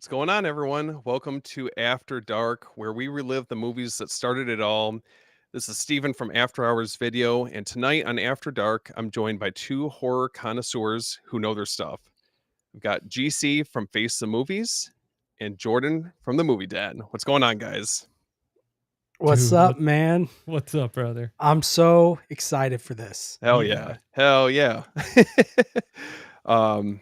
What's going on, everyone? Welcome to After Dark, where we relive the movies that started it all. This is Steven from After Hours Video, and tonight on After Dark, I'm joined by two horror connoisseurs who know their stuff. We've got GC from Face the Movies and Jordan from The Movie Dad. What's going on, guys? What's Dude, up, man? what's up, brother? I'm so excited for this. Hell Yeah. yeah. Hell yeah. um,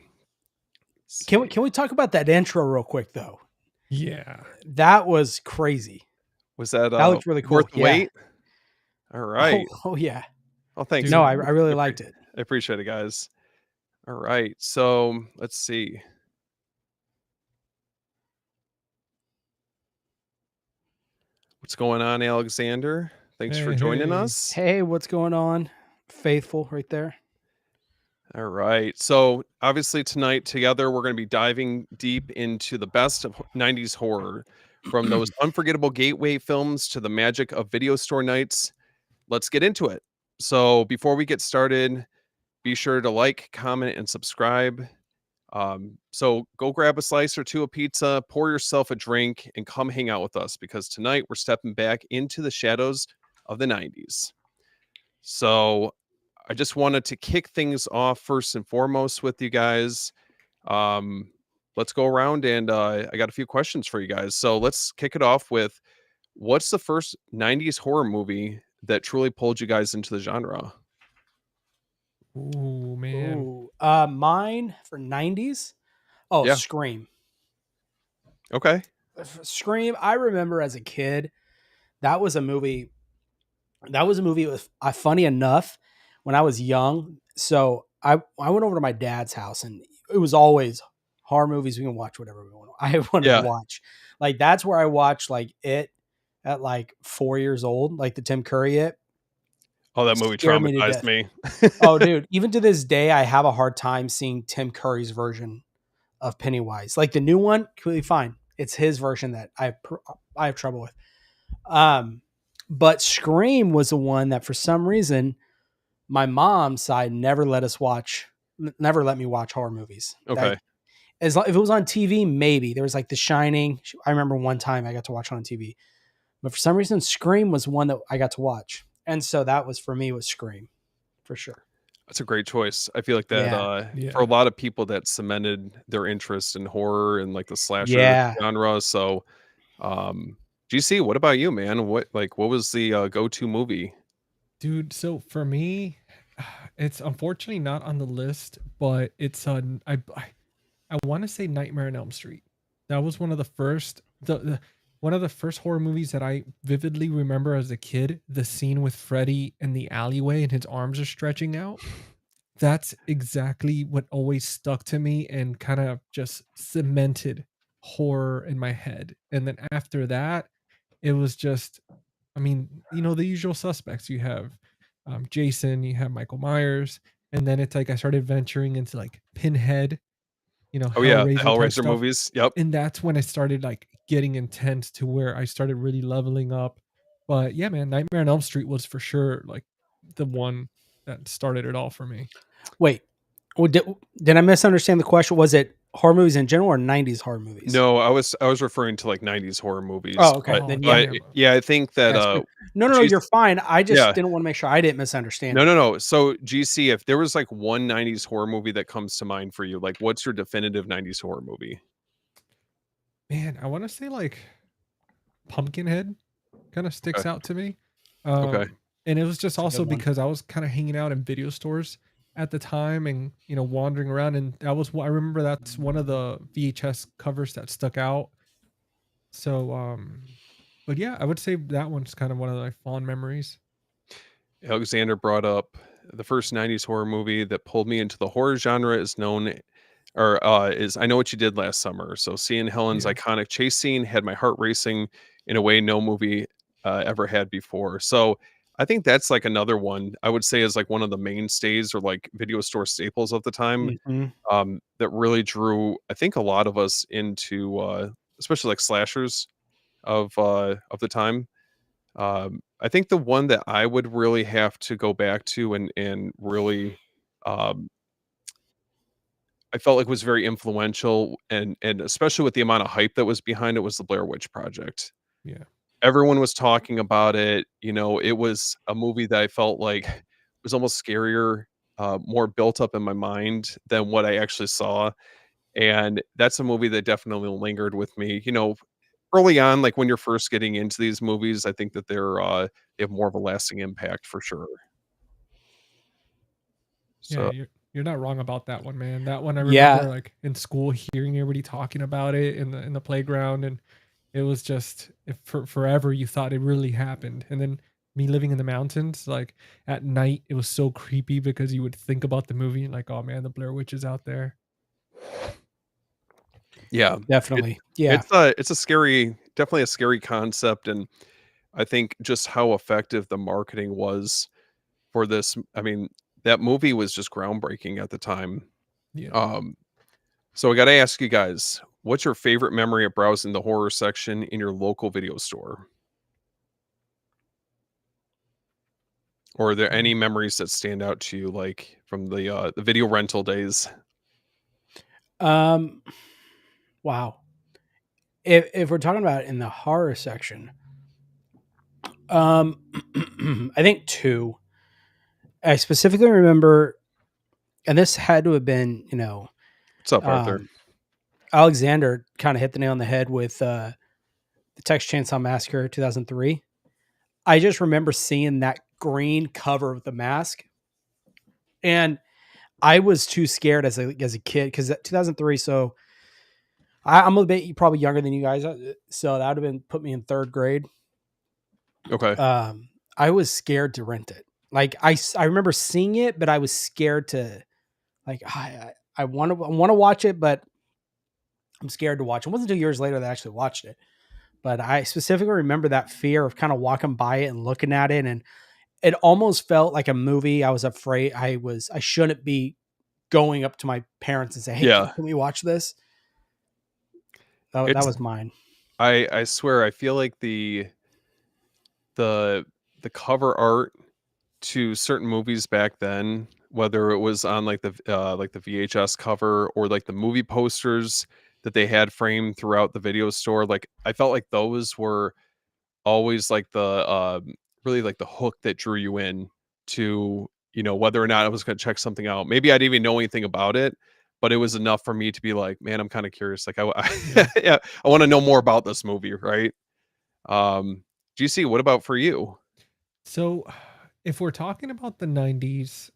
let's Can we see. can we talk about that intro real quick though? Yeah. That was crazy. Was that That looked really cool. worth the Yeah. wait? All right. Oh yeah. Oh, thanks. Dude. No, I really liked it. I appreciate it, guys. All right. So let's see. What's going on, Alexander? Thanks for joining Hey. us. Hey, what's going on? Faithful right there. All right. So, obviously, tonight together, we're going to be diving deep into the best of 90s horror, from those unforgettable gateway films to the magic of video store nights. Let's get into it. So, before we get started, be sure to like, comment, and subscribe. So go grab a slice or two of pizza, pour yourself a drink, and come hang out with us, because tonight we're stepping back into the shadows of the 90s. So I just wanted to kick things off first and foremost with you guys. Let's go around, and I got a few questions for you guys. So let's kick it off with, what's the first 90s horror movie that truly pulled you guys into the genre? Ooh, man. Ooh. Mine for 90s. Oh, Yeah. Scream. Okay. Scream, I remember as a kid, that was a movie. That was a movie. It was funny enough when I was young. So I went over to my dad's house, and it was always horror movies. We can watch whatever we want. I wanted Yeah. to watch. Like that's where I watched like It at like 4 years old, like the Tim Curry It. Oh, that movie Scared me to traumatized death. me. Oh, dude, even to this day, I have a hard time seeing Tim Curry's version of Pennywise. Like the new one, completely fine. It's his version that I have trouble with. But Scream was the one that for some reason my mom's side never let me watch horror movies. Okay. If it was on TV, maybe there was like The Shining. I remember one time I got to watch it on TV, but for some reason, Scream was one that I got to watch, and so that was for me was Scream, for sure. That's a great choice. I feel like that Yeah. for a lot of people that cemented their interest in horror and like the slasher Yeah. genre. So, GC, what about you, man? What was the go-to movie? Dude, so for me, it's unfortunately not on the list, but it's I want to say Nightmare on Elm Street. That was one of the first one of the first horror movies that I vividly remember as a kid. The scene with Freddy in the alleyway and his arms are stretching out. That's exactly what always stuck to me and kind of just cemented horror in my head. And then after that, it was just, I mean, the usual suspects. You have Jason, you have Michael Myers, and then it's like I started venturing into like Pinhead, Oh yeah, the Hellraiser type Hellraiser stuff. movies. Yep. And that's when I started like getting intense to where I started really leveling up. But yeah, man, Nightmare on Elm Street was for sure like the one that started it all for me. Wait, well, did I misunderstand the question? Was it horror movies in general or 90s horror movies? No, I was referring to like 90s horror movies. Oh, okay. But, Then yeah. yeah, I think that No, you're fine. I just Yeah. didn't want to make sure I didn't misunderstand. No. So GC, if there was like one 90s horror movie that comes to mind for you, like what's your definitive 90s horror movie? Man, I want to say like Pumpkinhead kind of sticks out to me. Okay. And it was just a also good one. because I was kind of hanging out in video stores at the time and, wandering around. And that was what I remember. That's one of the VHS covers that stuck out. So, but yeah, I would say that one's kind of one of my fond memories. Alexander brought up the first 90s horror movie that pulled me into the horror genre is I Know What You Did Last Summer. So seeing Helen's Yeah. iconic chase scene had my heart racing in a way no movie ever had before. So I think that's like another one I would say is like one of the mainstays or like video store staples of the time, Mhm. that really drew, I think, a lot of us into especially like slashers of the time. I think the one that I would really have to go back to and really um, I felt like was very influential, and especially with the amount of hype that was behind it, was the Blair Witch Project. Yeah. Everyone was talking about it. You know, it was a movie that I felt like was almost scarier, more built up in my mind than what I actually saw. And that's a movie that definitely lingered with me. You know, early on, like when you're first getting into these movies, I think that they have more of a lasting impact for sure. Yeah, So you're not wrong about that one, man. That one I Yeah, remember like in school hearing everybody talking about it in the playground, and it was just for forever you thought it really happened. And then me living in the mountains, like at night, it was so creepy because you would think about the movie and like, oh man, the Blair Witch is out there. yeah, it definitely. Yeah. it's a scary, definitely a scary concept, and I think just how effective the marketing was for this. I mean, that movie was just groundbreaking at the time. Yeah. Um, so I got to ask you guys, what's your favorite memory of browsing the horror section in your local video store? Or are there Mm. any memories that stand out to you, like from the video rental days? Um. Wow. If we're talking about in the horror section, um, I think two. I specifically remember, and this had to have been, What's up, Arthur? um, Alexander kind of hit the nail on the head with the Texas Chainsaw Massacre 2003. I just remember seeing that green cover of the mask, and I was too scared as a kid because 2003. So I'm a bit probably younger than you guys, so that would have been put me in third grade. Okay. I was scared to rent it. Like I remember seeing it, but I was scared to like I want to watch it, but I'm scared to watch. It wasn't 2 years later that I actually watched it, but I specifically remember that fear of kind of walking by it and looking at it, and it almost felt like a movie. I was afraid I shouldn't be going up to my parents and say, "Hey, Yeah. can we watch this?" That It's was mine. I swear I feel like the the cover art to certain movies back then, whether it was on like the VHS cover or like the movie posters that they had framed throughout the video store, like I felt like those were always like really like the hook that drew you in to, you know, whether or not I was going to check something out. Maybe I didn't even know anything about it, but it was enough for me to be like, man, I'm kind of curious. Like Yeah. yeah, I want to know more about this movie, right? GC, what about for you? So if we're talking about the 90s,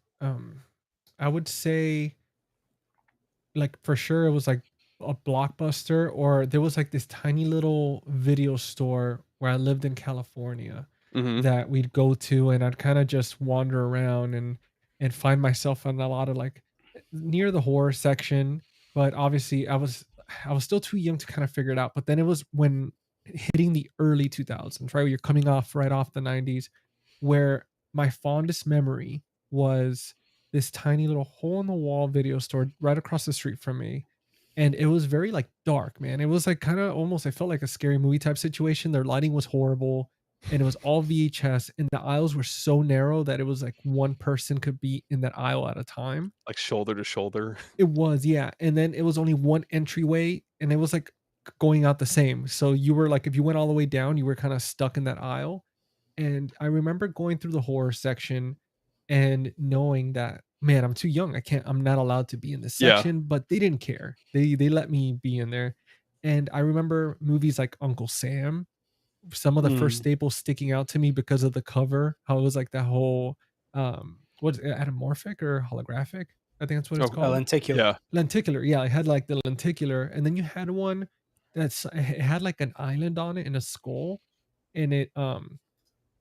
I would say like for sure it was like a Blockbuster, or there was like this tiny little video store where I lived in California Hmm. that we'd go to, and I'd kind of just wander around and find myself in a lot of like near the horror section. But obviously I was still too young to kind of figure it out. But then it was when hitting the early 2000s, right? Where you're coming off right off the 90s, where my fondest memory was this tiny little hole in the wall video store right across the street from me. And it was very like dark, man. It was like kind of almost, I felt like a scary movie type situation. Their lighting was horrible, and it was all VHS, and the aisles were so narrow that it was like one person could be in that aisle at a time. Like shoulder to shoulder. It was, yeah. And then it was only one entryway, and it was like going out the same. So you were like, if you went all the way down, you were kind of stuck in that aisle. And I remember going through the horror section and knowing that, man, I'm too young. I'm not allowed to be in this Yeah. section, but they didn't care. They let me be in there. And I remember movies like Uncle Sam, some of the first Mm. staples sticking out to me because of the cover, how it was like that whole what's it, anamorphic or holographic? I think that's what it's Oh, called. Lenticular. yeah. Lenticular. Yeah, it had like the lenticular, and then you had one it had like an island on it and a skull, and it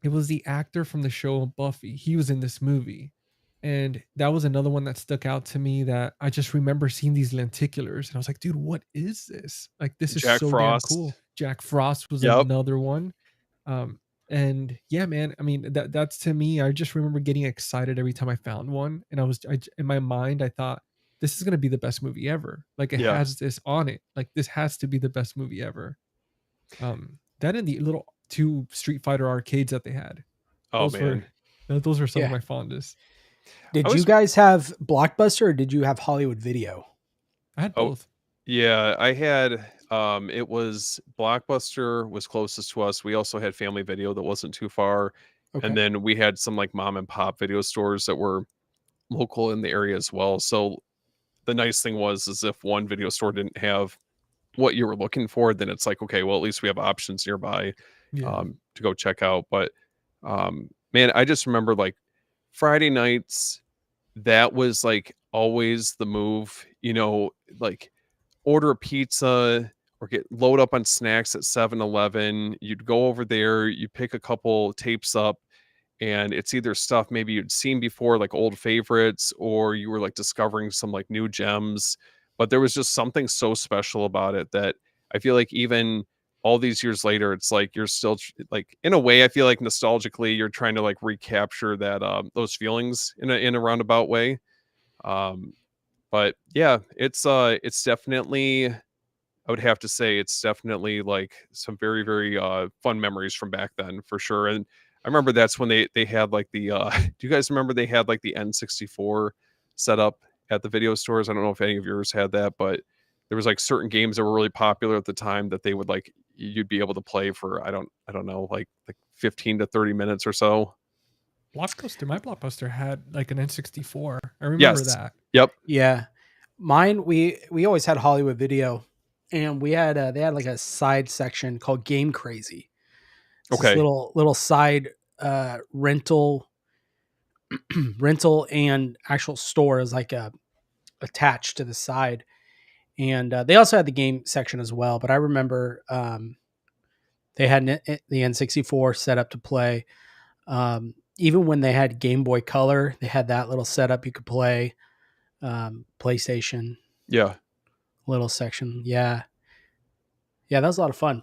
was the actor from the show Buffy. He was in this movie. And that was another one that stuck out to me, that I just remember seeing these lenticulars and I was like, dude, what is this? Like, this is Jack so damn Frost. cool. Jack Frost was Yep. another one. Um, and yeah, man, I mean, that's to me, I just remember getting excited every time I found one. And in my mind, I thought, this is going to be the best movie ever. Like, it Yeah. has this on it. Like, this has to be the best movie ever. That and the little two Street Fighter arcades that they had. Oh Those were man. those were some of Yeah. my fondest. I Did you was guys have Blockbuster or did you have Hollywood Video? I had Oh, both. yeah, I had, it was Blockbuster was closest to us. We also had Family Video that wasn't too far, and Okay. then we had some, like, mom and pop video stores that were local in the area as well. So, the nice thing was is if one video store didn't have what you were looking for, then it's like, okay, well, at least we have options nearby, Yeah. to go check out. But, man, I just remember, like, Friday nights, that was, like, always the move, like, order a pizza or load up on snacks at 7-Eleven. You'd go over there, you pick a couple tapes up, and it's either stuff maybe you'd seen before, like old favorites, or you were like discovering some like new gems. But there was just something so special about it that I feel like even all these years later, it's like you're still like in a way, I feel like nostalgically you're trying to like recapture that those feelings in a roundabout way. Um, but yeah, it's definitely, I would have to say it's definitely like some very, very fun memories from back then for sure. And I remember that's when they had like the do you guys remember they had like the N64 set up at the video stores? I don't know if any of yours had that, but there was like certain games that were really popular at the time that they would like you'd be able to play for I don't know, like 15 to 30 minutes or so. Blockbuster. My Blockbuster had like an N64. I remember Yes. that. Yep. Yeah, mine we always had Hollywood Video, and we had they had like a side section called Game Crazy. It's this Okay. little side rental rental and actual store is like attached to the side, and they also had the game section as well. But I remember they had the N64 set up to play. Even when they had Game Boy Color, they had that little setup you could play. PlayStation Yeah. little section, yeah, yeah, that was a lot of fun.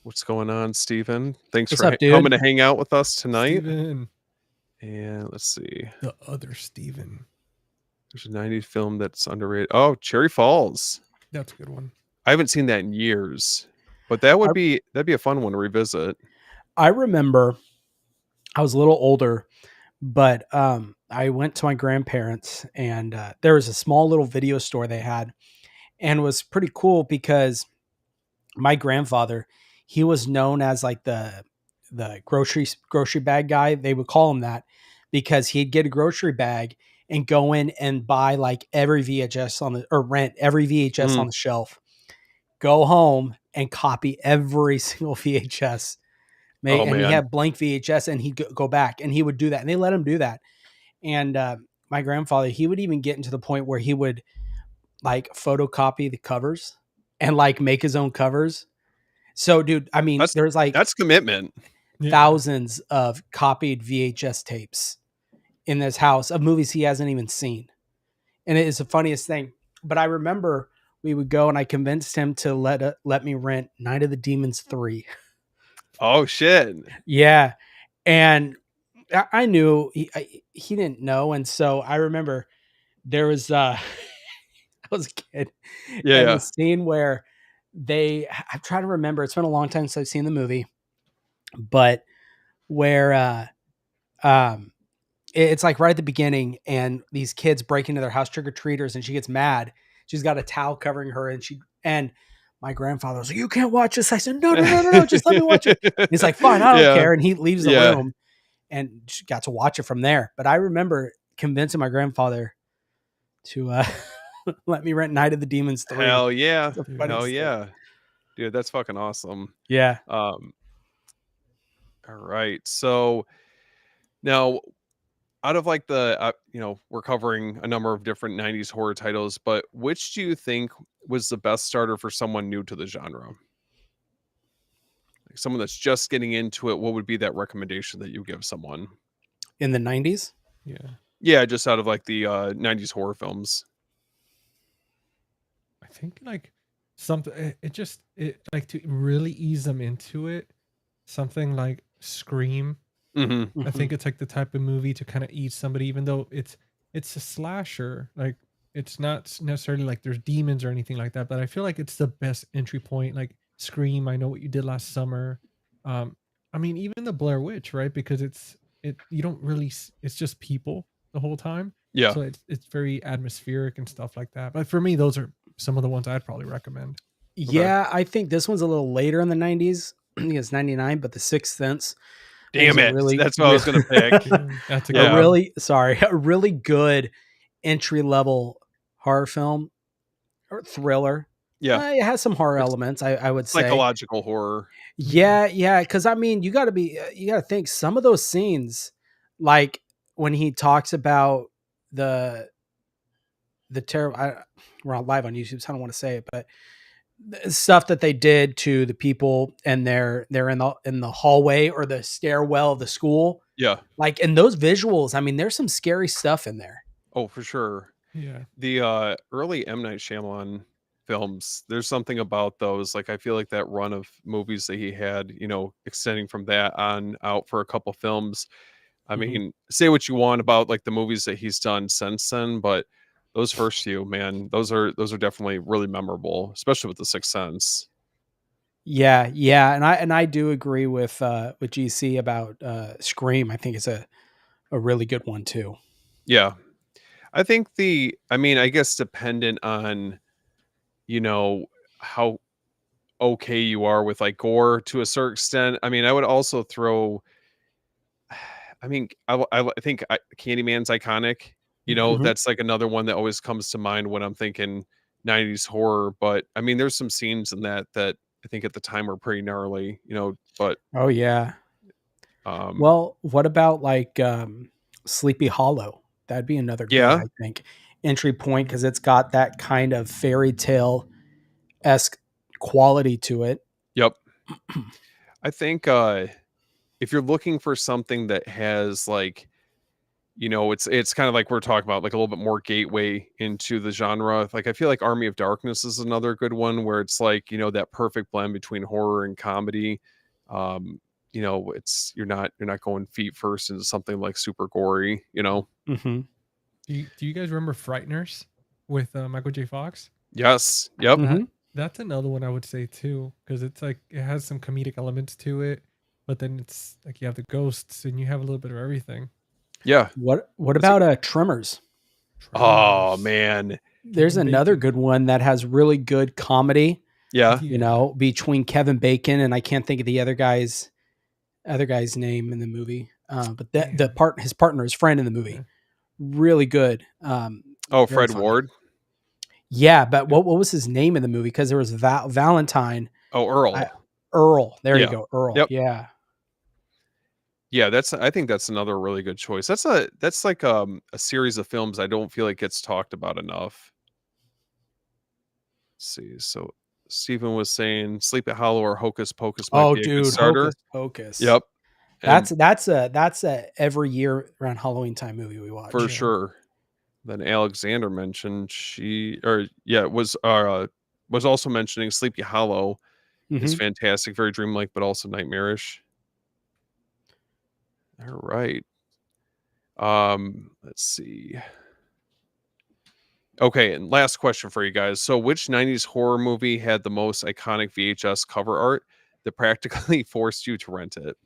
What's going on, Steven? Thanks What's for up, coming dude? to hang out with us tonight. Steven. And let's see. The other Steven. There's a 90s film that's underrated. Oh, Cherry Falls. That's a good one. I haven't seen that in years, but I, that'd be a fun one to revisit. I remember I was a little older, but I went to my grandparents, and there was a small little video store they had, and it was pretty cool because my grandfather, he was known as like the grocery bag guy. They would call him that because he'd get a grocery bag and go in and buy like every VHS on the or rent every VHS Mm. on the shelf, go home and copy every single VHS. Oh And he man. had blank VHS, and he'd go back and he would do that, and they let him do that. And my grandfather, he would even get into the point where he would like photocopy the covers and like make his own covers. So, dude, I mean, That's there's like that's commitment. Yeah. thousands of copied VHS tapes in this house of movies he hasn't even seen. And it is the funniest thing. But I remember we would go, and I convinced him to let me rent Night of the Demons 3. Oh shit. Yeah. And I knew he didn't know. And so I remember there was, I was a kid, Yeah, and yeah. the scene where I'm trying to remember, it's been a long time since I've seen the movie, but where, um, it's like right at the beginning, and these kids break into their house, trick or treaters, and she gets mad. She's got a towel covering her, and my grandfather was like, "You can't watch this." I said, "No, no, no, no, no, just let me watch it." And he's like, "Fine, I don't Yeah. care," and he leaves the Yeah. room, and she got to watch it from there. But I remember convincing my grandfather to let me rent Night of the Demons 3. Hell yeah. It's the Dude. Hell funniest thing. yeah. Dude, that's fucking awesome. Yeah. Um all right. So now out of like the we're covering a number of different 90s horror titles, but which do you think was the best starter for someone new to the genre? Like someone that's just getting into it, what would be that recommendation that you give someone? In the 90s? Yeah. Yeah, just out of like the 90s horror films. I think like something it like to really ease them into it, something like Scream. Mm-hmm. I think it's like the type of movie to kind of ease somebody, even though it's a slasher. Like it's not necessarily like there's demons or anything like that, but I feel like it's the best entry point. Like Scream, I Know What You Did Last Summer. I even the Blair Witch, right? Because you don't really it's just people the whole time. Yeah. So it's very atmospheric and stuff like that. But for me, those are some of the ones I'd probably recommend. Okay. Yeah, I think this one's a little later in the 90s. I think it's 99, but The Sixth Sense is Damn a it. really, That's what I was really gonna pick. That's a a good Yeah. one. really sorry, a really good entry level horror film or thriller. Yeah. It has some horror It's elements, I would say. psychological horror. Yeah, yeah, because I mean, you got to think some of those scenes, like when he talks about the terrible. We're on live on YouTube, so I don't want to say it, but the stuff that they did to the people, and they're in the hallway or the stairwell of the school, Yeah. like in those visuals. I mean, there's some scary stuff in there. Oh, for sure. Yeah. The early M. Night Shyamalan films, there's something about those. Like I feel like that run of movies that he had, extending from that on out for a couple films. I Mhm. mean, say what you want about like the movies that he's done since then, but those first few, man, those are definitely really memorable, especially with The Sixth Sense. Yeah, yeah, and I do agree with GC about Scream. I think it's a really good one too. Yeah. I guess dependent on, you know, how okay you are with like gore to a certain extent. I mean, I would also throw I think Candyman's iconic. Mhm. That's like another one that always comes to mind when I'm thinking 90s horror. But I mean, there's some scenes in that I think at the time were pretty gnarly, but Oh yeah. um, Well, what about like Sleepy Hollow? That'd be another good, yeah, I think, entry point because it's got that kind of fairy tale esque quality to it. yep. I think if you're looking for something that has like, it's kind of like we're talking about, like a little bit more gateway into the genre. Like I feel like Army of Darkness is another good one where it's like, that perfect blend between horror and comedy. Um, it's you're not going feet first into something like super gory. Hmm. Do you guys remember Frighteners with Michael J. Fox? Yes. Yep. Hmm. That's another one I would say too, because it's like it has some comedic elements to it, but then it's like you have the ghosts and you have a little bit of everything. Yeah. What That's a- about Tremors? oh Tremors. man. There's Kevin another Bacon. good one that has really good comedy. Yeah. You know, between Kevin Bacon and I can't think of the other guy's name in the movie. But his partner, his friend in the movie, Yeah. really good. Oh, Very Fred funny. Ward. Yeah, but what was his name in the movie? Because there was Valentine. Oh, Earl. Earl. There you Yeah. go, Earl. Yep. Yeah. Yeah, I think that's another really good choice. That's like a series of films I don't feel like gets talked about enough. Let's see. So Stephen was saying Sleepy Hollow or Hocus Pocus might Oh, be a good dude, starter. Hocus Pocus. Yep. And That's a every year around Halloween time movie we watch. for Yeah. sure. Then Alexander mentioned was also mentioning Sleepy Hollow is Mhm. fantastic, very dreamlike, but also nightmarish. All right. Let's see. Okay, and last question for you guys. So, which 90s horror movie had the most iconic VHS cover art that practically forced you to rent it?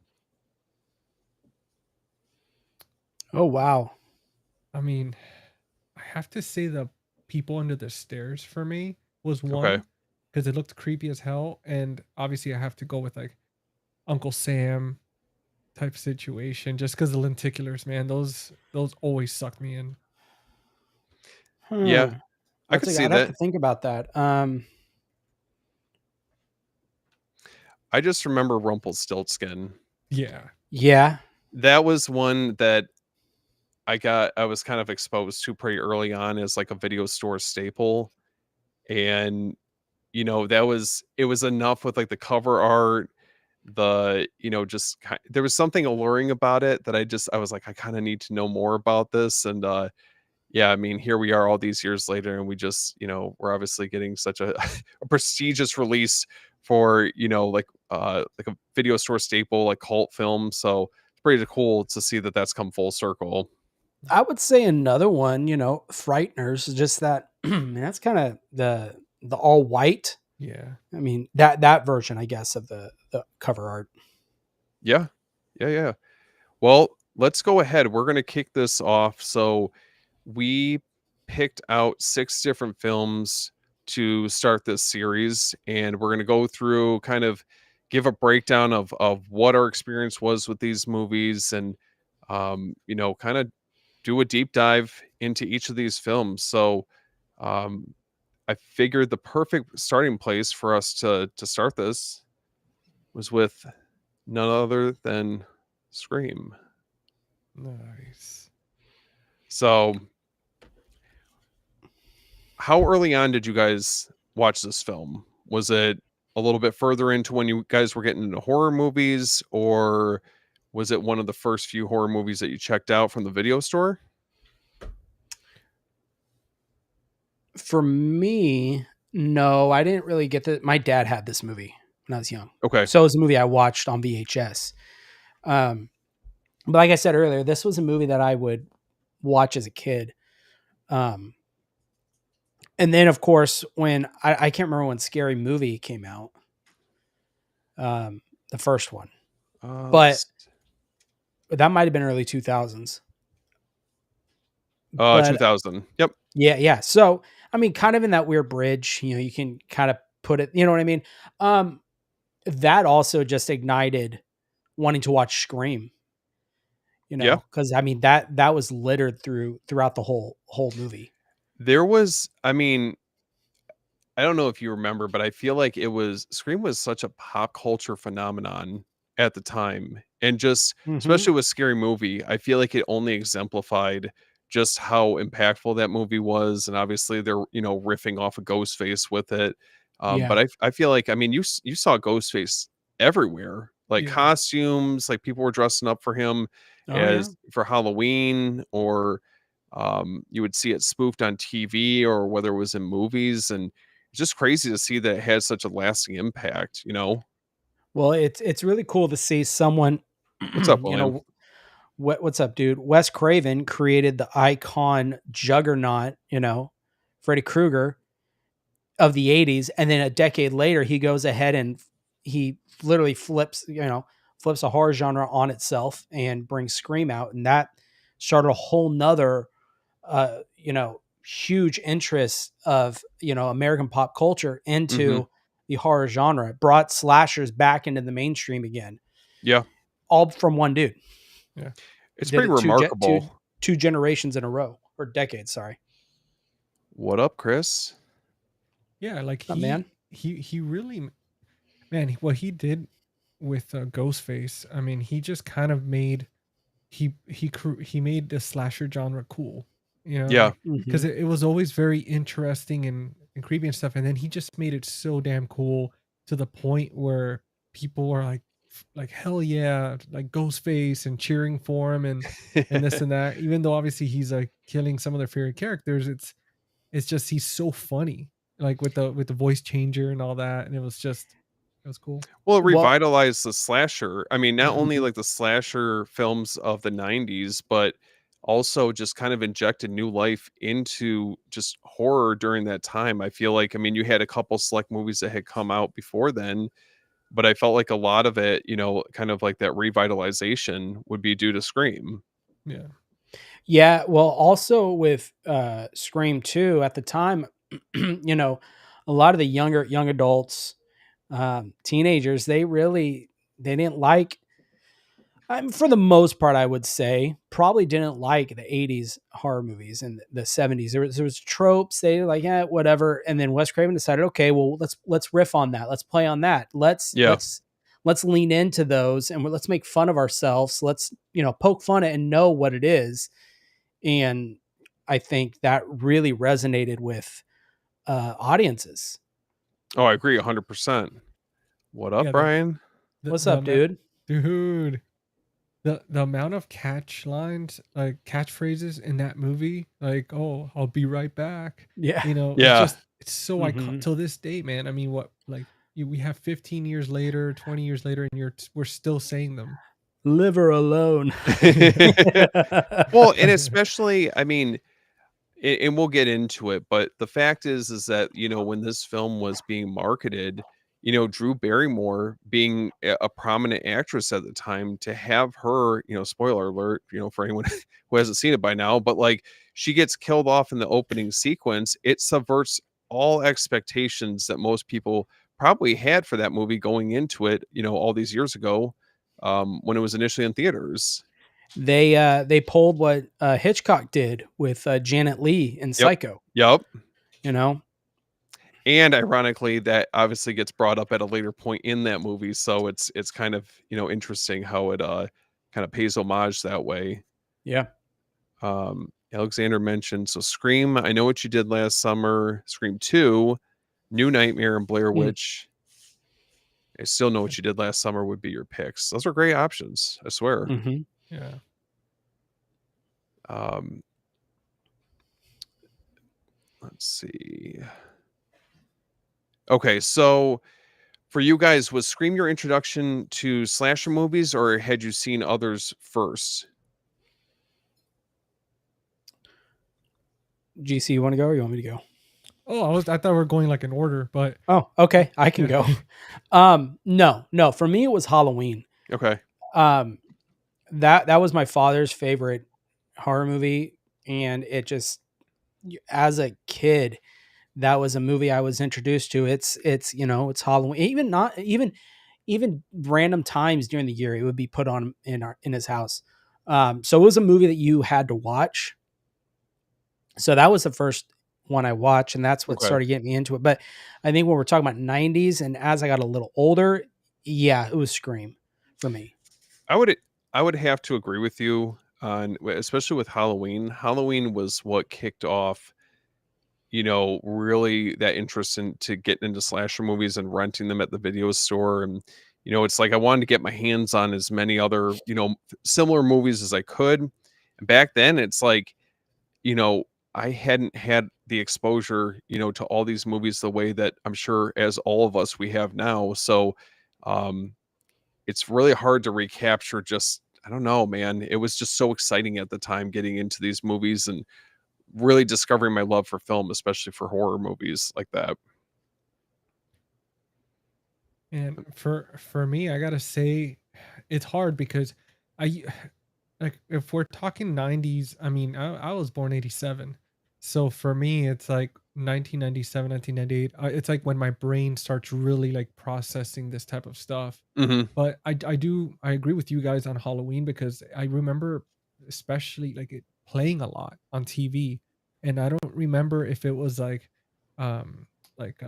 Oh wow. I mean, I have to say the people under the stairs for me was Okay. one because it looked creepy as hell, and obviously I have to go with like Uncle Sam type situation just because the lenticulars, man, those always sucked me in. Yeah, I could see I'd have that. to think about that. I just remember Rumpelstiltskin. Yeah, Yeah. That was one that I was kind of exposed to pretty early on as like a video store staple. And it was enough with like the cover art, there was something alluring about it that I was like, I kind of need to know more about this. And yeah, I mean, here we are all these years later, and we just, we're obviously getting such a, a prestigious release for, like a video store staple, like cult film. So it's pretty cool to see that that's come full circle. I would say another one, Frighteners, just that man, that's kind of the all white. yeah. I mean, that version, I guess, of the cover art. Yeah. Yeah. Yeah. Well, let's go ahead. We're going to kick this off. So we picked out 6 different films to start this series, and we're going to go through, kind of give a breakdown of what our experience was with these movies, and kind of do a deep dive into each of these films. So um, I figured the perfect starting place for us to start this was with none other than Scream. Nice. So how early on did you guys watch this film? Was it a little bit further into when you guys were getting into horror movies, or was it one of the first few horror movies that you checked out from the video store? For me, no, I didn't really get the. My dad had this movie when I was young, Okay. so it was a movie I watched on VHS. But like I said earlier, this was a movie that I would watch as a kid. And then, of course, when I can't remember when Scary Movie came out, the first one, but that might have been early 2000s. 2000. Yep. Yeah. So, I mean, kind of in that weird bridge, you can kind of put it, you know what I mean? That also just ignited wanting to watch Scream, Yeah. because I mean, that was littered throughout the whole movie. There was, I mean, I don't know if you remember, but I feel like Scream was such a pop culture phenomenon at the time. And just, especially with Scary Movie, I feel like it only exemplified just how impactful that movie was. And obviously they're, riffing off of Ghostface with it. Yeah. But I feel like, I mean, you saw Ghostface everywhere, like Yeah. costumes, like people were dressing up for him for Halloween, or you would see it spoofed on TV, or whether it was in movies. And it's just crazy to see that it has such a lasting impact, Well, it's really cool to see someone, What's up, William? what's up, dude? Wes Craven created the icon juggernaut, Freddy Krueger of the 80s, and then a decade later he goes ahead and he literally flips a horror genre on itself and brings Scream out, and that started a whole nother huge interest of American pop culture into the horror genre. It brought slashers back into the mainstream again. Yeah. All from one dude. Yeah. It's pretty remarkable. Two generations in a row, or decades, sorry. What up, Chris? Yeah, like man. He really, man, what he did with Ghostface, I mean, he just kind of made he made the slasher genre cool, Yeah. because it was always very interesting and creepy and stuff, and then he just made it so damn cool to the point where people are like hell yeah, like Ghostface, and cheering for him and this and that, even though obviously he's like killing some of their favorite characters. It's just he's so funny, like with the voice changer and all that, and it was cool. Well, it revitalized the slasher. I mean, not only like the slasher films of the 90s, but also just kind of injected new life into just horror during that time. I feel like, I mean, you had a couple select movies that had come out before then, but I felt like a lot of it, kind of like that revitalization would be due to Scream. Yeah. Yeah, well, also with Scream 2 at the time, a lot of the young adults, teenagers, they didn't like, for the most part, I would say, probably didn't like the 80s horror movies and the 70s. There was tropes, they were like, yeah, whatever. And then Wes Craven decided, okay, well, let's riff on that. Let's play on that. Let's lean into those, and let's make fun of ourselves. Let's, poke fun at and know what it is. And I think that really resonated with audiences. Oh, I agree 100%. What up, Brian? What's up, dude? Dude, the amount of catchphrases in that movie, like, oh, I'll be right back. Yeah. It's so iconic till this day, man. I mean, we have 15 years later, 20 years later, and we're still saying them. Live her alone. Well, and especially, I mean, and we'll get into it, but the fact is that, when this film was being marketed, Drew Barrymore being a prominent actress at the time, to have her, spoiler alert, for anyone who hasn't seen it by now, but like she gets killed off in the opening sequence. It subverts all expectations that most people probably had for that movie going into it, all these years ago, when it was initially in theaters. They pulled what Hitchcock did with Janet Leigh in Yep. Psycho. Yep. You know, And ironically, that obviously gets brought up at a later point in that movie, so it's kind of, interesting how it kind of pays homage that way. yeah. Alexander mentioned, so Scream, I Know What You Did Last Summer, Scream 2, New Nightmare, and Blair Witch. I Still Know What You Did Last Summer would be your picks. Those are great options, I swear. Mm-hmm. Yeah. Let's see. Okay, so for you guys, was Scream your introduction to slasher movies, or had you seen others first? GC, you want to go or you want me to go? Oh, I thought we were going like in order, but Oh, okay. I can go. No. For me, it was Halloween. Okay. That was my father's favorite horror movie, and it just, as a kid, that was a movie I was introduced to. It's it's Halloween. Even random times during the year, it would be put on in his house. So it was a movie that you had to watch. So that was the first one I watched, and that's what Okay. started getting me into it. But I think when we're talking about 90s, and as I got a little older, yeah, it was Scream for me. I would have to agree with you on, especially with Halloween. Halloween was what kicked off, really that interest into getting into slasher movies and renting them at the video store. And, it's like I wanted to get my hands on as many other, similar movies as I could. And back then, it's like, I hadn't had the exposure, to all these movies the way that I'm sure as all of us we have now. So, it's really hard to recapture. Just, I don't know, man. It was just so exciting at the time getting into these movies and really discovering my love for film, especially for horror movies like that. and for me, I gotta say, it's hard because I like if we're talking 90s. I mean, I was born 87, so for me, it's like 1997, 1998. It's like when my brain starts really like processing this type of stuff. Hmm. But I agree with you guys on Halloween because I remember especially like it playing a lot on TV, and I don't remember if it was um like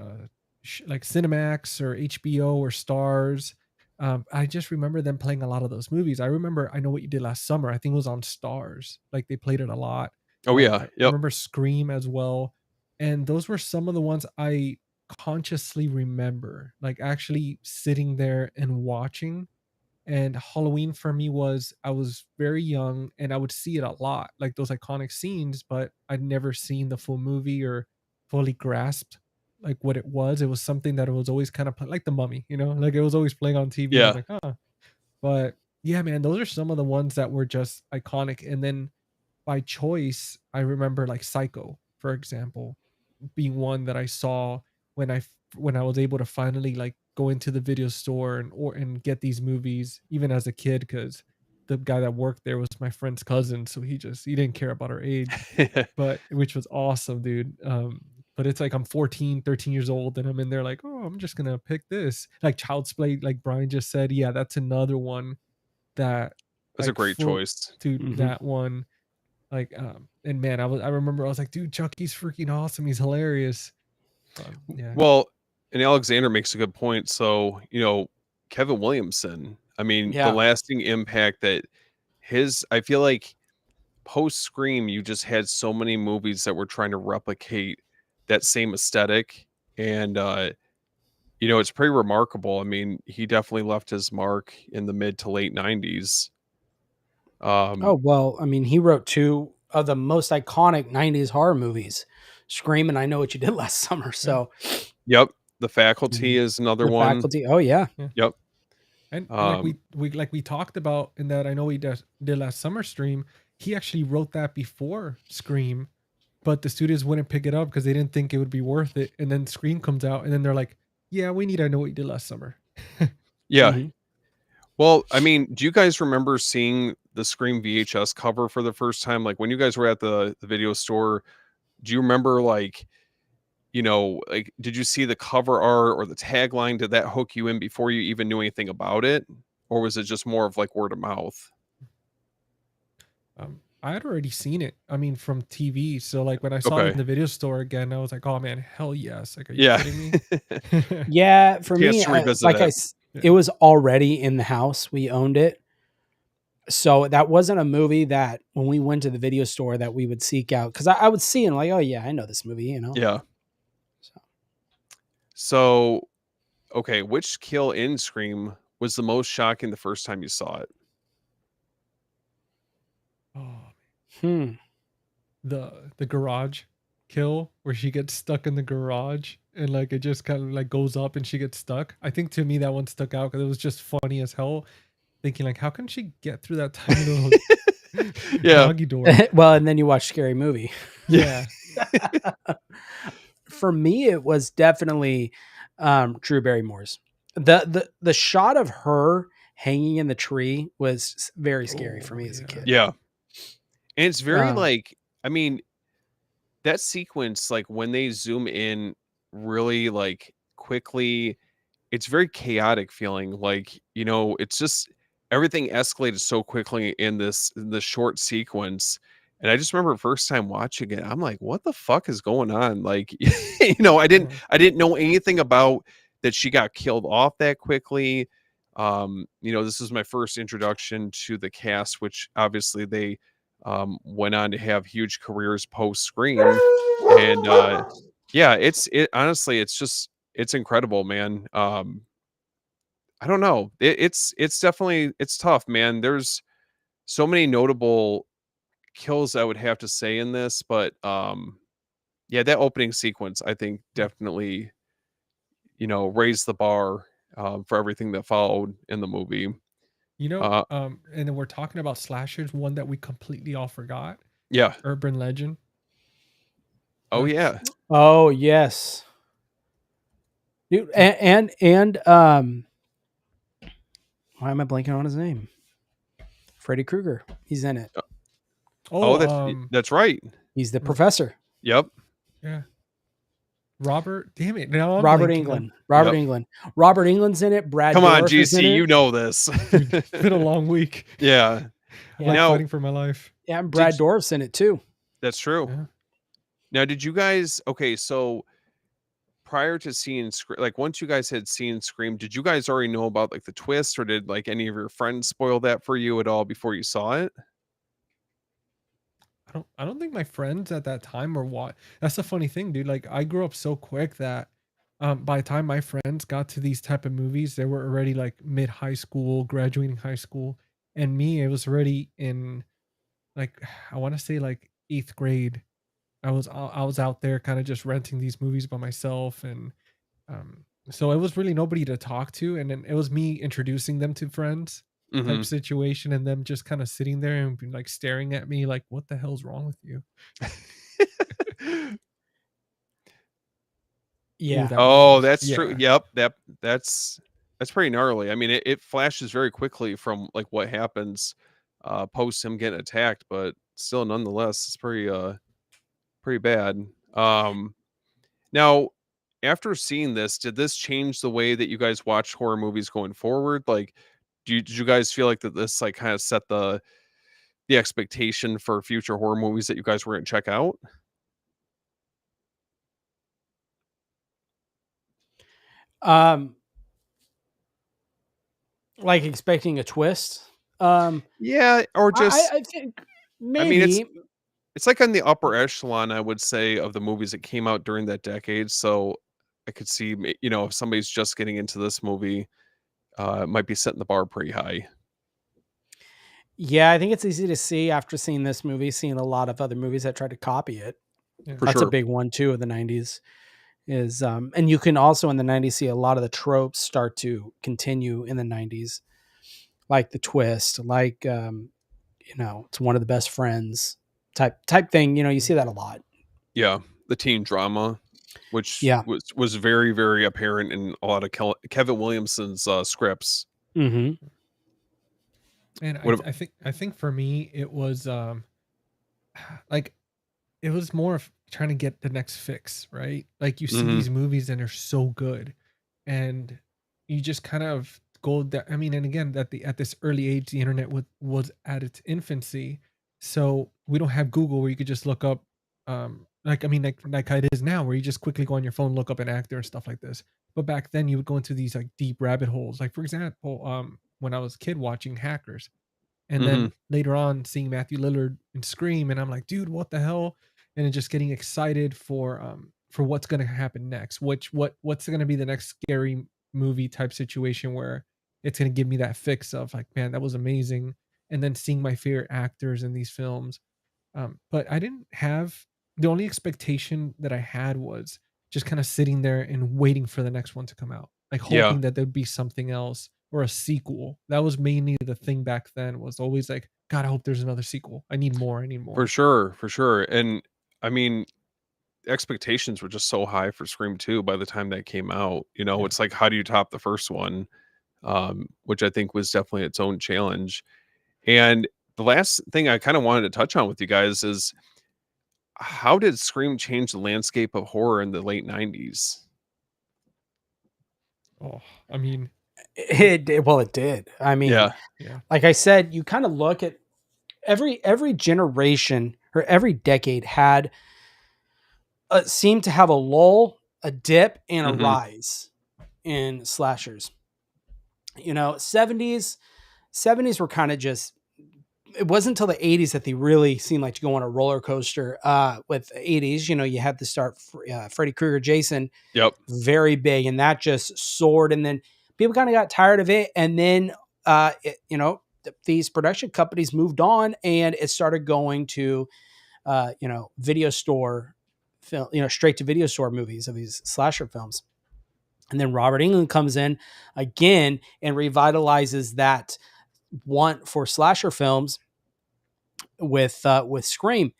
like Cinemax or HBO or Stars. I just remember them playing a lot of those movies. I remember I Know What You Did Last Summer. I think it was on Stars. Like they played it a lot. Oh yeah. I Yep. remember Scream as well, and those were some of the ones I consciously remember, like actually sitting there and watching. And Halloween for me was I was very young and I would see it a lot, like those iconic scenes, but I'd never seen the full movie or fully grasped like what it was. It was something that it was always kind of like the Mummy, like it was always playing on TV. And I was Yeah. like, but yeah, man, those are some of the ones that were just iconic. And then by choice, I remember like Psycho, for example, being one that I saw when when I was able to finally like go into the video store and get these movies even as a kid, because the guy that worked there was my friend's cousin, so he didn't care about our age, but which was awesome, dude. But it's like I'm 14, 13 years old and I'm in there like, oh, I'm just gonna pick this. Like Child's Play, like Brian just said, yeah, that's another one that That's a like great full choice. dude, Mhm. that one. Like, and man, I remember I was like, dude, Chucky's freaking awesome. He's hilarious. Yeah. Well, and Alexander makes a good point. So, Kevin Williamson, I mean, the Yeah. lasting impact that I feel like post Scream, you just had so many movies that were trying to replicate that same aesthetic. And, it's pretty remarkable. I mean, he definitely left his mark in the mid to late 90s. Oh, well, I mean, he wrote two of the most iconic 90s horror movies, Scream and I Know What You Did Last Summer. So, Yep. The Faculty Mhm. is another The one. Faculty. Oh, yeah. Yeah. Yep. And like we talked about in that I know we did last summer stream, he actually wrote that before Scream, but the studios wouldn't pick it up because they didn't think it would be worth it. And then Scream comes out, and then they're like, Yeah, we need I Know What You Did Last Summer. Yeah. Mhm. Well, I mean, do you guys remember seeing the Scream VHS cover for the first time? Like when you guys were at the video store, do you remember like, like did you see the cover art or the tagline? Did that hook you in before you even knew anything about it? Or was it just more of like word of mouth? I had already seen it. I mean, from TV. So like when I saw it in Okay. the video store again, I was like, "Oh man, hell yes!" Like, are you Yeah. kidding me? Yeah, for Chance me, to revisit like it. it Yeah. was already in the house. We owned it. So that wasn't a movie that when we went to the video store that we would seek out because I would see and like, oh yeah, I know this movie, you know. Yeah. So, So, okay, which kill in Scream was the most shocking the first time you saw it? Oh, hmm. the garage kill where she gets stuck in the garage and like it just kind of like goes up and she gets stuck. I think to me that one stuck out because it was just funny as hell. Thinking like, how can she get through that tiny little Yeah. doggy door? Well, and then you watch Scary Movie. Yeah. Yeah. For me, it was definitely Drew Barrymore's. The shot of her hanging in the tree was very scary for Oh me as a yeah. kid. Yeah. And it's very Um, like, I mean, that sequence, like when they zoom in really like quickly, it's very chaotic feeling. Like, it's just everything escalated so quickly in this short sequence. And I just remember first time watching it, I'm like, what the fuck is going on? Like, Uh-huh. I didn't know anything about that she got killed off that quickly. This is my first introduction to the cast, which obviously they went on to have huge careers post Scream. And yeah, it honestly, it's incredible, man. I don't know. It's definitely it's tough, man. There's so many notable kills I would have to say in this, but yeah, that opening sequence I think definitely, raised the bar for everything that followed in the movie. Uh And then we're talking about slashers, one that we completely all forgot, yeah. Urban Legend. Oh That's yeah. oh yes, dude, and why am I blanking on his name? Freddy Krueger. He's in it. Oh, oh, that's right. He's the R- professor. Yep. yeah. Robert, damn it. Now I'm Robert blanking. England. Yep. Robert England's in it. Brad Come on, Dourif is in GC, it. you know this. Dude, it's been a long week. Yeah. I'm Yeah. like Now, fighting for my life. Yeah, and did Brad Dourif's in it too. that's true. Yeah. Now, did you guys okay, so prior to seeing like once you guys had seen Scream, did you guys already know about like the twist, or did like any of your friends spoil that for you at all before you saw it? I don't think my friends at that time were what. That's the funny thing, dude. Like I grew up so quick that by the time my friends got to these type of movies, they were already like mid high school, graduating high school, and me, it was already in like I want to say like 8th grade. I was out there kind of just renting these movies by myself, and so it was really nobody to talk to, and then it was me introducing them to friends type Mhm. situation, and them just kind of sitting there and like staring at me like, what the hell's wrong with you? Ooh, Yeah. that was Oh, rough. that's true. Yeah. Yep, that's pretty gnarly. I mean, it flashes very quickly from like what happens post him getting attacked, but still nonetheless, it's pretty bad. Um Now, after seeing this, did this change the way that you guys watch horror movies going forward? Like, did you guys feel like that this like kind of set the expectation for future horror movies that you guys were going to check out? Um, like expecting a twist. Um, Yeah, or just I think I mean, maybe. it's like on the upper echelon, I would say, of the movies that came out during that decade. So I could see, if somebody's just getting into this movie, it might be setting the bar pretty high. Yeah, I think it's easy to see after seeing this movie, seeing a lot of other movies that tried to copy it. Yeah. For That's a sure. big one too of the '90s. Is and you can also in the '90s see a lot of the tropes start to continue in the '90s, like the twist, like it's one of the best friends type thing. You see that a lot. Yeah, the teen drama. which Yeah. was very, very apparent in a lot of Kevin Williamson's scripts. Hmm. And What I think for me it was like it was more of trying to get the next fix, right? Like you see Mhm. these movies and they're so good, and you just kind of go that. I mean, and again, at this early age, the internet was at its infancy, so we don't have Google where you could just look up, like I mean, like it is now, where you just quickly go on your phone, look up an actor and stuff like this. But back then, you would go into these like deep rabbit holes. Like for example, when I was a kid watching Hackers, and Mhm. then later on seeing Matthew Lillard in Scream, and I'm like, dude, what the hell? And then just getting excited for what's gonna happen next. What's gonna be the next scary movie type situation where it's gonna give me that fix of like, man, that was amazing. And then seeing my favorite actors in these films. But I didn't have the only expectation that I had was just kind of sitting there and waiting for the next one to come out, like Yeah, hoping that there'd be something else or a sequel. That was mainly the thing back then, was always like, God, I hope there's another sequel. I need more. I need for more. sure, for sure. And I mean, expectations were just so high for Scream 2 by the time that came out. Yeah. It's like, how do you top the first one? Which I think was definitely its own challenge. And the last thing I kind of wanted to touch on with you guys is, how did Scream change the landscape of horror in the late 90s? Oh, I mean, Well, it did. I mean, Yeah. yeah. like I said, you kind of look at every generation or every decade had seemed to have a lull, a dip, and a Mhm. rise in slashers. 70s were kind of just, it wasn't until the 80s that they really seemed like to go on a roller coaster. With the 80s, you had to start Freddy Krueger, Jason, Yep. very big, and that just soared. And then people kind of got tired of it, and then these production companies moved on, and it started going to video store film, straight to video store movies of these slasher films. And then Robert Englund comes in again and revitalizes that want for slasher films with Scream,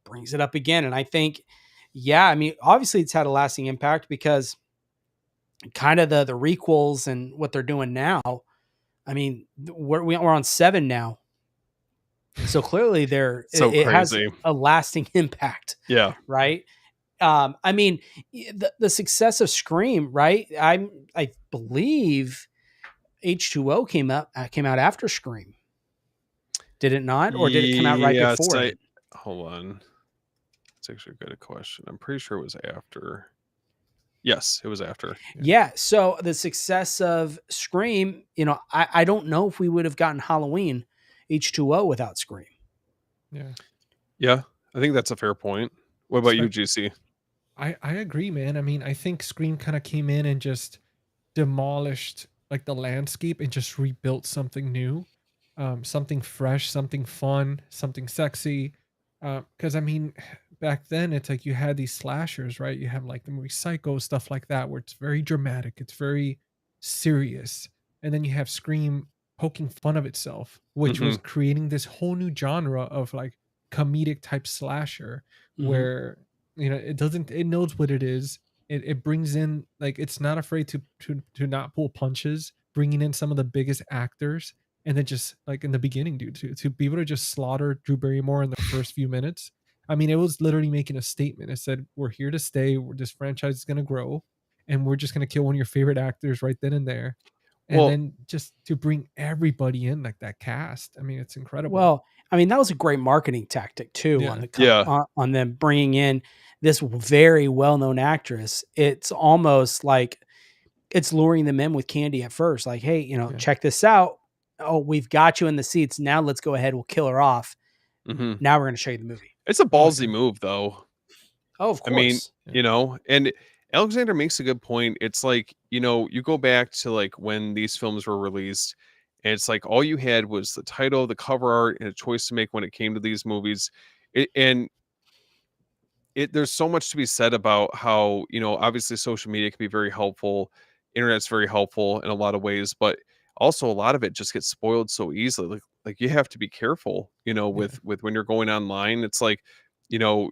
brings it up again. And I think, yeah, I mean, obviously it's had a lasting impact because kind of the requels and what they're doing now. I mean, we're on 7 now, so clearly So it has crazy. a lasting impact, Yeah. right? I mean, the success of Scream, right? I believe H2O came out after Scream, did it not, or did it come out right Yes, before it? hold on. It's actually a good question. I'm pretty sure it was after. Yes, it was after. Yeah. Yeah. So the success of Scream, I don't know if we would have gotten Halloween H2O without Scream. Yeah. Yeah, I think that's a fair point. What about you, Spec- GC? I agree, man. I mean, I think Scream kind of came in and just demolished like the landscape and just rebuilt something new, something fresh, something fun, something sexy. Because I mean, back then it's like you had these slashers, right? You have like the movie Psycho, stuff like that, where it's very dramatic, it's very serious, and then you have Scream poking fun of itself, which was Mhm. creating this whole new genre of like comedic type slasher, Mhm. where it knows what it is. It brings in, like, it's not afraid to not pull punches, bringing in some of the biggest actors, and then just like in the beginning, dude, to be able to just slaughter Drew Barrymore in the first few minutes. I mean, it was literally making a statement. It said, "We're here to stay. This franchise is gonna grow, and we're just gonna kill one of your favorite actors right then and there." And Well, then just to bring everybody in like that cast. I mean, it's incredible. Well, I mean, that was a great marketing tactic too on Yeah. the yeah. on them bringing in this very well-known actress. It's almost like it's luring them in with candy at first. Like, hey, Yeah. check this out. Oh, we've got you in the seats. Now let's go ahead. We'll kill her off. Mhm. Now we're going to show you the movie. It's a Oh, ballsy yeah. move, though. Oh, of I mean, course. Yeah. and Alexander makes a good point. It's like, you go back to like when these films were released, and it's like all you had was the title, the cover art, and a choice to make when it came to these movies. And there's so much to be said about how, obviously social media can be very helpful. Internet's very helpful in a lot of ways, but also a lot of it just gets spoiled so easily. Like you have to be careful, Yeah. with when you're going online. It's like, you know,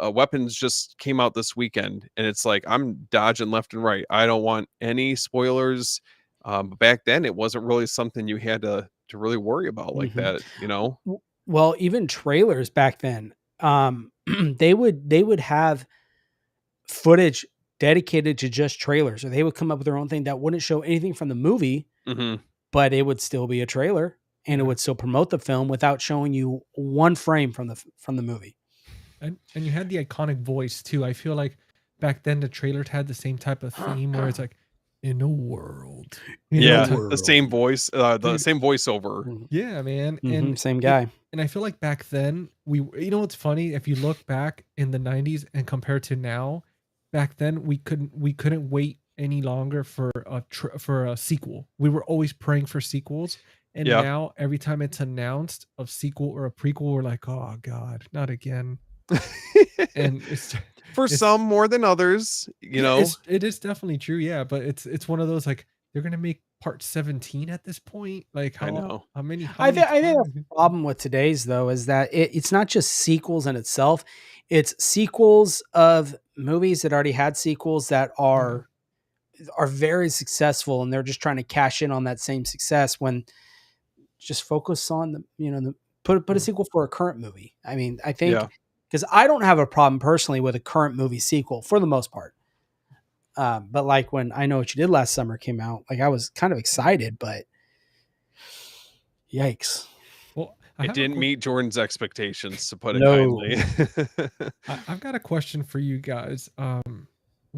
Weapons just came out this weekend, and it's like I'm dodging left and right. I don't want any spoilers. But back then, it wasn't really something you had to really worry about like Mhm. that, you know? Well, even trailers back then, they would have footage dedicated to just trailers, or they would come up with their own thing that wouldn't show anything from the movie, Hmm. but it would still be a trailer and it Yeah. would still promote the film without showing you one frame from the movie. And you had the iconic voice too. I feel like back then the trailers had the same type of theme where it's like, in a world, Yeah, type- the same voice, the Dude. same voiceover. Mhm. yeah, man. Mhm, same it- guy. and I feel like back then you know what's funny? If you look back in the 90s and compare to now, back then we couldn't wait any longer for for a sequel. We were always praying for sequels. And Yeah. now every time it's announced a sequel or a prequel, we're like, oh God, not again. And For it's- some more than others, you know. it is definitely true, yeah. But it's one of those like they're gonna make part 17 at this point. Like I how know. how many I think times? the problem with today's though is that it's not just sequels in itself; it's sequels of movies that already had sequels that are very successful, and they're just trying to cash in on that same success. When just focus on the put a sequel for a current movie. I mean, I think Yeah. because I don't have a problem personally with a current movie sequel for the most part. But like when I Know What You Did Last Summer came out, like I was kind of excited, but yikes. Well, It didn't meet Jordan's expectations, to put it No. kindly. I've got a question for you guys.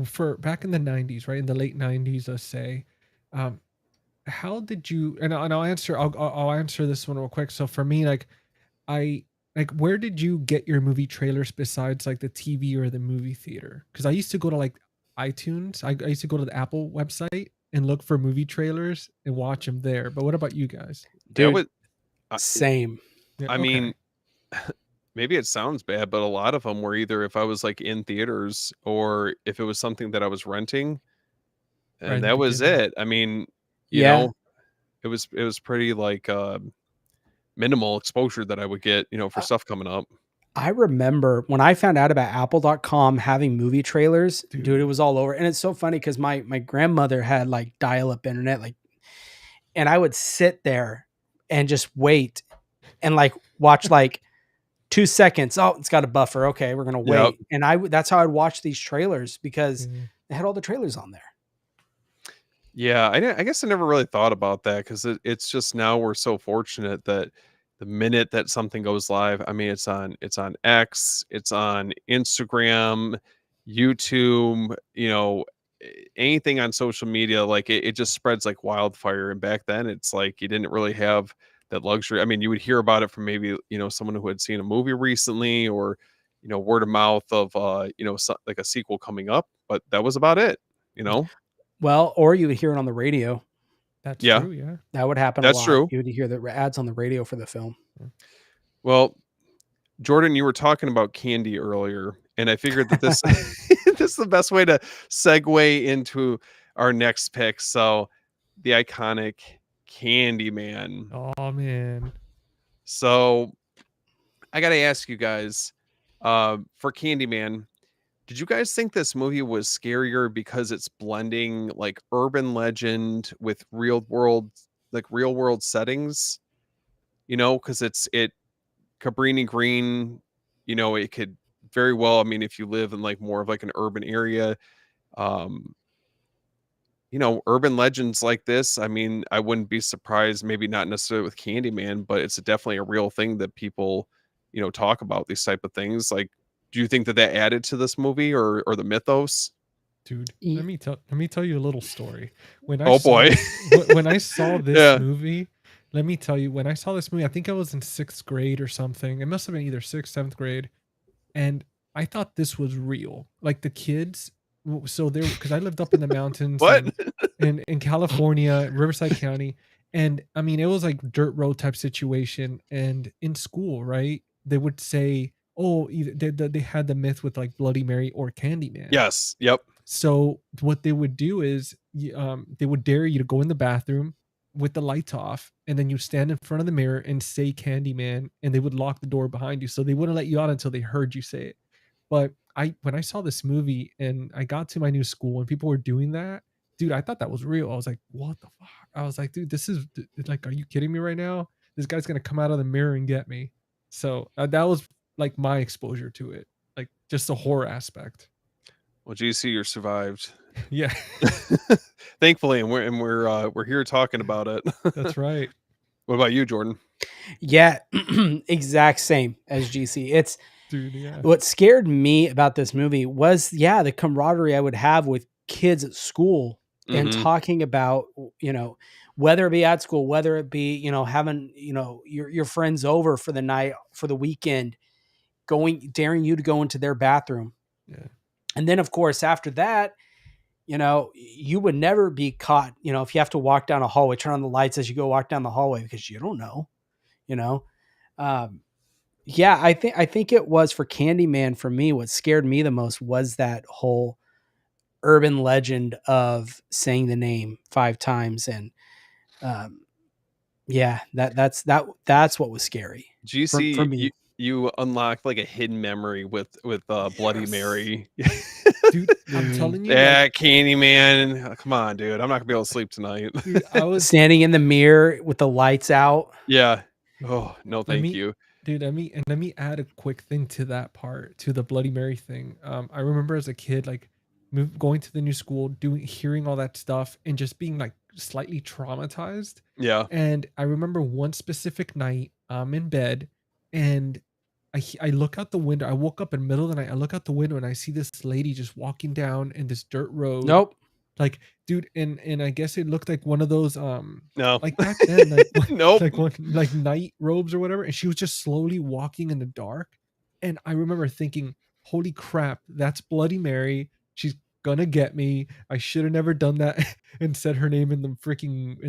For back in the 90s, right? In the late 90s, let's say, um, how did you and I'll answer this one real quick. So for me, like I like where did you get your movie trailers besides like the TV or the movie theater? Because I used to go to like iTunes. I used to go to the Apple website and look for movie trailers and watch them there. But what about you guys? That Dude, would I same. Yeah, I okay. mean, maybe it sounds bad, but a lot of them were either if I was, like, in theaters or if it was something that I was renting, Right in and the that was beginning. it. I mean, you Yeah. know, it was pretty, like, minimal exposure that I would get, for Uh, stuff coming up. I remember when I found out about Apple.com having movie trailers, dude, Dude. it was all over. And it's so funny because my grandmother had like dial-up internet, like, and I would sit there and just wait and like watch like 2 seconds. Oh, it's got a buffer. Okay, we're gonna Yep. wait. And that's how I'd watch these trailers because Yeah. they had all the trailers on there. Yeah, I guess I never really thought about that 'cause it's just now we're so fortunate that the minute that something goes live, I mean, it's on X, it's on Instagram, YouTube, anything on social media, like, it just spreads like wildfire, and back then, it's like you didn't really have that luxury. I mean, you would hear about it from maybe, someone who had seen a movie recently or, word of mouth of, like a sequel coming up, but that was about it, you know? Well, or you would hear it on the radio. That's Yeah. true, yeah. That would happen a That's lot. true. You would hear the ads on the radio for the film. Well, Jordan, you were talking about candy earlier, and I figured that this this is the best way to segue into our next pick. So, the iconic Candyman. Oh man. So, I gotta ask you guys, for Candyman, did you guys think this movie was scarier because it's blending like urban legend with real world settings? Because it Cabrini Green, it could very well, I mean, if you live in like more of like an urban area, um, urban legends like this, I mean, I wouldn't be surprised, maybe not necessarily with Candyman, but it's definitely a real thing that people, talk about these type of things. Like, do you think that added to this movie or the mythos? Dude, Ye- let me tell you a little story. When I Oh saw boy. when I saw this Yeah. movie, let me tell you, when I saw this movie, I think I was in 6th grade or something. It must have been either 6th, 7th grade. And I thought this was real. Like the kids, so there, because I lived up in the mountains What? in California, Riverside County. And I mean, it was like dirt road type situation. And in school, right, they would say, oh, either they had the myth with like Bloody Mary or Candyman. Yes. Yep. So what they would do is they would dare you to go in the bathroom with the lights off, and then you stand in front of the mirror and say Candyman, and they would lock the door behind you, so they wouldn't let you out until they heard you say it. But when I saw this movie and I got to my new school and people were doing that, dude, I thought that was real. I was like, what the fuck? I was like, dude, this is like, are you kidding me right now? This guy's gonna come out of the mirror and get me. So that was like my exposure to it, like just the horror aspect. Well, GC, you survived. Yeah, Thankfully, and we're here talking about it. that's right. What about you, Jordan? Yeah, exact same as GC. It's Dude, yeah. what scared me about this movie was the camaraderie I would have with kids at school and Mhm. talking about, whether it be at school, whether it be, having, your friends over for the night, for the weekend, daring you to go into their bathroom. Yeah. And then of course, after that, you would never be caught, if you have to walk down a hallway, turn on the lights as you go walk down the hallway, because you don't know, you know? Yeah, I think it was for Candyman. For me, what scared me the most was that whole urban legend of saying the name 5 times, and that's what was scary for GC, me. you unlocked like a hidden memory with Bloody Yes. Mary. Dude, I'm telling you, Yeah, Candyman. Come on, dude. I'm not gonna be able to sleep tonight. dude, I was Standing in the mirror with the lights out. Yeah. Oh, no, Let thank me you. dude, let me add a quick thing to that part, to the Bloody Mary thing. I remember as a kid, like going to the new school, hearing all that stuff, and just being like slightly traumatized. Yeah. And I remember one specific night, I'm in bed, and I look out the window. I woke up in the middle of the night. I look out the window and I see this lady just walking down in this dirt road. Nope. Like, dude, and I guess it looked like one of those No. like back then, like Nope. like night robes or whatever, and she was just slowly walking in the dark. And I remember thinking, holy crap, that's Bloody Mary. She's gonna get me. I should have never done that and said her name in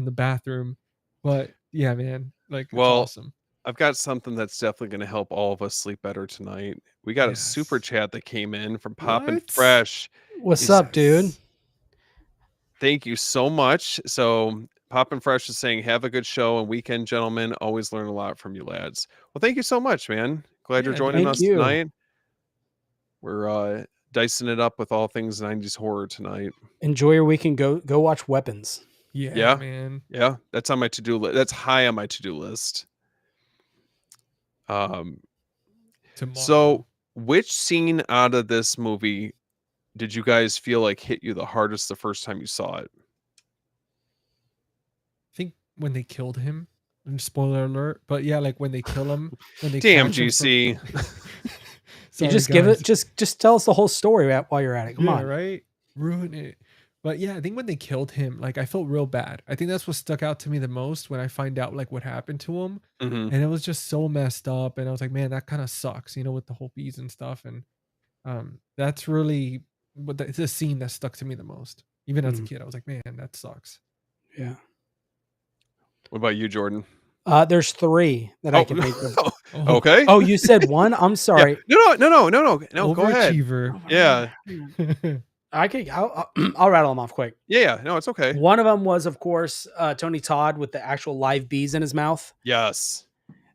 the bathroom. But yeah, man, like it's Well, awesome. I've got something that's definitely going to help all of us sleep better tonight. We got a super Yes. chat that came in from Poppin' What? Fresh. What's He's- up, dude? Thank you so much. So Poppin' Fresh is saying, have a good show and weekend, gentlemen. Always learn a lot from you lads. Well, thank you so much, man. Glad you're Yeah, joining thank us you. tonight. We're dicing it up with all things 90s horror tonight. Enjoy your weekend. Go watch Weapons. Yeah, man. Yeah, that's on my to-do list. That's high on my to-do list. Tomorrow. So which scene out of this movie did you guys feel like hit you the hardest the first time you saw it? I think when they killed him, and spoiler alert, but yeah, like when they kill him, when they Damn, catch him GC. You Sorry, just give it. guys. Just tell us the whole story while you're at it. Come Yeah, on. right? Ruin it. But yeah, I think when they killed him, like I felt real bad. I think that's what stuck out to me the most when I find out like what happened to him. Mhm. And it was just so messed up. And I was like, man, that kind of sucks, with the whole bees and stuff. And that's really it's a scene that stuck to me the most. Even as a kid, I was like, man, that sucks. Yeah. What about you, Jordan? There's 3 that I can think of. Oh, Okay. Oh, you said 1? I'm Yeah. sorry. No. Go ahead. overachiever. Yeah. I'll rattle them off quick. Yeah. No, it's okay. One of them was, of course, Tony Todd with the actual live bees in his mouth. Yes.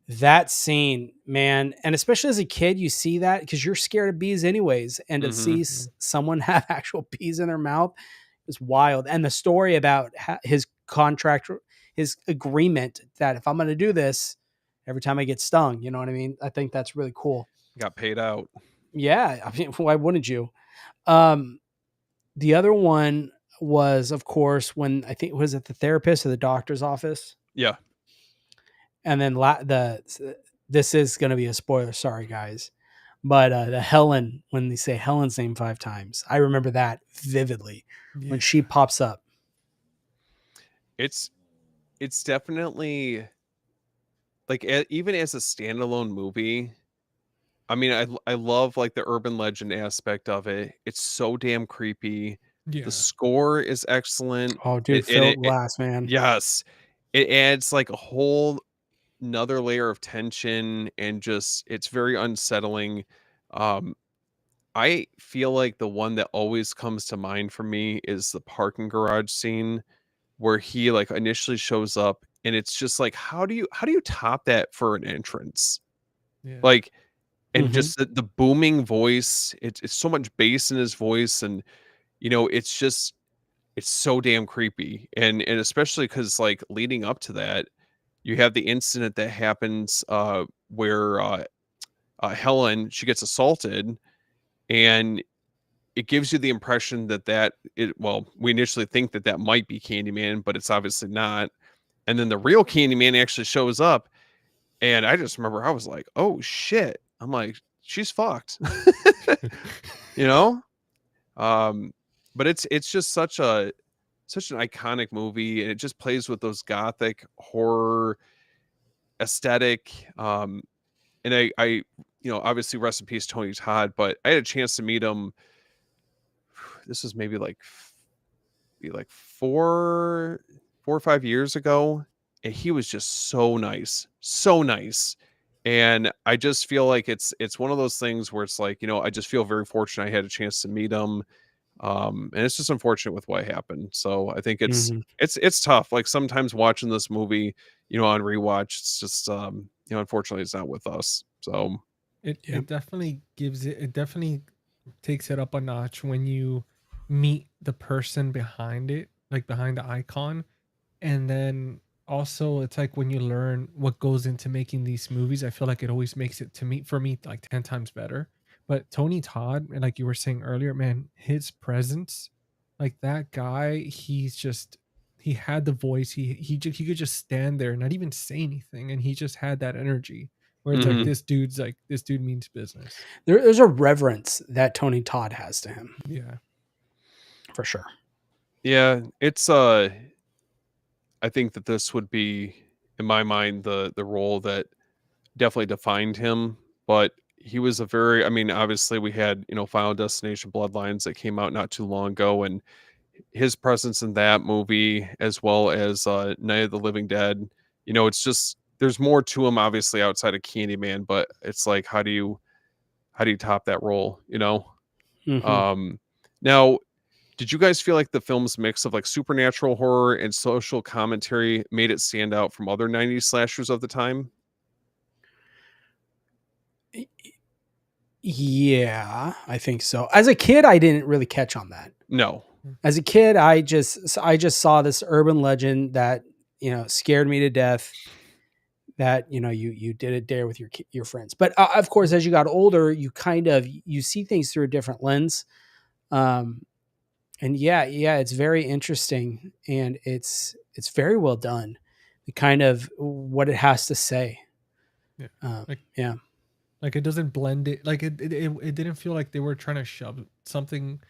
That scene, man, and especially as a kid, you see that because you're scared of bees anyways, and to see someone have actual bees in their mouth is wild. And the story about his contract, his agreement that if I'm going to do this, every time I get stung, you know what I mean? I think that's really cool. Got paid out. Yeah, I mean, why wouldn't you? The other one was, of course, when I think was it the therapist or the doctor's office. Yeah. And then this is going to be a spoiler. Sorry, guys. But the Helen, when they say Helen's name 5 times, I remember that vividly when she pops up. It's definitely like even as a standalone movie. I mean, I love like the urban legend aspect of it. It's so damn creepy. Yeah. The score is excellent. Oh, dude, Philip Glass, man. Yes. It adds like a whole another layer of tension and just it's very unsettling. I feel like the one that always comes to mind for me is the parking garage scene where he like initially shows up and it's just like how do you top that for an entrance? Yeah. Like and Mhm. just the booming voice. It's so much bass in his voice, and it's just it's so damn creepy, and especially because like leading up to that, you have the incident that happens where Helen, she gets assaulted, and it gives you the impression that well, we initially think that might be Candyman, but it's obviously not. And then the real Candyman actually shows up, and I just remember I was like, "Oh shit!" I'm like, "She's fucked," you know. Um, but it's just such an iconic movie, and it just plays with those gothic horror aesthetic. And I obviously rest in peace Tony Todd, but I had a chance to meet him. This was maybe like be like 4 or 5 years ago, and he was just so nice, so nice. And I just feel like it's one of those things where it's like, I just feel very fortunate I had a chance to meet him. And it's just unfortunate with what happened. So I think it's Mhm. it's it's tough. Like sometimes watching this movie, on rewatch, it's just unfortunately it's not with us. So It Yeah. it definitely gives it definitely takes it up a notch when you meet the person behind it, like behind the icon. And then also it's like when you learn what goes into making these movies, I feel like it always makes it to me for me like 10 times better. But Tony Todd, and like you were saying earlier, man, his presence, like that guy, he had the voice. He could just stand there and not even say anything, and he just had that energy where it's like mhm. this dude means business. There's a reverence that Tony Todd has to him, Yeah. for sure. Yeah, it's I think that this would be, in my mind, the role that definitely defined him. But he was a very, I mean, obviously we had, Final Destination Bloodlines that came out not too long ago, and his presence in that movie, as well as Night of the Living Dead, it's just there's more to him obviously outside of Candyman, but it's like how do you top that role, Mhm. Um now, did you guys feel like the film's mix of like supernatural horror and social commentary made it stand out from other 90s slashers of the time? Yeah, I think so. As a kid, I didn't really catch on that. No. As a kid, I just saw this urban legend that, scared me to death, that, you did it dare with your friends. But of course, as you got older, you see things through a different lens. Um and yeah, it's very interesting, and it's very well done. The kind of what it has to say. Yeah. Um Like yeah. Like it doesn't blend it. Like it didn't feel like they were trying to shove something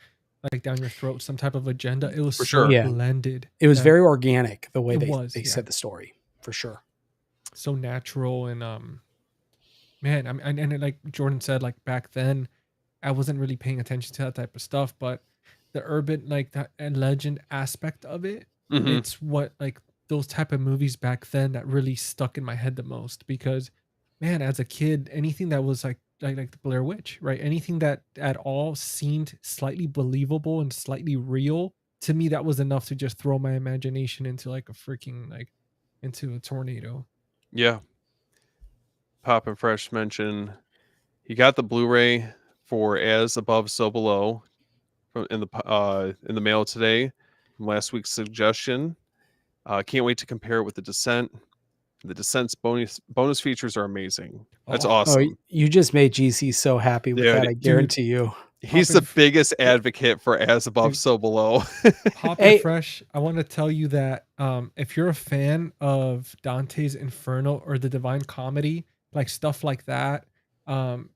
like down your throat, some type of agenda. It was For so sure. Yeah. blended It was that very organic the way it they was, yeah, said the story, for sure. so natural. And man, I mean, and like Jordan said, like back then, I wasn't really paying attention to that type of stuff, but the urban, like that and legend aspect of it, Mhm. it's what like those type of movies back then that really stuck in my head the most. Because man, as a kid, anything that was like the Blair Witch, right? Anything that at all seemed slightly believable and slightly real to me, that was enough to just throw my imagination into like a freaking like into a tornado. Yeah. Pop and Fresh mentioned he got the Blu-ray for As Above, So Below in the mail today from last week's suggestion. Can't wait to compare it with The Descent. The Descent's bonus features are amazing. That's Oh, Oh, awesome. you just made GC so happy with that, Dude, I dude, guarantee you. he's popping, the biggest advocate for As Above, dude, So Below. Pop and Hey, Fresh, I want to tell you that if you're a fan of Dante's Inferno or the Divine Comedy, like stuff like that,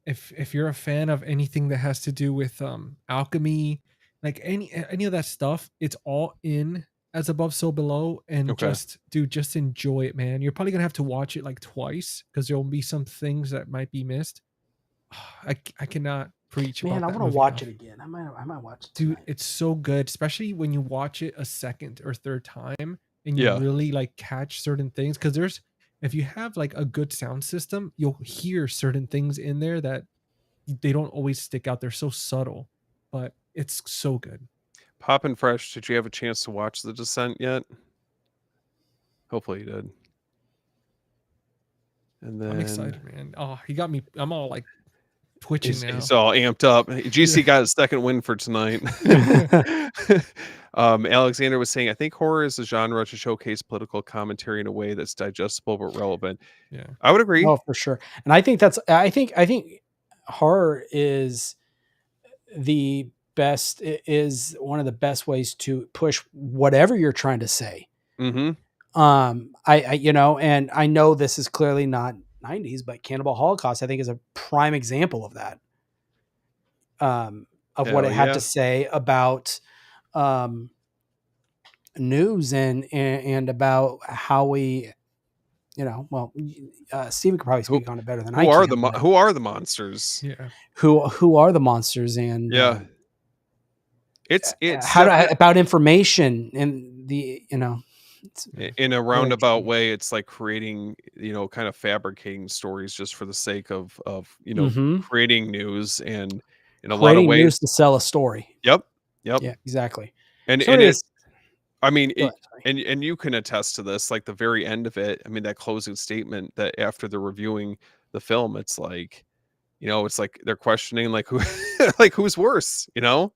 if you're a fan of anything that has to do with alchemy, like any of that stuff, it's all in As Above, So Below, and Okay. just enjoy it, man. You're probably gonna have to watch it like twice because there will be some things that might be missed. I cannot preach man, about I that want to movie watch enough. it again. I might watch it Dude, tonight. it's so good, especially when you watch it a second or third time and you Yeah. really like catch certain things. Because there's, if you have like a good sound system, you'll hear certain things in there that they don't always stick out. They're so subtle, but it's so good. Pop and Fresh, did you have a chance to watch The Descent yet? Hopefully you did. And I'm then excited, man. Oh, he got me. I'm all like twitching now. He's all amped up. GC got his second win for tonight. Alexander was saying, I think horror is a genre to showcase political commentary in a way that's digestible but relevant. Yeah. I would agree. Oh, for sure. And I think horror is is one of the best ways to push whatever you're trying to say. Mm-hmm. And I know this is clearly not 90s, but Cannibal Holocaust, I think, is a prime example of that. Of what it had to say about news and about how we, Steven could probably speak on it better than I can. Who are the monsters? Yeah. Who are the monsters? And it's about information and the, in a roundabout way, it's like creating, kind of fabricating stories just for the sake of creating news, and in a lot of ways news to sell a story. Yep. Yeah, exactly. And so and you can attest to this, like the very end of it. I mean, that closing statement that after they're reviewing the film, it's like, it's like they're questioning like who, like who's worse, Yeah.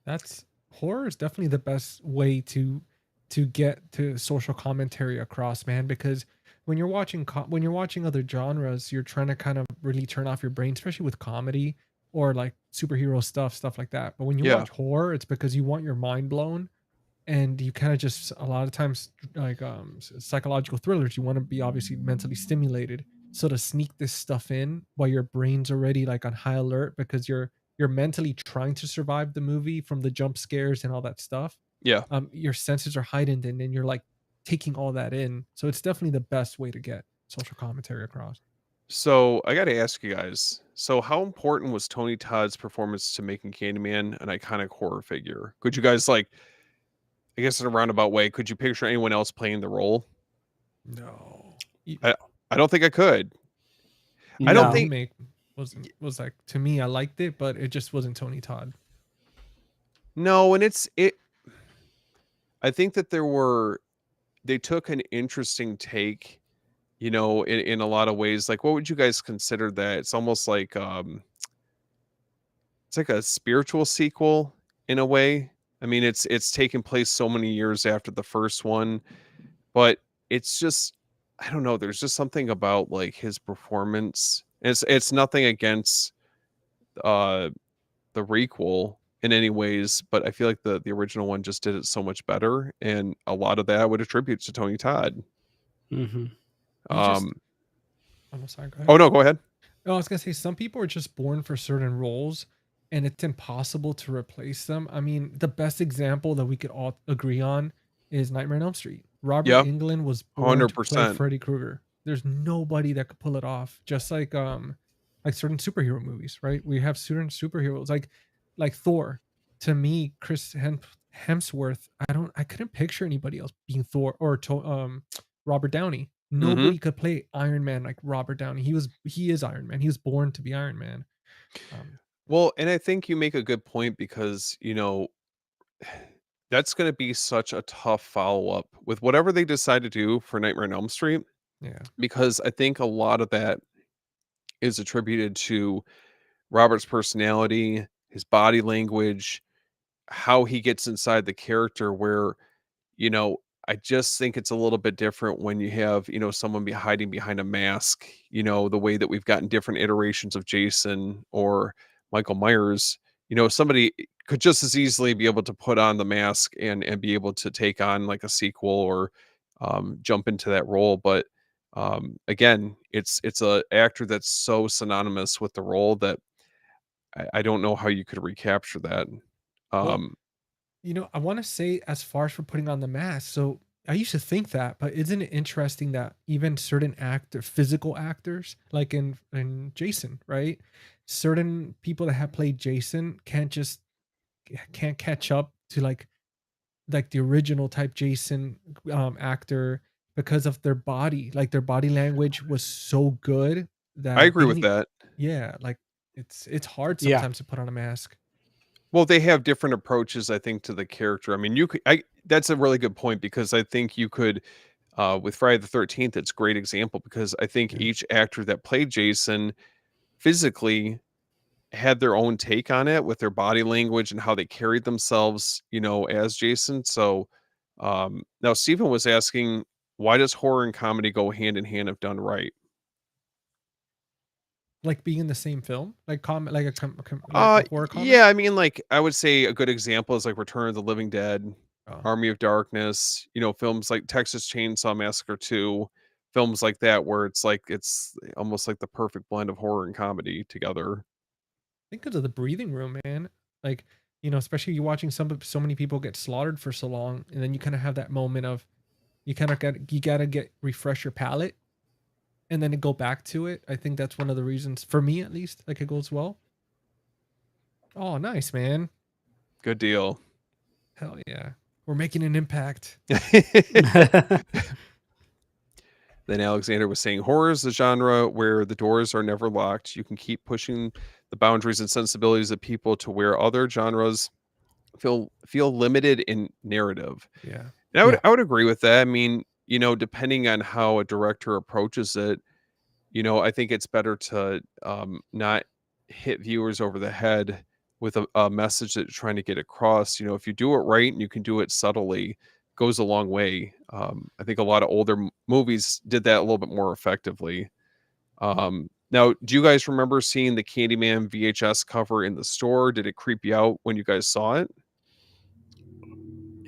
That's horror is definitely the best way to get to social commentary across, man, because when you're watching other genres, you're trying to kind of really turn off your brain, especially with comedy or like superhero stuff like that. But when you watch horror, it's because you want your mind blown, and you kind of just, a lot of times, like psychological thrillers, you want to be obviously mentally stimulated. So to sneak this stuff in while your brain's already like on high alert because you're mentally trying to survive the movie from the jump scares and all that stuff. Yeah. Your senses are heightened, and then you're like taking all that in. So it's definitely the best way to get social commentary across. So I got to ask you guys, so how important was Tony Todd's performance to making Candyman an iconic horror figure? Could you guys, like, I guess in a roundabout way, could you picture anyone else playing the role? No. I don't think I could. No. I don't think was like, to me, I liked it, but it just wasn't Tony Todd. No, and I think that they took an interesting take, in a lot of ways. Like, what would you guys consider that? It's almost like it's like a spiritual sequel in a way. I mean, it's taken place so many years after the first one, but it's just, I don't know, there's just something about like his performance. It's nothing against the requel in any ways, but I feel like the original one just did it so much better, and a lot of that I would attribute to Tony Todd. Mm-hmm. I'm sorry, go ahead. Oh no, go ahead. No, I was gonna say, some people are just born for certain roles, and it's impossible to replace them. I mean, the best example that we could all agree on is Nightmare on Elm Street. Robert Englund was born to play 100%. Freddy Krueger. There's nobody that could pull it off. Just like certain superhero movies, right? We have certain superheroes like Thor. To me, Chris Hemsworth, I couldn't picture anybody else being Thor, or Robert Downey. Nobody could play Iron Man like Robert Downey. He is Iron Man. He was born to be Iron Man. Well, and I think you make a good point, because that's going to be such a tough follow-up with whatever they decide to do for Nightmare on Elm Street. Yeah. Because I think a lot of that is attributed to Robert's personality, his body language, how he gets inside the character, where, I just think it's a little bit different when you have, someone hiding behind a mask, the way that we've gotten different iterations of Jason or Michael Myers. Somebody could just as easily be able to put on the mask and be able to take on like a sequel, or jump into that role. But again, it's a actor that's so synonymous with the role that I don't know how you could recapture that. I want to say, as far as for putting on the mask, so I used to think that, but isn't it interesting that even certain physical actors, like in Jason, right? Certain people that have played Jason can't catch up to like the original type Jason actor, because of their body. Like, their body language was so good that I agree with that. Yeah, like it's hard sometimes to put on a mask. Well, they have different approaches, I think, to the character. I mean, that's a really good point, because I think you could, with Friday the 13th, it's a great example, because I think each actor that played Jason physically had their own take on it with their body language and how they carried themselves, as Jason. So now Stephen was asking, why does horror and comedy go hand in hand if done right? Like being in the same film, like like a horror comedy. Yeah, I mean, like I would say a good example is like Return of the Living Dead, Oh, Army of Darkness, films like Texas Chainsaw Massacre 2, films like that where it's almost like the perfect blend of horror and comedy together. I think because of the breathing room, man. Like, especially you watching so many people get slaughtered for so long, and then you kind of have that moment of you gotta get refresh your palate, and then to go back to it. I think that's one of the reasons for me, at least, like it goes well. Oh, nice, man. Good deal. Hell yeah, we're making an impact. Then Alexander was saying horror is the genre where the doors are never locked. You can keep pushing the boundaries and sensibilities of people to where other genres feel limited in narrative. Yeah, And Yeah. I would agree with that. I mean, depending on how a director approaches it, I think it's better to not hit viewers over the head with a message that you're trying to get across. If you do it right and you can do it subtly, goes a long way. I think a lot of older movies did that a little bit more effectively. Now, do you guys remember seeing the Candyman VHS cover in the store? Did it creep you out when you guys saw it?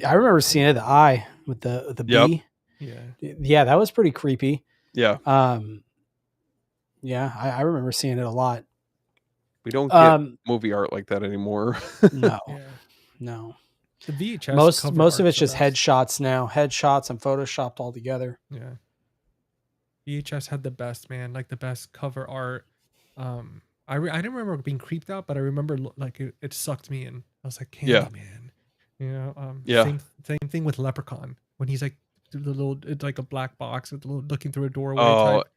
I remember seeing it, the eye with the Yep. bee. yeah. Yeah, that was pretty creepy. Yeah, Yeah, I remember seeing it a lot. we don't get movie art like that anymore. No, Yeah. no. The VHS Most cover of art's it's the just best. headshots now, headshots and photoshopped all together. Yeah. VHS had the best, man, like the best cover art. I didn't remember being creeped out, but I remember like it sucked me in. I was like, Yeah. Candyman. Yeah. Same thing with Leprechaun when he's like through the little, it's like a black box with the little looking through a doorway Oh, type.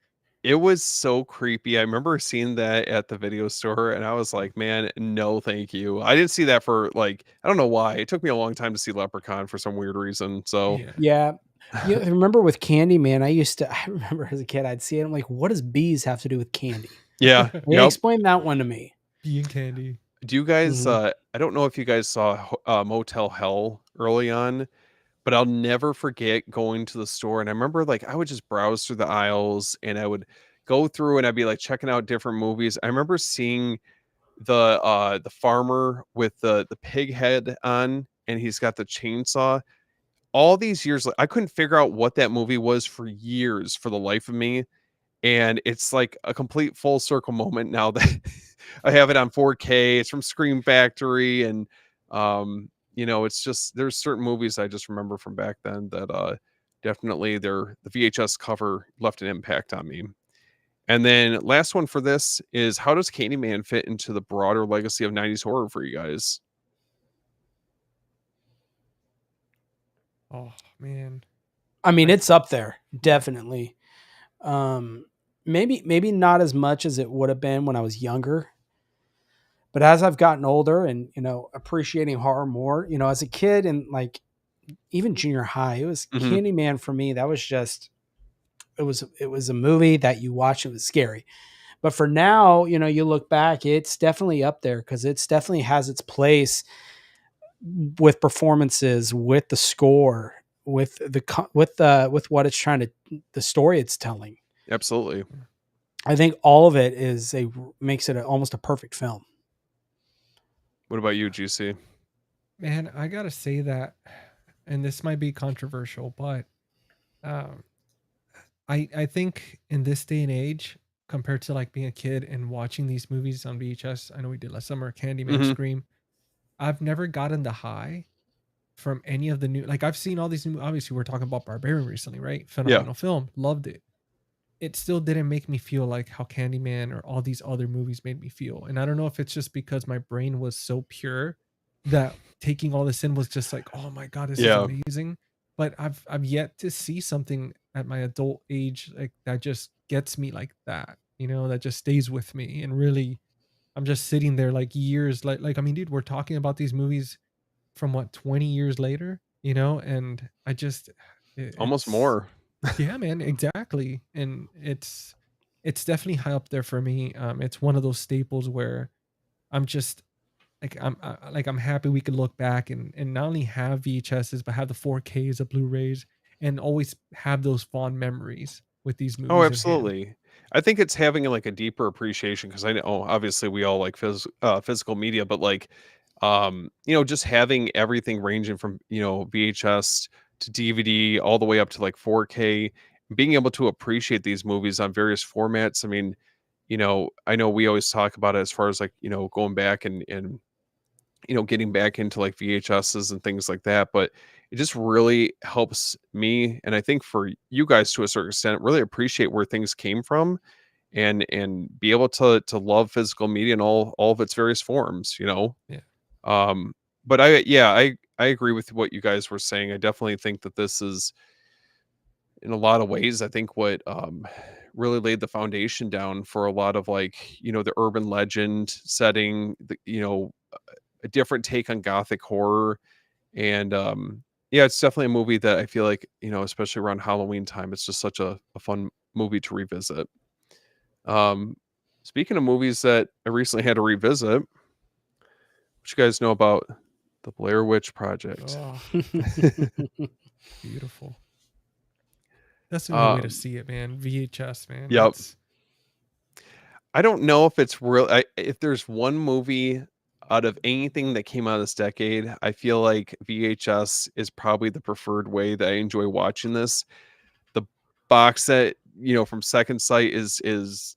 it was so creepy. I remember seeing that at the video store and I was like, man, no, thank you. I didn't see that for like, I don't know why. It took me a long time to see Leprechaun for some weird reason. So, Yeah. Yeah. You remember with Candyman, I remember as a kid, I'd see it. I'm like, what does bees have to do with candy? yeah. Yeah, Yep. explain that one to me. Being candy. Do you guys, Mhm. I don't know if you guys saw Motel Hell early on, but I'll never forget going to the store. And I remember like I would just browse through the aisles and I would go through and I'd be like checking out different movies. I remember seeing the farmer with the pig head on and he's got the chainsaw. All these years, I couldn't figure out what that movie was for years for the life of me. And it's like a complete full circle moment now that I have it on 4K. It's from Scream Factory. And, it's just, there's certain movies I just remember from back then that definitely the VHS cover left an impact on me. And then last one for this is how does Candyman fit into the broader legacy of 90s horror for you guys? Oh man. I mean, it's up there, definitely. Maybe not as much as it would have been when I was younger. But as I've gotten older and, appreciating horror more, as a kid and like even junior high, it was Mhm. Candyman for me. That was just it was a movie that you watch, it was scary. But for now, you look back, it's definitely up there because it's definitely has its place with performances, with the score, with with what it's trying to, the story it's telling. Absolutely. I think all of it makes it almost a perfect film. What about you, GC? Man, I gotta say that, and this might be controversial, but um, I think in this day and age, compared to like being a kid and watching these movies on VHS, I know we did last summer, Candyman, Mhm. Scream. I've never gotten the high from any of the new. Like I've seen all these new. Obviously, we're talking about Barbarian recently, right? Yeah. Phenomenal film, loved it. It still didn't make me feel like how Candyman or all these other movies made me feel. And I don't know if it's just because my brain was so pure that taking all this in was just like, oh my God, this is Yeah. amazing. But I've yet to see something at my adult age like that just gets me like that, that just stays with me. And really I'm just sitting there like years like I mean, dude, we're talking about these movies from what, 20 years later, and I just Almost it's more. yeah, man, exactly. And it's it's definitely high up there for me. It's one of those staples where I'm just like I'm happy we could look back and not only have VHSs but have the 4Ks, the Blu-rays, and always have those fond memories with these Oh, movies in hand. absolutely. I think it's having like a deeper appreciation because I know obviously we all like physical media, but like, just having everything ranging from VHS to DVD all the way up to like 4K, being able to appreciate these movies on various formats. I mean, I know we always talk about it as far as like going back and getting back into like VHSs and things like that. But it just really helps me, and I think for you guys to a certain extent, really appreciate where things came from and be able to love physical media in all of its various forms. Yeah. Um, but I agree with what you guys were saying. I definitely think that this is in a lot of ways, I think what really laid the foundation down for a lot of like, the urban legend setting, a different take on gothic horror. And yeah, it's definitely a movie that I feel like, especially around Halloween time, it's just such a fun movie to revisit. Um, Speaking of movies that I recently had to revisit, what you guys know about the Blair Witch Project? Oh, beautiful. That's the only way to um, see it, man. VHS, man. yep. That's I don't know if it's real. If there's one movie out of anything that came out of this decade, I feel like VHS is probably the preferred way that I enjoy watching this. The box set, from Second Sight is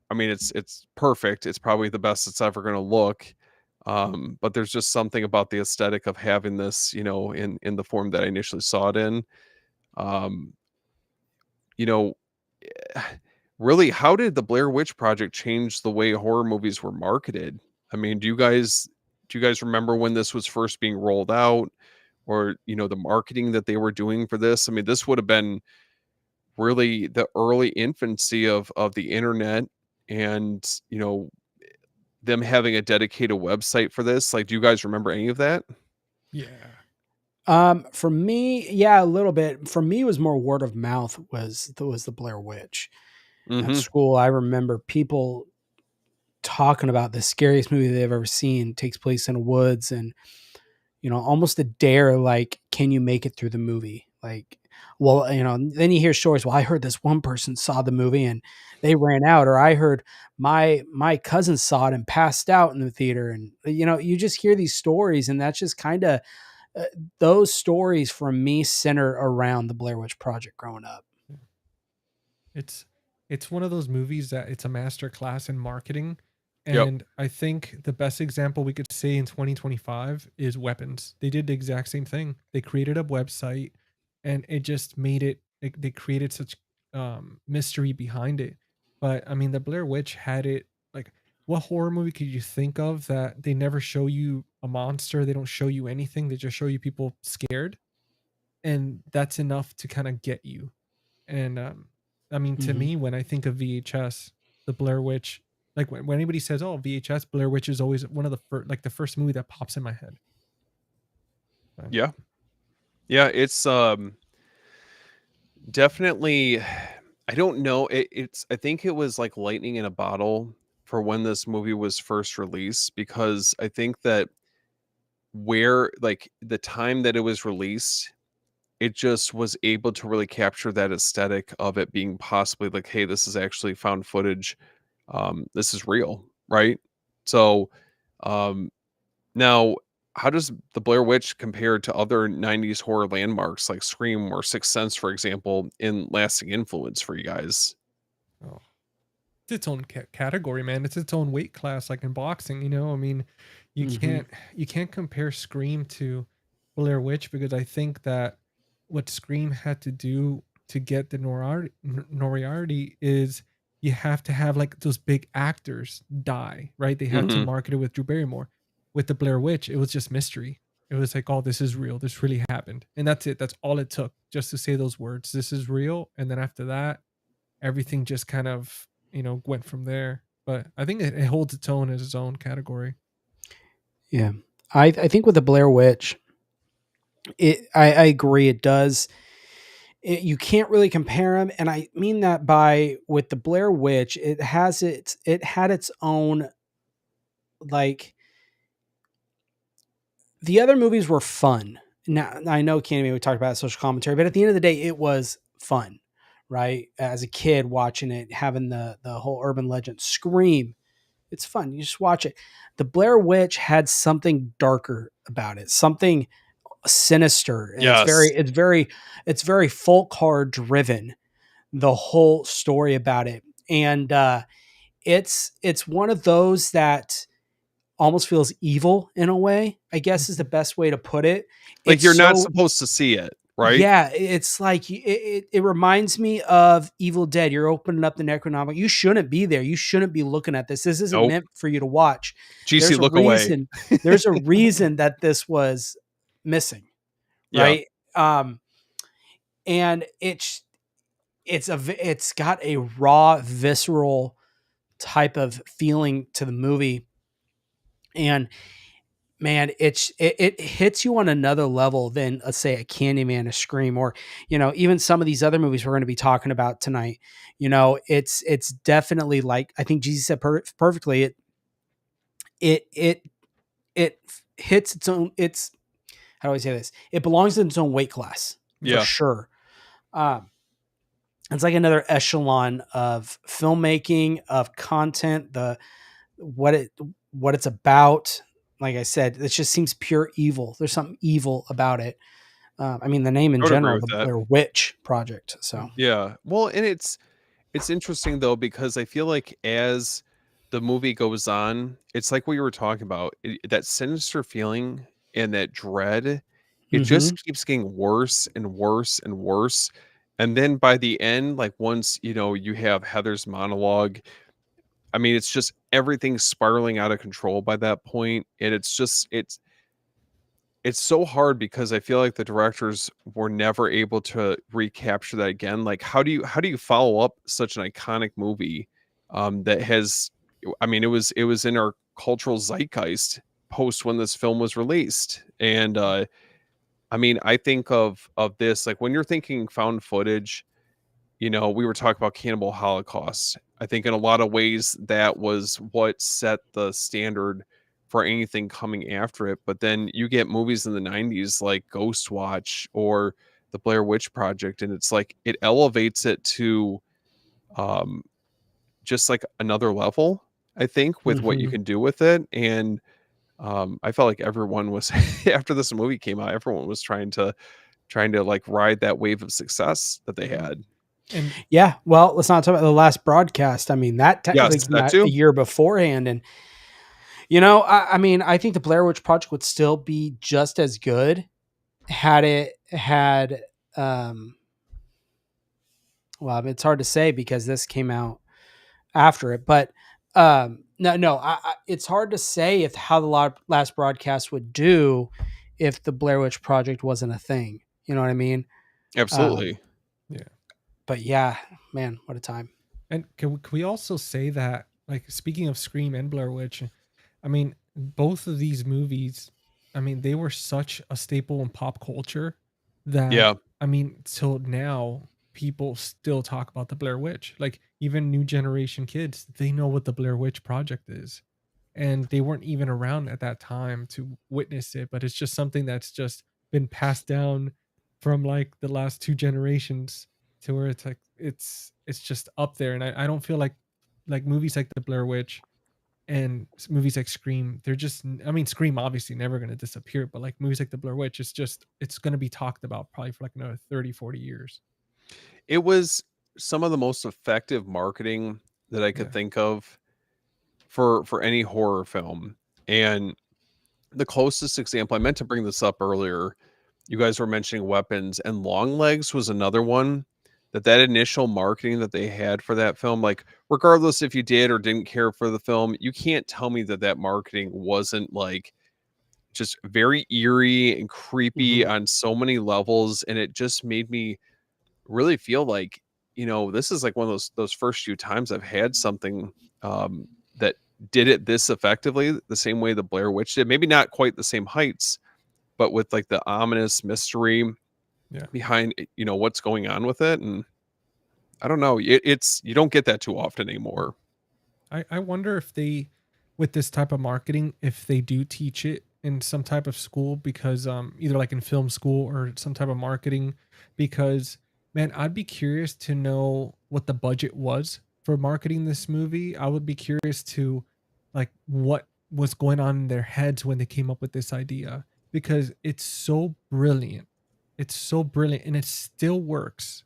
I mean, it's perfect. It's probably the best it's ever going to look. But there's just something about the aesthetic of having this, in the form that I initially saw it in. Um, you know, really, how did the Blair Witch Project change the way horror movies were marketed? I mean, do you guys remember when this was first being rolled out, or the marketing that they were doing for this? I mean, this would have been really the early infancy of the internet, and them having a dedicated website for this. Like, do you guys remember any of that? yeah. For me, yeah, a little bit. For me, it was more word of mouth was the Blair Witch. At Hmm. school, I remember people talking about the scariest movie they've ever seen takes place in the woods, and almost a dare, like, can you make it through the movie? Like, well, then you hear stories. Well, I heard this one person saw the movie and they ran out, or I heard my cousin saw it and passed out in the theater, and you just hear these stories, and that's just kind of those stories from me center around the Blair Witch Project growing up. It's it's one of those movies that it's a master class in marketing. Yep. And I think the best example we could say in 2025 is Weapons. They did the exact same thing. They created a website and it just made it like they created such mystery behind it. But I mean the Blair Witch had it like what horror movie could you think of that they never show you a monster, they don't show you anything, they just show you people scared and that's enough to kind of get you. And I mean, to Hmm. me, when I think of VHS, the Blair Witch, like when anybody says, "Oh, VHS," Blair Witch is always one of the first, like the first movie that pops in my head. But, Yeah. Yeah. It's definitely. I don't know. I think it was like lightning in a bottle for when this movie was first released, because I think that where like the time that it was released, it just was able to really capture that aesthetic of it being possibly like, hey, this is actually found footage. This is real, right? So, um, now, how does the Blair Witch compare to other 90s horror landmarks like Scream or Sixth Sense, for example, in lasting influence for you guys? oh, it's its own category, man. It's its own weight class, like in boxing. I mean, you Hmm. can't compare Scream to Blair Witch because I think that what Scream had to do to get the notoriety is you have to have like those big actors die, right? They had to Hmm. market it with Drew Barrymore. With the Blair Witch, it was just mystery. It was like, oh, this is real. This really happened. And that's it. That's all it took just to say those words. This is real. And then after that, everything just kind of, went from there. But I think it holds its own as its own category. Yeah, I think with the Blair Witch, I agree. It does. you can't really compare them, and I mean that by with the Blair Witch, it had its own, like, the other movies were fun. Now I know Candyman, we talked about social commentary, but at the end of the day, it was fun, right? As a kid watching it, having the whole urban legend. Scream, it's fun. You just watch it. The Blair Witch had something darker about it, something sinister, and Yes. it's very folk horror driven. The whole story about it, and it's one of those that almost feels evil in a way, I guess is the best way to put it. Like It's you're not so, supposed to see it, right? yeah, it's like it reminds me of Evil Dead. You're opening up the Necronomicon. You shouldn't be there. You shouldn't be looking at this. This isn't Nope. meant for you to watch. GC, There's a look away. reason. There's a reason that this was missing, Yeah. right? And it's got a raw, visceral type of feeling to the movie, and man, it hits you on another level than, let's say, a Candyman, a Scream, or even some of these other movies we're going to be talking about tonight. It's definitely, like I think Jesus said perfectly. It hits its own. It's How do I say this? It belongs in its own weight class for Yeah. sure. Um, it's like another echelon of filmmaking, of content, what it's about. Like I said, it just seems pure evil. There's something evil about it. I mean, the name in I would agree general, with the that. Blair Witch Project. So Yeah. Well, and it's interesting though, because I feel like as the movie goes on, it's like what you were talking about, that sinister feeling and that dread, it hmm just keeps getting worse and worse and worse. And then by the end, like once you have Heather's monologue, I mean, it's just everything's spiraling out of control by that point. And it's so hard because I feel like the directors were never able to recapture that again. Like, how do you follow up such an iconic movie that has, I mean, it was in our cultural zeitgeist post when this film was released. And I mean, I think of this, like when you're thinking found footage, we were talking about Cannibal Holocaust. I think in a lot of ways that was what set the standard for anything coming after it. But then you get movies in the 90s like Ghost Watch or the Blair Witch Project, and it's like it elevates it to um, just like another level, I think, with what you hmm can do with it. And I felt like everyone was after this movie came out, everyone was trying to like ride that wave of success that they had. And yeah. Well, let's not talk about the last broadcast. I mean, that technically Yes, came that out a too. year beforehand, and I mean, I think the Blair Witch Project would still be just as good had it had. Well, it's hard to say because this came out after it, but no, it's hard to say if how the last broadcast would do if the Blair Witch Project wasn't a thing. You know what I mean? Um, Absolutely. yeah. but yeah, man, what a time. And can we also say that, like, speaking of Scream and Blair Witch, I mean, both of these movies, I mean, they were such a staple in pop culture that, Yeah. I mean, till now, people still talk about the Blair Witch. Like, even new generation kids, they know what the Blair Witch Project is. And they weren't even around at that time to witness it, but it's just something that's just been passed down from like the last two generations to where it's like it's just up there. And I don't feel like movies like the Blair Witch and movies like Scream, they're just, I mean, Scream obviously never going to disappear, but like movies like the Blair Witch, it's going to be talked about probably for like another 30, 40 years. It was some of the most effective marketing that I could Yeah. think of for any horror film. And the closest example, I meant to bring this up earlier. You guys were mentioning Weapons, and Longlegs was another one that initial marketing that they had for that film, like regardless if you did or didn't care for the film, you can't tell me that marketing wasn't like just very eerie and creepy hmm on so many levels. And it just made me really feel like, this is like one of those first few times I've had something that did it this effectively, the same way the Blair Witch did. Maybe not quite the same heights, but with like the ominous mystery Yeah. behind what's going on with it. And I don't know, it's you don't get that too often anymore. I wonder if they, with this type of marketing, if they do teach it in some type of school, because either like in film school or some type of marketing, because man, I'd be curious to know what the budget was for marketing this movie. I would be curious to like what was going on in their heads when they came up with this idea, because it's so brilliant. It's so brilliant and it still works.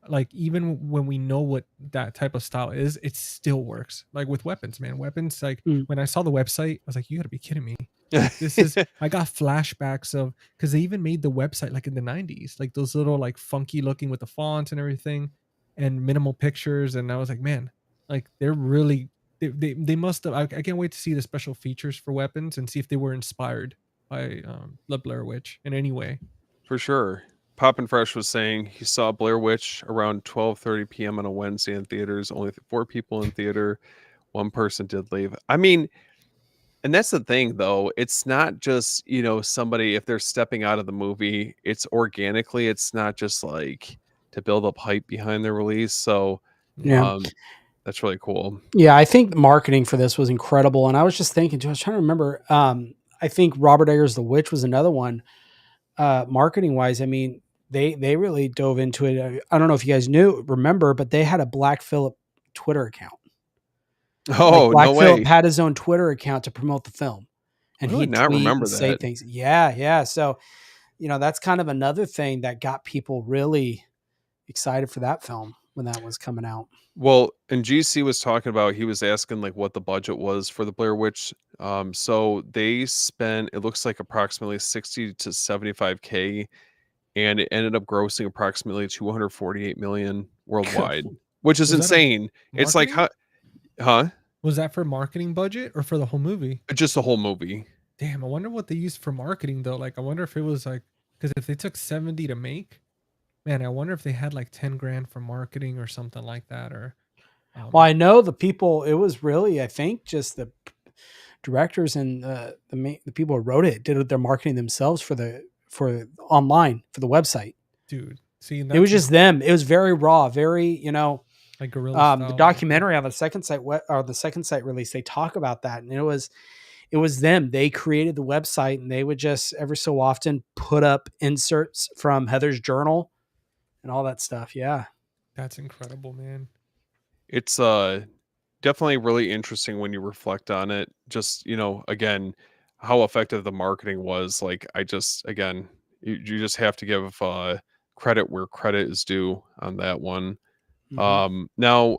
Like even when we know what that type of style is, it still works. Like with weapons, man. Weapons, like Mm. when I saw the website, I was like, you gotta be kidding me. Like this is I got flashbacks of, because they even made the website like in the 90s, like those little like funky looking with the fonts and everything and minimal pictures. And I was like, man, like they're really they must have, I can't wait to see the special features for weapons and see if they were inspired by the Blair Witch in any way. For sure. Poppin' Fresh was saying he saw Blair Witch around 12:30 p.m. on a Wednesday in theaters. Only 4 people in theater. One person did leave. I mean, and that's the thing, though. It's not just somebody, if they're stepping out of the movie, it's organically. It's not just like to build up hype behind the release. So Yeah. that's really cool. Yeah, I think the marketing for this was incredible. And I was just thinking, too, I was trying to remember. I think Robert Eggers' The Witch was another one. Marketing wise, I mean, they really dove into it. I don't know if you guys remember, but they had a Black Phillip Twitter account. Oh, Black no Phillip way. had his own Twitter account to promote the film, and I would he'd not tweet remember and say that. things. Yeah. So, that's kind of another thing that got people really excited for that film when that was coming out. Well, and GC was talking about, he was asking like what the budget was for the Blair Witch. So they spent, it looks like approximately 60 to 75K, and it ended up grossing approximately 248 million worldwide, which is Was that a insane. It's like, marketing? huh? Was that for marketing budget or for the whole movie? Just the whole movie. Damn, I wonder what they used for marketing though. Like, I wonder if it was like, because if they took 70 to make, man, I wonder if they had like 10 grand for marketing or something like that. Or, Well, I know the people. It was really, I think, just the directors and the people who wrote it did their marketing themselves for online for the website. dude, see, It was just them. It was very raw, very like guerrilla the style. documentary on the second site release. They talk about that, and it was them. They created the website, and they would just every so often put up inserts from Heather's journal and all that stuff. Yeah. That's incredible, man. It's definitely really interesting when you reflect on it. Just, again, how effective the marketing was. Like, again, you just have to give credit where credit is due on that one. Mhm. Now,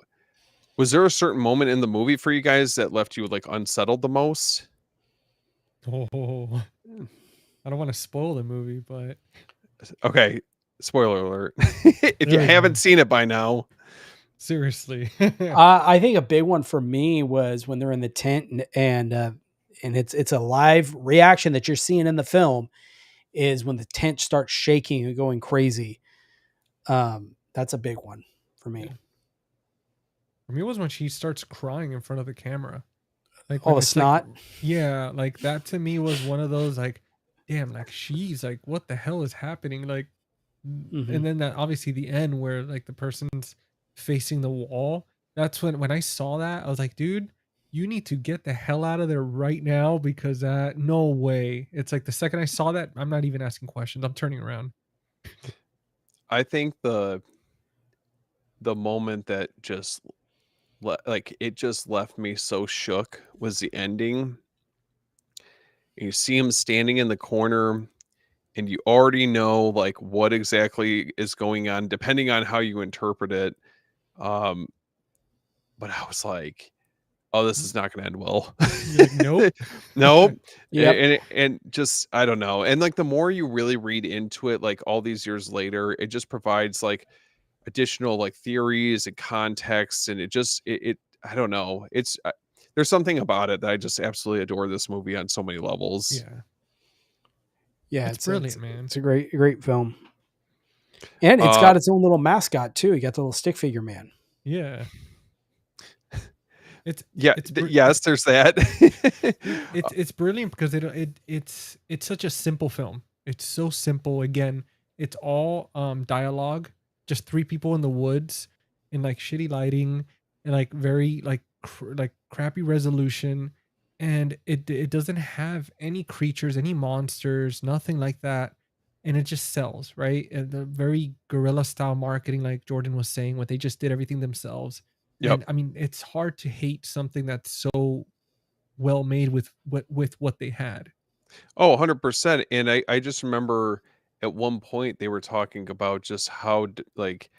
was there a certain moment in the movie for you guys that left you like unsettled the most? Oh, I don't want to spoil the movie, but Okay, spoiler alert. If you There we haven't go. seen it by now. Seriously. I think a big one for me was when they're in the tent and it's a live reaction that you're seeing in the film is when the tent starts shaking and going crazy. That's a big one for me. Yeah. For me, it was when she starts crying in front of the camera. Like Oh, when the it's like, snot. yeah, like that to me was one of those like, damn, like she's like, what the hell is happening? Like, Mhm. and then that obviously the end where like the person's facing the wall. That's when I saw that, I was like, dude, you need to get the hell out of there right now, because no way. It's like the second I saw that, I'm not even asking questions. I'm turning around. I think the moment that just like it just left me so shook was the ending. You see him standing in the corner, and you already know like what exactly is going on depending on how you interpret it. Um, but I was like, oh, this is not going to end well. You're like, nope. Nope. Yep. And just I don't know. And like the more you really read into it, like all these years later, it just provides like additional like theories and context, and it I don't know. There's something about it that I just absolutely adore this movie on so many levels. Yeah. Yeah, It's brilliant, man. It's a great film. And it's got its own little mascot too. You got the little stick figure man. Yeah. It's yes, there's that. it's brilliant because it's such a simple film. It's so simple. Again, It's all dialogue, just three people in the woods in like shitty lighting and like very like like crappy resolution, and it doesn't have any creatures, any monsters, nothing like that, and it just sells, right? And the very guerrilla style marketing, like Jordan was saying, what they just did everything themselves. Yep. And I mean, it's hard to hate something that's so well made with what they had. Oh, 100%. And I just remember at one point they were talking about just how like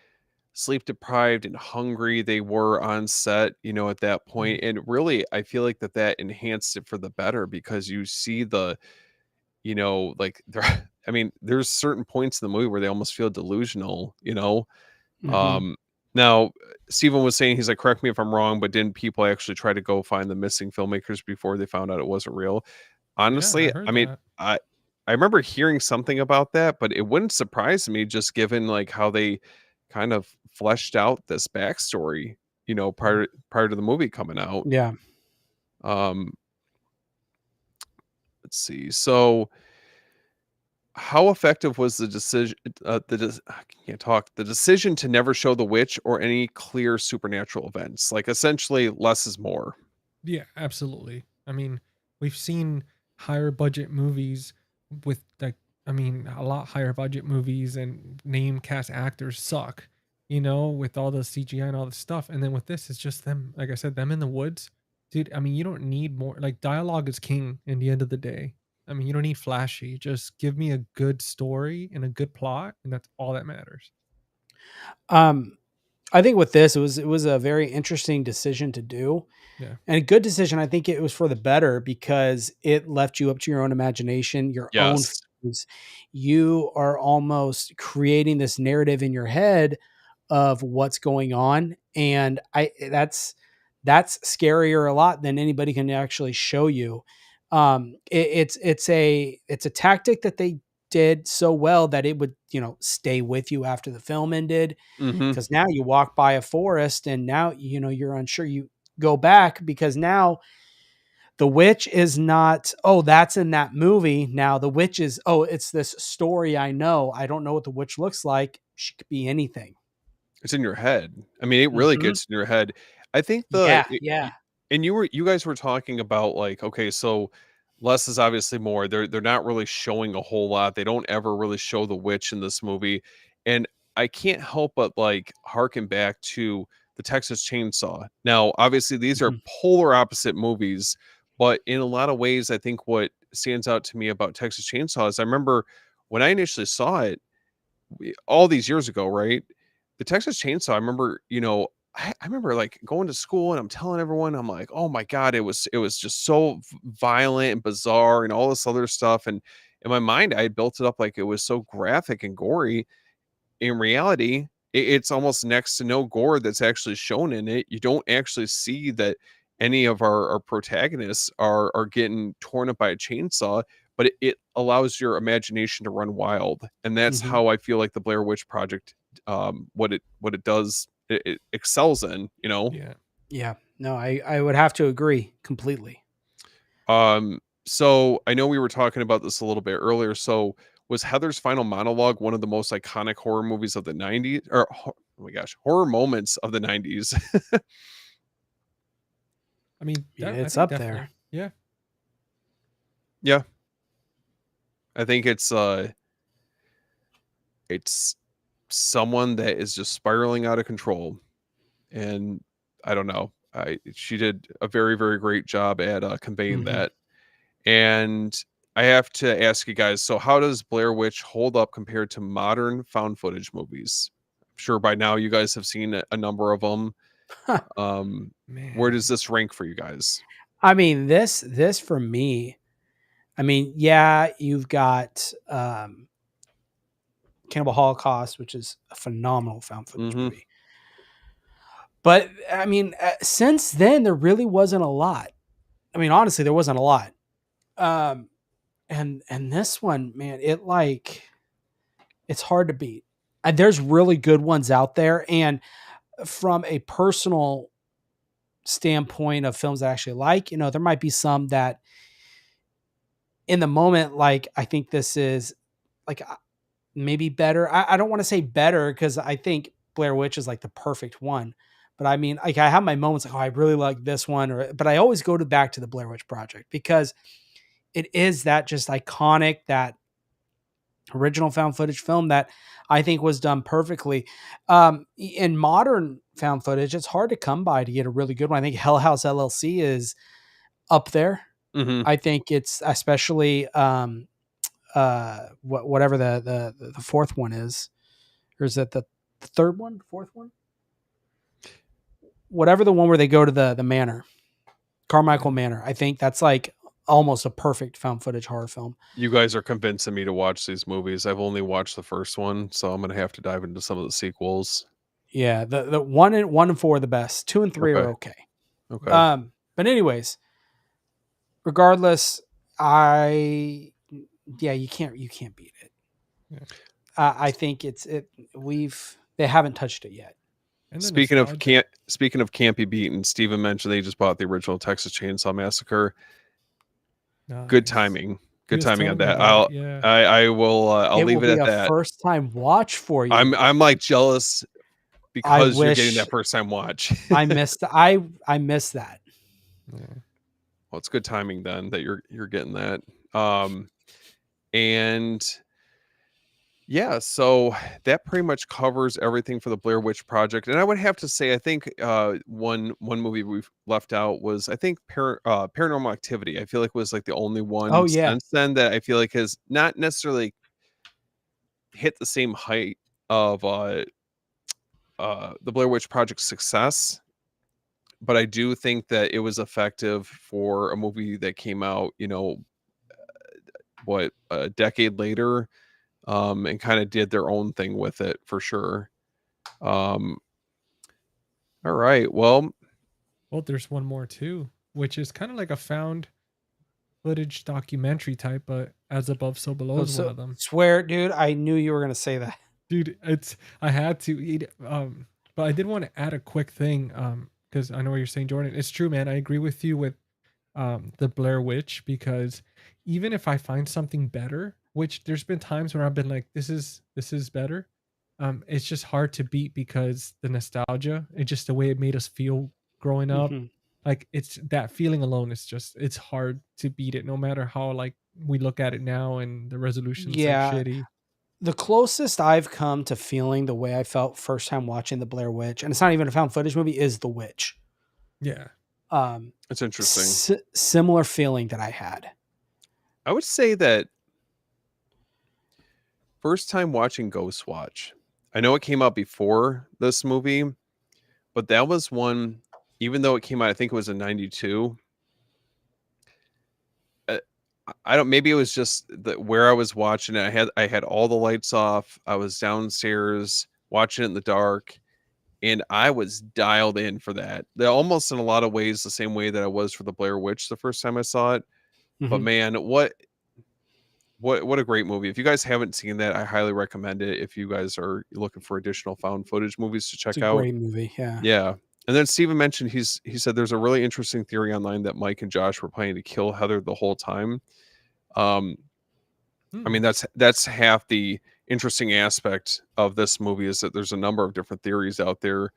sleep deprived and hungry they were on set, at that Mhm. point. And really, I feel like that enhanced it for the better because you see like there, I mean, there's certain points in the movie where they almost feel delusional. Mhm. Um, now, Steven was saying, he's like, correct me if I'm wrong, but didn't people actually try to go find the missing filmmakers before they found out it wasn't real? Yeah, I Honestly, I heard mean, that. I remember hearing something about that, but it wouldn't surprise me just given like how they kind of fleshed out this backstory, Mhm. prior to the movie coming out. Yeah. Um, let's see. So how effective was the decision I can't talk, the decision to never show the witch or any clear supernatural events? Like essentially less is more. Yeah, absolutely. I mean, we've seen higher budget movies with like, I mean, a lot higher budget movies and name cast actors suck, with all the CGI and all the stuff. And then with this, it's just them, like I said, them in the woods. Dude, I mean, you don't need more. Like, dialogue is king in the end of the day. I mean, you don't need flashy. Just give me a good story and a good plot, and that's all that matters. Um, I think with this, it was a very interesting decision to do, Yeah. and a good decision. I think it was for the better because it left you up to your own imagination, your own Yes. feelings. You are almost creating this narrative in your head of what's going on, and that's scarier a lot than anybody can actually show you. It's a tactic that they did so well that it would stay with you after the film ended, Mhm. because now you walk by a forest and now you're unsure. You go back because now the witch is not, oh, that's in that movie. Now the witch is, oh, it's this story. I don't know what the witch looks like. She could be anything. It's in your head. I mean, it really Mhm. gets in your head. I think Yeah, yeah. and you guys were talking about like, okay, so less is obviously more. They're not really showing a whole lot. They don't ever really show the witch in this movie. And I can't help but like harken back to the Texas Chainsaw. Now, obviously these are Mhm. polar opposite movies, but in a lot of ways, I think what stands out to me about Texas Chainsaw is I remember when I initially saw it, all these years ago, right? The Texas Chainsaw, I remember, I remember like going to school and I'm telling everyone, I'm like, oh my God, it was just so violent and bizarre and all this other stuff. And in my mind, I had built it up like it was so graphic and gory. In reality, it's almost next to no gore that's actually shown in it. You don't actually see that any of our protagonists are getting torn up by a chainsaw, but it allows your imagination to run wild. And that's Mhm. how I feel like the Blair Witch Project, what it does, it excels in. Yeah. Yeah. No, I would have to agree completely. So I know we were talking about this a little bit earlier. So was Heather's final monologue one of the most iconic horror movies of the 90s or oh my gosh, horror moments of the 90s? I mean, Yeah, I it's think up there. definitely. Yeah. Yeah, I think it's someone that is just spiraling out of control, and I don't know. She did a very very great job at conveying Mhm. that. And I have to ask you guys, so how does Blair Witch hold up compared to modern found footage movies? I'm sure by now you guys have seen a number of them. Um, where does Man. this rank for you guys? I mean, this for me, I mean, yeah, you've got Cannibal Holocaust, which is a phenomenal found footage Mhm. movie. But I mean, since then there really wasn't a lot. I mean, honestly, there wasn't a lot. Um, and this one, man, it's hard to beat. There's really good ones out there, and from a personal standpoint of films that I actually like, there might be some that in the moment, like I think this is like maybe better. I don't want to say better because I think Blair Witch is like the perfect one. But I mean, like I have my moments like, oh, I really like this one, but I always go back to the Blair Witch Project because it is that just iconic, that original found footage film that I think was done perfectly. In modern found footage, it's hard to come by to get a really good one. I think Hell House LLC is up there. Mhm. I think it's especially whatever the fourth one is, or is that the third one, fourth one, whatever the one where they go to the manor, Carmichael Manor. I think that's like almost a perfect found footage horror film. You guys are convincing me to watch these movies. I've only watched the first one, so I'm gonna have to dive into some of the sequels. Yeah, the one and four are the best. Two and three are okay. Okay. But anyways, regardless, you can't beat it. Yeah. I think they haven't touched it yet. And the Speaking of nostalgia. can't be beaten, Steven mentioned that he just bought the original Texas Chainsaw Massacre. Good Nice. timing. He Good was timing on telling me that. about it, yeah. I will I'll It will leave it be at a that. first time watch for you. I'm like jealous I because you're wish getting that first time watch. I missed that. Yeah. Well, it's good timing then that you're getting that. And yeah, so that pretty much covers everything for the Blair Witch Project. And I would have to say, I think one movie we've left out was I think Paranormal Activity. I feel like was like the only one Oh yeah. since then that I feel like has not necessarily hit the same height of the Blair Witch Project success. But I do think that it was effective for a movie that came out, what, a decade later, and kind of did their own thing with it for sure. All right. Well, Well, there's one more too, which is kind of like a found footage documentary type, but As Above, So Below is one of them. Swear, dude, I knew you were gonna say that. Dude, I had to eat but I did want to add a quick thing because I know what you're saying, Jordan. It's true, man. I agree with you with the Blair Witch, because even if I find something better, which there's been times where I've been like, this is better, it's just hard to beat because the nostalgia and just the way it made us feel growing up. Mhm. Like it's that feeling alone is just, it's hard to beat it no matter how like we look at it now and the resolution's like Yeah. shitty. The closest I've come to feeling the way I felt first time watching the Blair Witch, and it's not even a found footage movie, is The Witch. Yeah. it's interesting. Similar feeling that I had. I would say that first time watching Ghost Watch. I know it came out before this movie, but that was one, even though it came out, I think it was in 92. I don't, maybe it was just where I was watching it. I had all the lights off. I was downstairs watching it in the dark, and I was dialed in for that. They're almost in a lot of ways the same way that I was for the Blair Witch the first time I saw it. But Mhm. man, what a great movie. If you guys haven't seen that, I highly recommend it. If you guys are looking for additional found footage movies to It's check a out. great movie. Yeah. Yeah. And then Steven mentioned he said there's a really interesting theory online that Mike and Josh were planning to kill Heather the whole time. I mean, that's half the interesting aspect of this movie, is that there's a number of different theories out there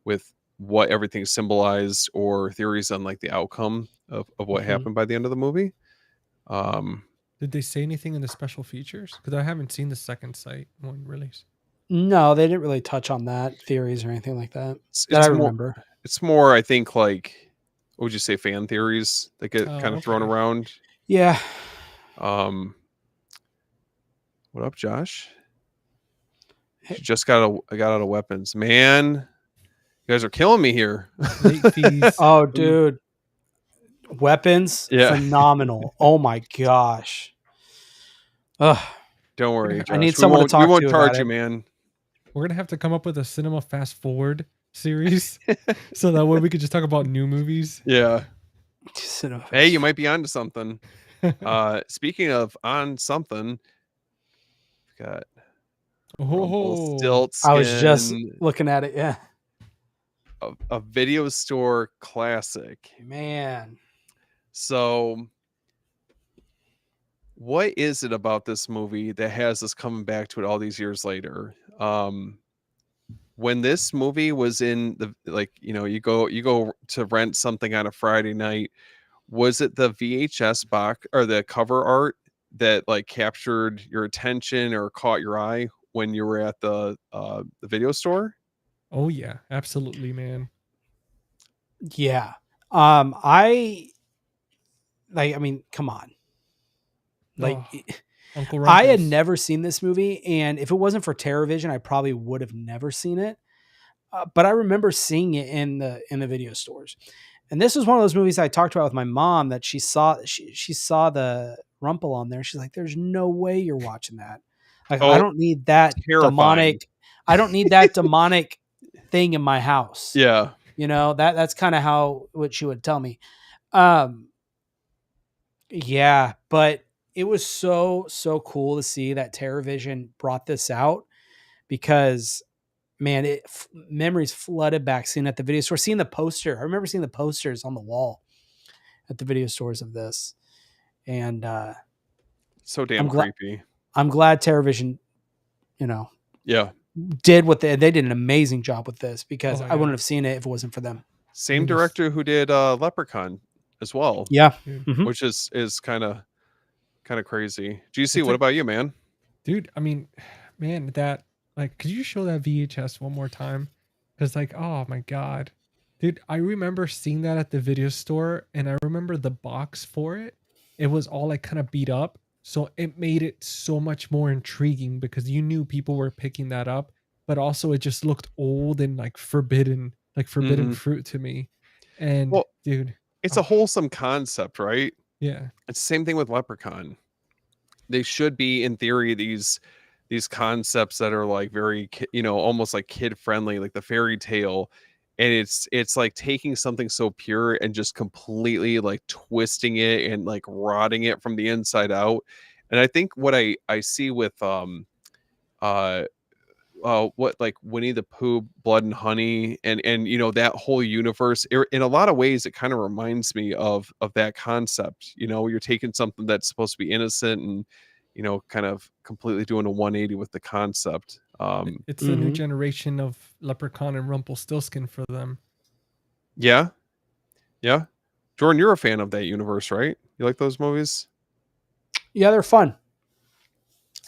with what everything symbolized, or theories on like the outcome of what Mhm. happened by the end of the movie. Did they say anything in the special features? Because I haven't seen the second Sight one release. No, they didn't really touch on that, theories or anything like that. It's, That I more, remember. it's more, I think, like, what would you say, fan theories that get kind of thrown Okay. around. Yeah. What up, Josh? Hey. You just got out of weapons, man. You guys are killing me here. Late fees. Oh, dude. Weapons, Yeah. phenomenal. Oh my gosh. Ugh. Don't worry, Josh. I need someone to talk we won't to charge about you, it. man. We're gonna have to come up with a cinema fast forward series, so that way we could just talk about new movies. Yeah. Cinema Hey, you Fest. might be onto something. Speaking of on something, we've got Oh, Stiltskin, I was just looking at it. Yeah. a video store classic. Man. So what is it about this movie that has us coming back to it all these years later? When this movie was in the like, you go to rent something on a Friday night, was it the VHS box or the cover art that like captured your attention or caught your eye when you were at the video store? Oh yeah, absolutely, man. Yeah. I like. I mean, come on. Like, Oh, Uncle I had Rumpus. never seen this movie, and if it wasn't for TerraVision, I probably would have never seen it. But I remember seeing it in the video stores, and this was one of those movies I talked about with my mom that she saw the Rumple on there. She's like, "There's no way you're watching that. Like, I Oh, don't need that terrifying. demonic. I don't need that demonic thing in my house." Yeah. You know, that's kind of how what she would tell me. Um, yeah, but it was so cool to see that TerraVision brought this out because man, memories flooded back seeing at the video store, seeing the poster. I remember seeing the posters on the wall at the video stores of this, and So I'm damn glad creepy. I'm glad TerraVision, you know, Yeah. did what they did an amazing job with this because Oh I yeah, wouldn't have seen it if it wasn't for them. Same mean, this- director who did Leprechaun as well, Yeah, dude. Mhm. which is kind of crazy. GC, It's what like, about you, man? dude. I mean, man, that like, could you show that VHS one more time? Because like, oh my god, dude, I remember seeing that at the video store, and I remember the box for it. It was all like kind of beat up, so it made it so much more intriguing because you knew people were picking that up, but also it just looked old and like forbidden Mhm. fruit to me. And Well, dude, it's a oh wholesome concept, right? yeah, It's the same thing with Leprechaun. They should be, in theory, these concepts that are like very almost like kid friendly, like the fairy tale, and it's like taking something so pure and just completely like twisting it and like rotting it from the inside out. And I think what I see with uh what like Winnie the Pooh, Blood and Honey, and that whole universe. In a lot of ways, it kind of reminds me of that concept. You're taking something that's supposed to be innocent and kind of completely doing a 180 with the concept. it's a new Mhm. generation of Leprechaun and Rumpelstiltskin for them. Yeah, yeah. Jordan, you're a fan of that universe, right? You like those movies? Yeah, they're fun.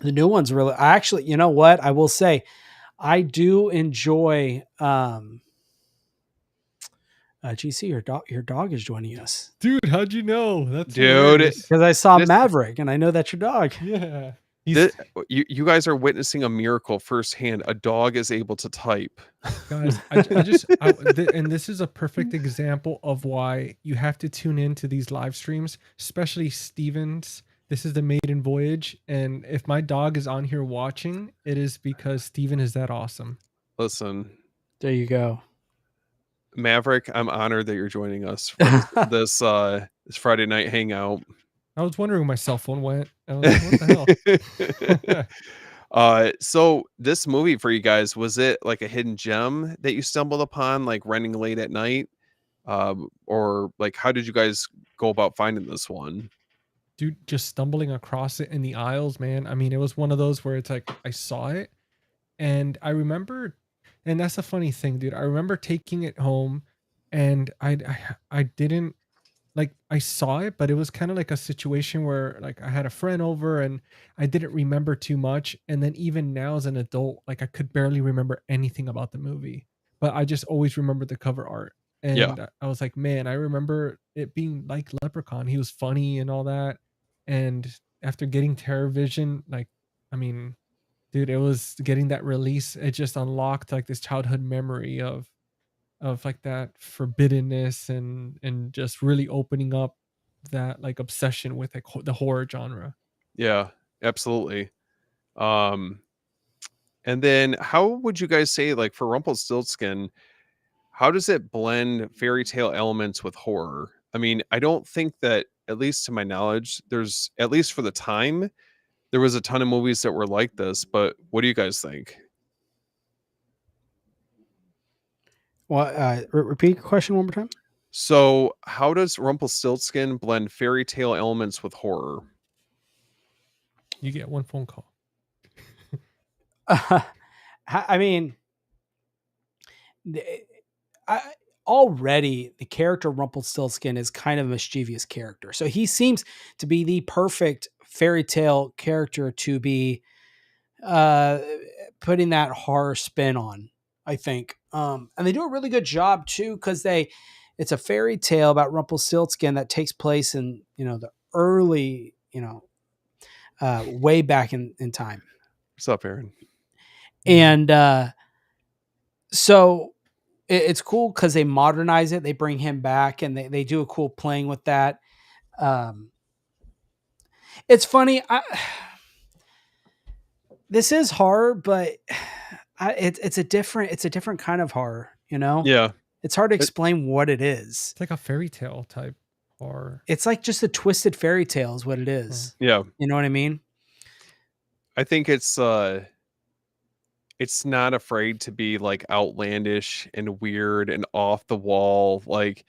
The new ones really. I actually, you know what? I will say, I do enjoy. GC, your dog is joining us Dude, how'd you know? That's Dude, hilarious. because I saw this Maverick, and I know that's your dog. Yeah. Thi- He's you guys are witnessing a miracle firsthand. A dog is able to type. guys, and this is a perfect example of why you have to tune into these live streams, especially Steven's. This is the maiden voyage, and if my dog is on here watching, it is because Steven is that awesome. Listen, There you go. Maverick, I'm honored that you're joining us for this Friday night hangout. I was wondering where my cell phone went. I was like, what the hell? So this movie for you guys, was it like a hidden gem that you stumbled upon, like renting late at night? Or like how did you guys go about finding this one? Dude, just stumbling across it in the aisles, man. I mean, it was one of those where it's like I saw it and I remember, and that's a funny thing, dude. I remember taking it home and I didn't like I saw it, but it was kind of like a situation where like I had a friend over and I didn't remember too much. And then even now as an adult, like I could barely remember anything about the movie, but I just always remember the cover art. Yeah. And I was like, man, I remember it being like Leprechaun. He was funny and all that. And after getting TerraVision, like, I mean, dude, it was getting that release. It just unlocked like this childhood memory of like that forbiddenness and just really opening up that like obsession with like the horror genre. Yeah, absolutely. Um, and then how would you guys say, like for Rumpelstiltskin, how does it blend fairy tale elements with horror? I mean, I don't think that, at least to my knowledge, there's, at least for the time, there was a ton of movies that were like this, but what do you guys think? Well, repeat the question one more time. So, how does Rumpelstiltskin blend fairy tale elements with horror? You get one phone call. I mean, the- I, already the character Rumpelstiltskin is kind of a mischievous character. So he seems to be the perfect fairy tale character to be uh, putting that horror spin on, I think. And they do a really good job too, because it's a fairy tale about Rumpelstiltskin that takes place in, the early, way back in time. What's up, Aaron? And so it's cool because they modernize it. They bring him back and they do a cool playing with that. Um, it's funny. This is horror, but it's a different kind of horror. Yeah. It's hard to It- explain what it is. It's like a fairy tale type horror. It's like just a twisted fairy tale is what it is. Yeah. You know what I mean? I think it's not afraid to be like outlandish and weird and off the wall. Like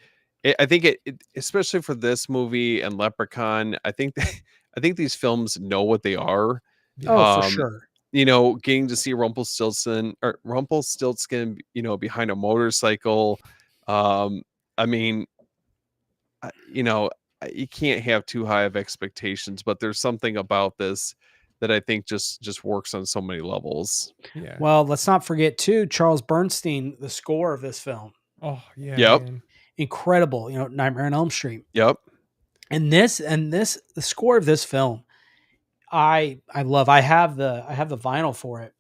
I think it especially for this movie and Leprechaun, I think I think these films know what they are. Yeah. Oh, for Um, sure. Getting to see Rumpelstiltskin, behind a motorcycle. I mean, you can't have too high of expectations, but there's something about this that I think just works on so many levels. Yeah. Well, let's not forget too, Charles Bernstein, the score of this film. Oh yeah. Yep. Man. Incredible. Nightmare on Elm Street. Yep. And the score of this film, I love. I have the vinyl for it.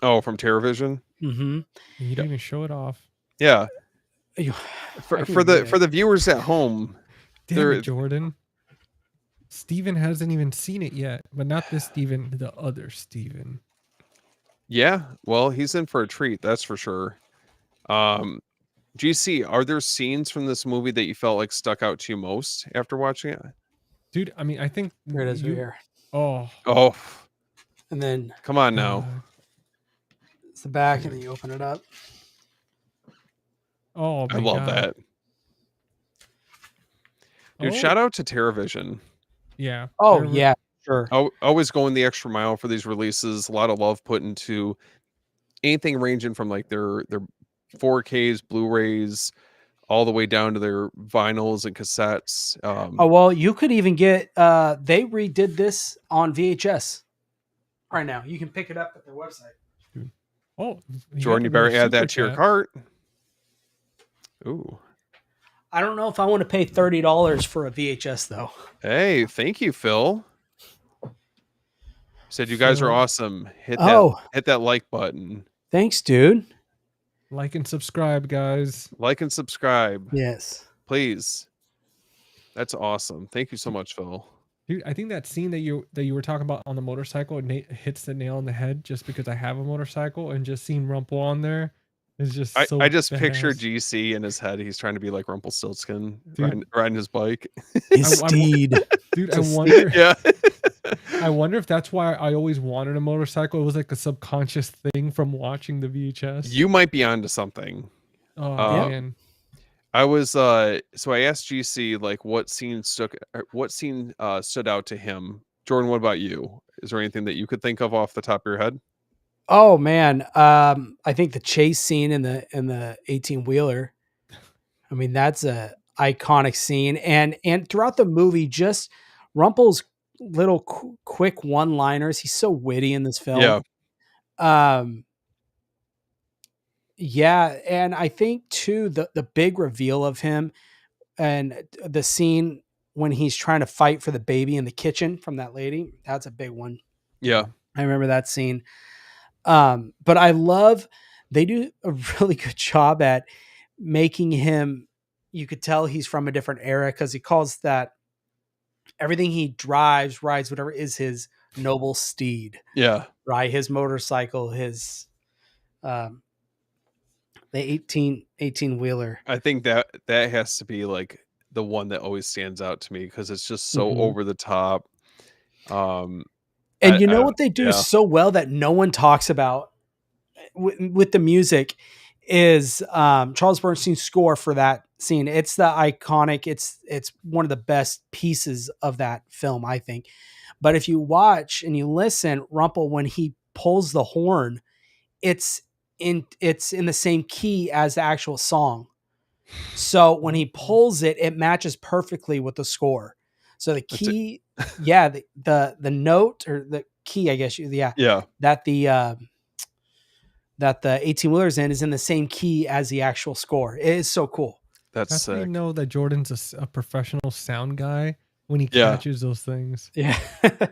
Oh, from TerraVision. Mm-hmm. You didn't even show it off. Yeah. I For can the read it. viewers at home, Damn There- it, Jordan. Steven hasn't even seen it yet, but not this Steven, the other Steven. yeah. Well, he's in for a treat, that's for sure. GC, are there scenes from this movie that you felt like stuck out to you most after watching it? Dude, I mean, I think Here it is right here. Oh, Oh, And then come on now. God. it's the back, and then you open it up. Oh, I my love God. that. Dude, Oh, shout out to TerraVision. Yeah. Oh They're- yeah, sure. Always going the extra mile for these releases. A lot of love put into anything ranging from like their 4Ks, Blu-rays, all the way down to their vinyls and cassettes. Oh well, you could even get. They redid this on VHS right now. You can pick it up at their website. Oh, Jordan, you better add that to your cart. Ooh. I don't know if I want to pay $30 for a VHS though. Hey, thank you, Phil. Said you guys are Phil. awesome. Hit Oh, that like button. thanks, dude. Like and subscribe, guys. Like and subscribe, Yes. please. That's awesome. Thank you so much, Phil. Dude, I think that scene that you were talking about on the motorcycle hits the nail on the head just because I have a motorcycle, and just seeing Rumple on there is just so I just picture badass. GC in his head. He's trying to be like Rumpelstiltskin, Dude. riding his bike. His I- steed. Dude, I Just- wonder Yeah. I wonder if that's why I always wanted a motorcycle. It was like a subconscious thing from watching the VHS. You might be onto something. Oh Yeah. man. I was so I asked GC like what scene stood out to him. Jordan, what about you? Is there anything that you could think of off the top of your head? Oh man, I think the chase scene in the 18-wheeler. I mean, that's a iconic scene, and throughout the movie, just Rumple's little quick one-liners. He's so witty in this film. Yeah. Yeah, and I think too the big reveal of him and the scene when he's trying to fight for the baby in the kitchen from that lady. That's a big one. Yeah. I remember that scene. But I love they do a really good job at making him, you could tell he's from a different era because he calls that everything he drives, rides, whatever is his noble steed, Yeah. right? His motorcycle, his the 18 wheeler. I think that has to be like the one that always stands out to me because it's just so Mhm. over the top. And I- you know I- what they do yeah. so well that no one talks about with the music is Charles Bernstein's score for that scene. It's the iconic. It's one of the best pieces of that film, I think. But if you watch and you listen, Rumple, when he pulls the horn, it's in the same key as the actual song. So when he pulls it, it matches perfectly with the score. So the That's it. key, yeah, the note or the key, I guess, Yeah. that the 18 wheelers in is in the same key as the actual score. It is so cool. That's That's how you sick. know that Jordan's a professional sound guy when he Yeah. catches those things. Yeah. I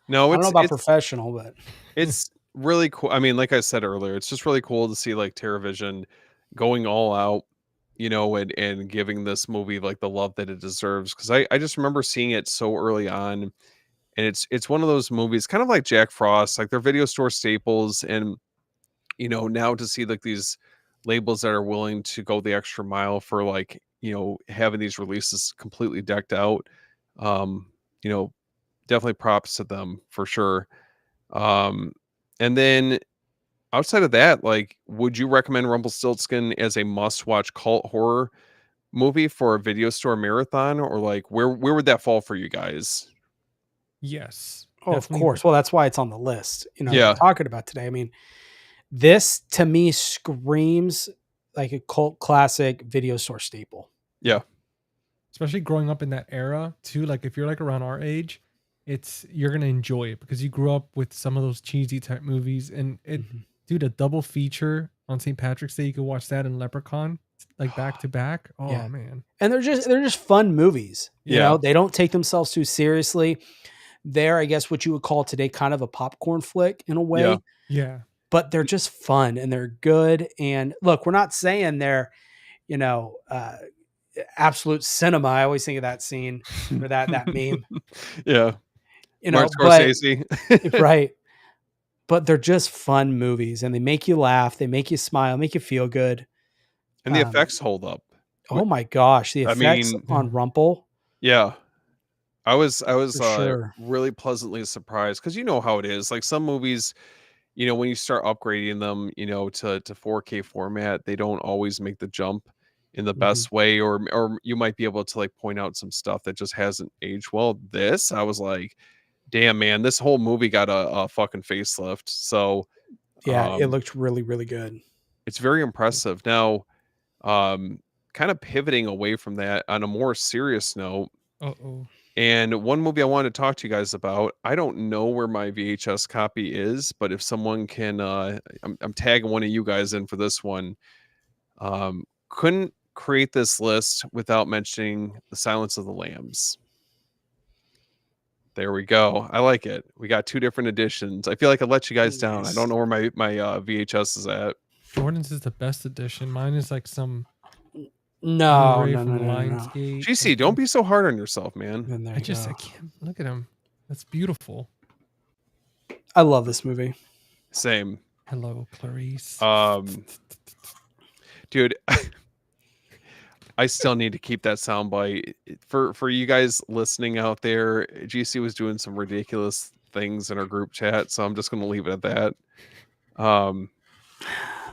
No, don't know it's about it's professional, but it's really cool. I mean, like I said earlier, it's just really cool to see like TerraVision going all out, and giving this movie like the love that it deserves. Because I just remember seeing it so early on, and it's one of those movies, kind of like Jack Frost, like they're video store staples, and now to see like these labels that are willing to go the extra mile for like having these releases completely decked out, um, you know, definitely props to them for sure. Um, and then outside of that, like, would you recommend Rumpelstiltskin as a must-watch cult horror movie for a video store marathon, or like where would that fall for you guys? Yes, oh, of definitely. course. Well, that's why it's on the list, that Yeah, we're talking about today. I mean, this to me screams like a cult classic video store staple. yeah, Especially growing up in that era too. Like if you're like around our age, you're gonna enjoy it because you grew up with some of those cheesy type movies. And Mhm. dude, a double feature on St. Patrick's Day, you could watch that and Leprechaun like back to back. Oh Yeah. man. And they're just fun movies. Yeah. They don't take themselves too seriously. They're, I guess, what you would call today kind of a popcorn flick in a yeah, way, Yeah. but they're just fun and they're good. And look, we're not saying they're, you know, uh, absolute cinema. I always think of that scene or that meme, yeah. Martin but Scorsese. right. But they're just fun movies and they make you laugh, they make you smile, make you feel good. And the Um, effects hold up. oh my gosh, the I effects mean, on Rumple yeah. I was for sure. really pleasantly surprised because you know how it is. Like some movies, when you start upgrading them, to 4K format, they don't always make the jump in the Mhm. best way, or you might be able to like point out some stuff that just hasn't aged well. This, I was like, damn man, this whole movie got a fucking facelift. So Yeah, it um looked really, really good. it's very impressive. Now, um, kind of pivoting away from that on a more serious note, Uh-oh. and one movie I wanted to talk to you guys about, I don't know where my VHS copy is, but if someone can, I'm tagging one of you guys in for this one. Couldn't create this list without mentioning The Silence of the Lambs. There we go. I like it. We got two different editions. I feel like I let you guys down. I Nice. don't know where my VHS is at. Jordan's is the best edition. Mine is like some No, Blu-ray no, no, from no, no, no. Lionsgate. GC, don't be so hard on yourself, man. Then there I you just go. I can't look at him. That's beautiful. I love this movie. Same. Hello, Clarice. Dude, I still need to keep that soundbite for you guys listening out there. GC was doing some ridiculous things in our group chat, so I'm just going to leave it at that.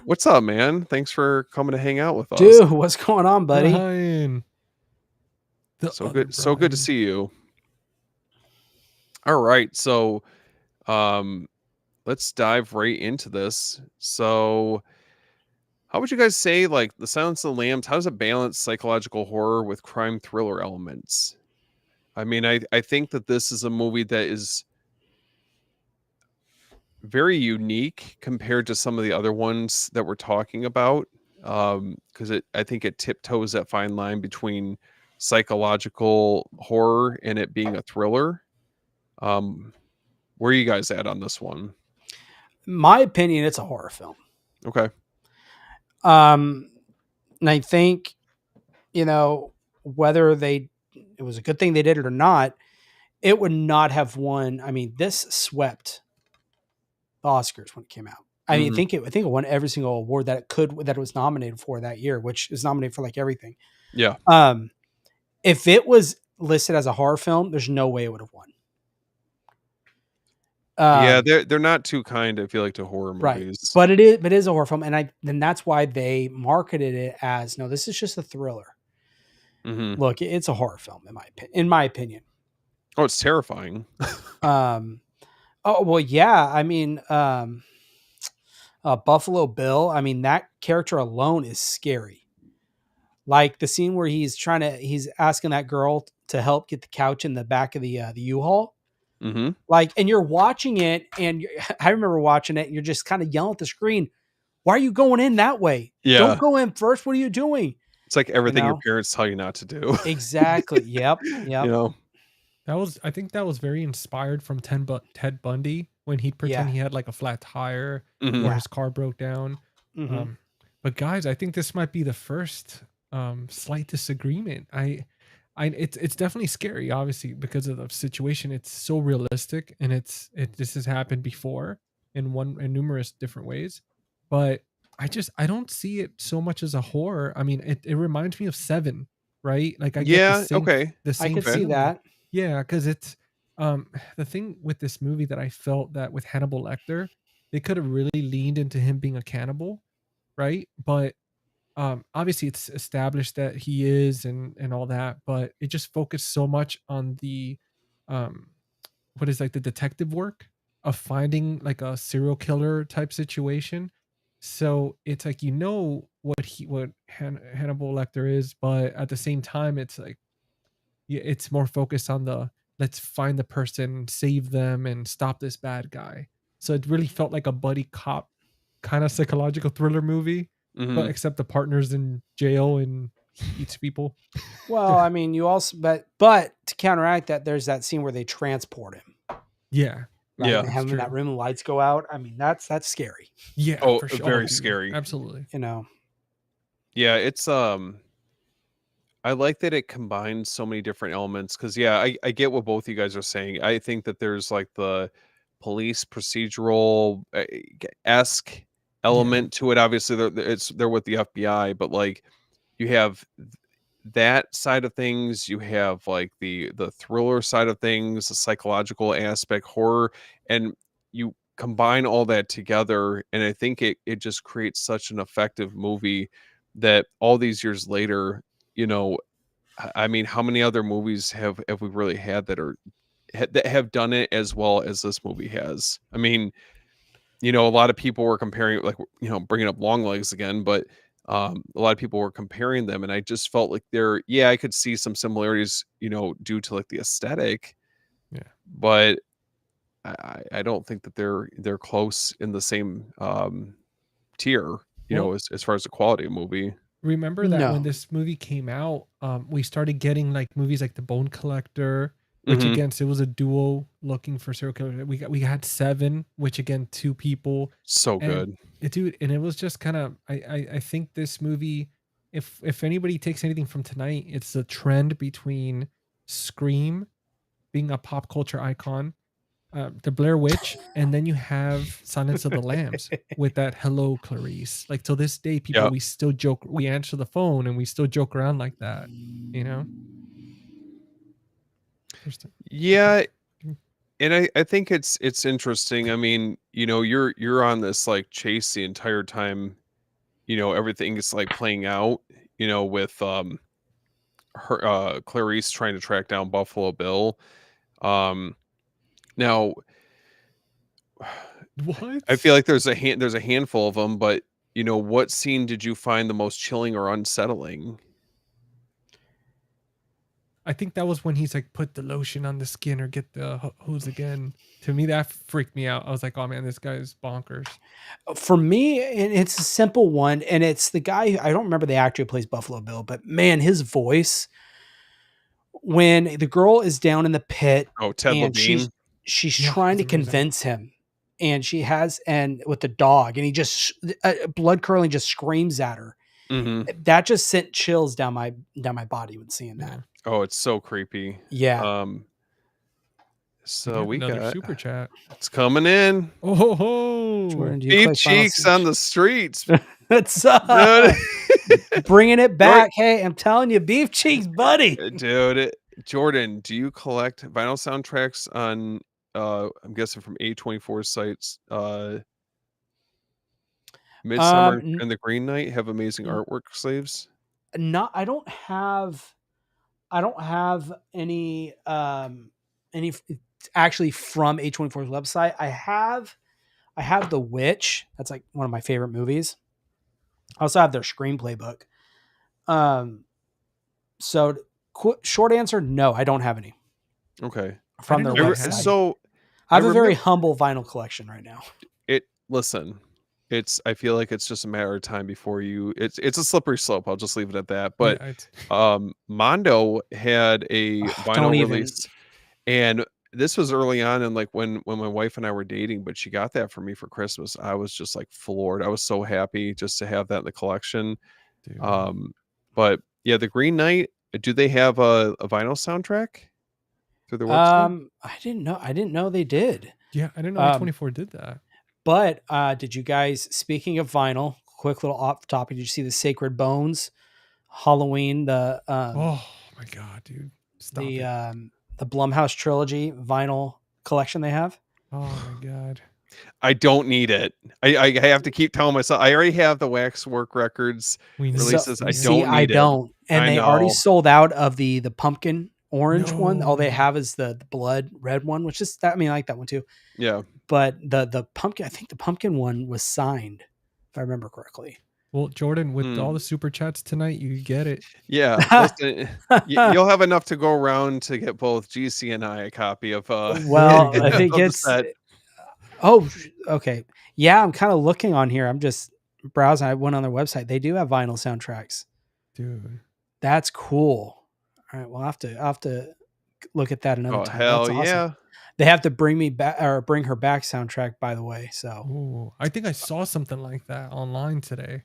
What's up, man? Thanks for coming to hang out with us. Dude, what's going on, buddy? Brian. The So other good, so good to Brian. see you. All right, so let's dive right into this. So how would you guys say like The Silence of the Lambs, how does it balance psychological horror with crime thriller elements? I mean, I think that this is a movie that is very unique compared to some of the other ones that we're talking about. Because I think it tiptoes that fine line between psychological horror and it being a thriller. Where are you guys at on this one? My opinion, it's a horror film. Okay. And I think, whether it was a good thing they did it or not, it would not have won. I mean, this swept the Oscars when it came out. I mean, Mhm. I think it won every single award that it was nominated for that year, which is nominated for like everything. Yeah. If it was listed as a horror film, there's no way it would have won. Yeah, they're not too kind, I feel like, to horror Right. movies. But it is a horror film, and that's why they marketed it as, no, this is just a thriller. Mhm. Look, it's a horror film in my opinion. Oh, it's terrifying. Um, oh well, yeah. I mean, Buffalo Bill. I mean, that character alone is scary. Like the scene where he's asking that girl to help get the couch in the back of the U-Haul. Hmm. Like, and you're watching it, and I remember watching it. And you're just kind of yelling at the screen. Why are you going in that way? Don't Yeah. go in first. What are you doing? It's like You everything your know parents tell you not to do. exactly. Yep. You Yep. know? I think that was very inspired from Ted Bundy when he'd pretend Yeah. he had like a flat tire or Hmm. Yeah. his car broke down. Hmm. Um, but guys, I think this might be the first slight disagreement. It's definitely scary, obviously, because of the situation. It's so realistic, and this has happened before in numerous different ways. But I don't see it so much as a horror. I mean, it reminds me of Seven, right? Like I get Yeah. Okay. the I same could see Okay. feeling. that. Yeah, because it's the thing with this movie that I felt that with Hannibal Lecter, they could have really leaned into him being a cannibal, right? But obviously it's established that he is and all that, but it just focused so much on the um what is like the detective work of finding like a serial killer type situation. So it's like what Hannibal Lecter is, but at the same time it's like yeah, it's more focused on the let's find the person, save them, and stop this bad guy. So it really felt like a buddy cop kind of psychological thriller movie, but Hmm. except the partner's in jail and he eats people. Well, I mean, you also, but to counteract that, there's that scene where they transport him, Yeah, right? Yeah. And they that's have him in that true. room, and the lights go out. I mean, that's scary. Yeah, Oh, for sure. Oh, very dude, scary. absolutely. You know. Yeah. I like that it combines so many different elements because yeah, I get what both you guys are saying. I think that there's like the police procedural esque Yeah, element to it. Obviously, they're with the FBI, but like you have that side of things. You have like the thriller side of things, the psychological aspect, horror, and you combine all that together, and I think it just creates such an effective movie that all these years later, you know, I mean, how many other movies have we really had that have done it as well as this movie has? I mean, you know, a lot of people were comparing, like, you know, bringing up Long Legs again, but a lot of people were comparing them, and I just felt like yeah, I could see some similarities, you know, due to like the aesthetic, yeah. but I don't think that they're close in the same tier, you know, Well, as far as the quality of movie. remember that when No. this movie came out, we started getting like movies like The Bone Collector, which Hmm. again, so it was a duo looking for serial killer. We had Seven, which again, two people, So and good. dude, and it was just kind of I think this movie, if anybody takes anything from tonight, it's the trend between Scream being a pop culture icon, the Blair Witch, and then you have Silence of the Lambs with that "Hello, Clarice." Like till this day, people Yeah. we still joke, we answer the phone and we still joke around like that. You know, There's the- Yeah, and I think it's interesting. I mean, you know, you're on this like chase the entire time, you know, everything is like playing out, you know, with her Clarice trying to track down Buffalo Bill. Um Now I what? feel like there's a handful of them, but you know, what scene did you find the most chilling or unsettling? I think that was when he's like, put the lotion on the skin or get the hose again. To me, that freaked me out. I was like, oh man, this guy is bonkers. For me, and it's a simple one, and it's the guy. I don't remember the actor who plays Buffalo Bill, but man, his voice when the girl is down in the pit Oh, Ted and Levine. Yeah, she's trying he's to amazing. convince him, and she has and with the dog, and he just blood curling just screams at her. Mhm. That just sent chills down my body when seeing that. Yeah. Oh, it's so creepy. Yeah. Um We so got we another got super chat. it's coming in. Oh ho ho! Jordan, do you Beef play Final cheeks on Siege? the streets. That's Dude. bringing it Jor- back. Hey, I'm telling you, beef cheeks, buddy. Dude, Jordan, do you collect vinyl soundtracks on I'm guessing from A24 sites? Midsummer N- and the Green Knight have amazing n- artwork sleeves. not. I don't have any it's actually from A24's website. I have The Witch. That's like one of my favorite movies. I also have their screenplay book. So short answer, no, I don't have any Okay. from their didn't know they website. had. So I have a very remember humble vinyl collection right now. listen, I feel like it's just a matter of time before it's a slippery slope. I'll just leave it at that. But Mondo had a Don't vinyl even. release, and this was early on, and like when my wife and I were dating, but she got that for me for Christmas. I was just like floored. I was so happy just to have that in the collection. Dude. But yeah, the Green Knight, do they have a vinyl soundtrack through their website? I didn't know they did. Yeah, I didn't know Um, A24 did that. But did you guys, speaking of vinyl, quick little off topic, did you see the Sacred Bones Halloween, the Oh my god, dude. Stop it. the Blumhouse trilogy vinyl collection they have? Oh my god. I don't need it. I have to keep telling myself I already have the Waxwork Records We need releases. I we See, don't I need it. don't. And I they already know. sold out of the pumpkin orange one. All they No. have is the blood red one, which is that. I mean, I like that one too. Yeah. But the pumpkin, I think the pumpkin one was signed, if I remember correctly. Well, Jordan, with all the super chats tonight, you get it. Yeah. Listen, you'll have enough to go around to get both GC and I a copy of Well, I think of the it's set. oh, okay. Yeah, I'm kind of looking on here. I'm just browsing. I went on their website. They do have vinyl soundtracks. Dude. That's cool. All right, well, I'll have to look at that another Oh time. hell That's awesome. yeah. They have to Bring Me Back or Bring Her Back soundtrack, by the way. So Ooh, I think I saw something like that online today.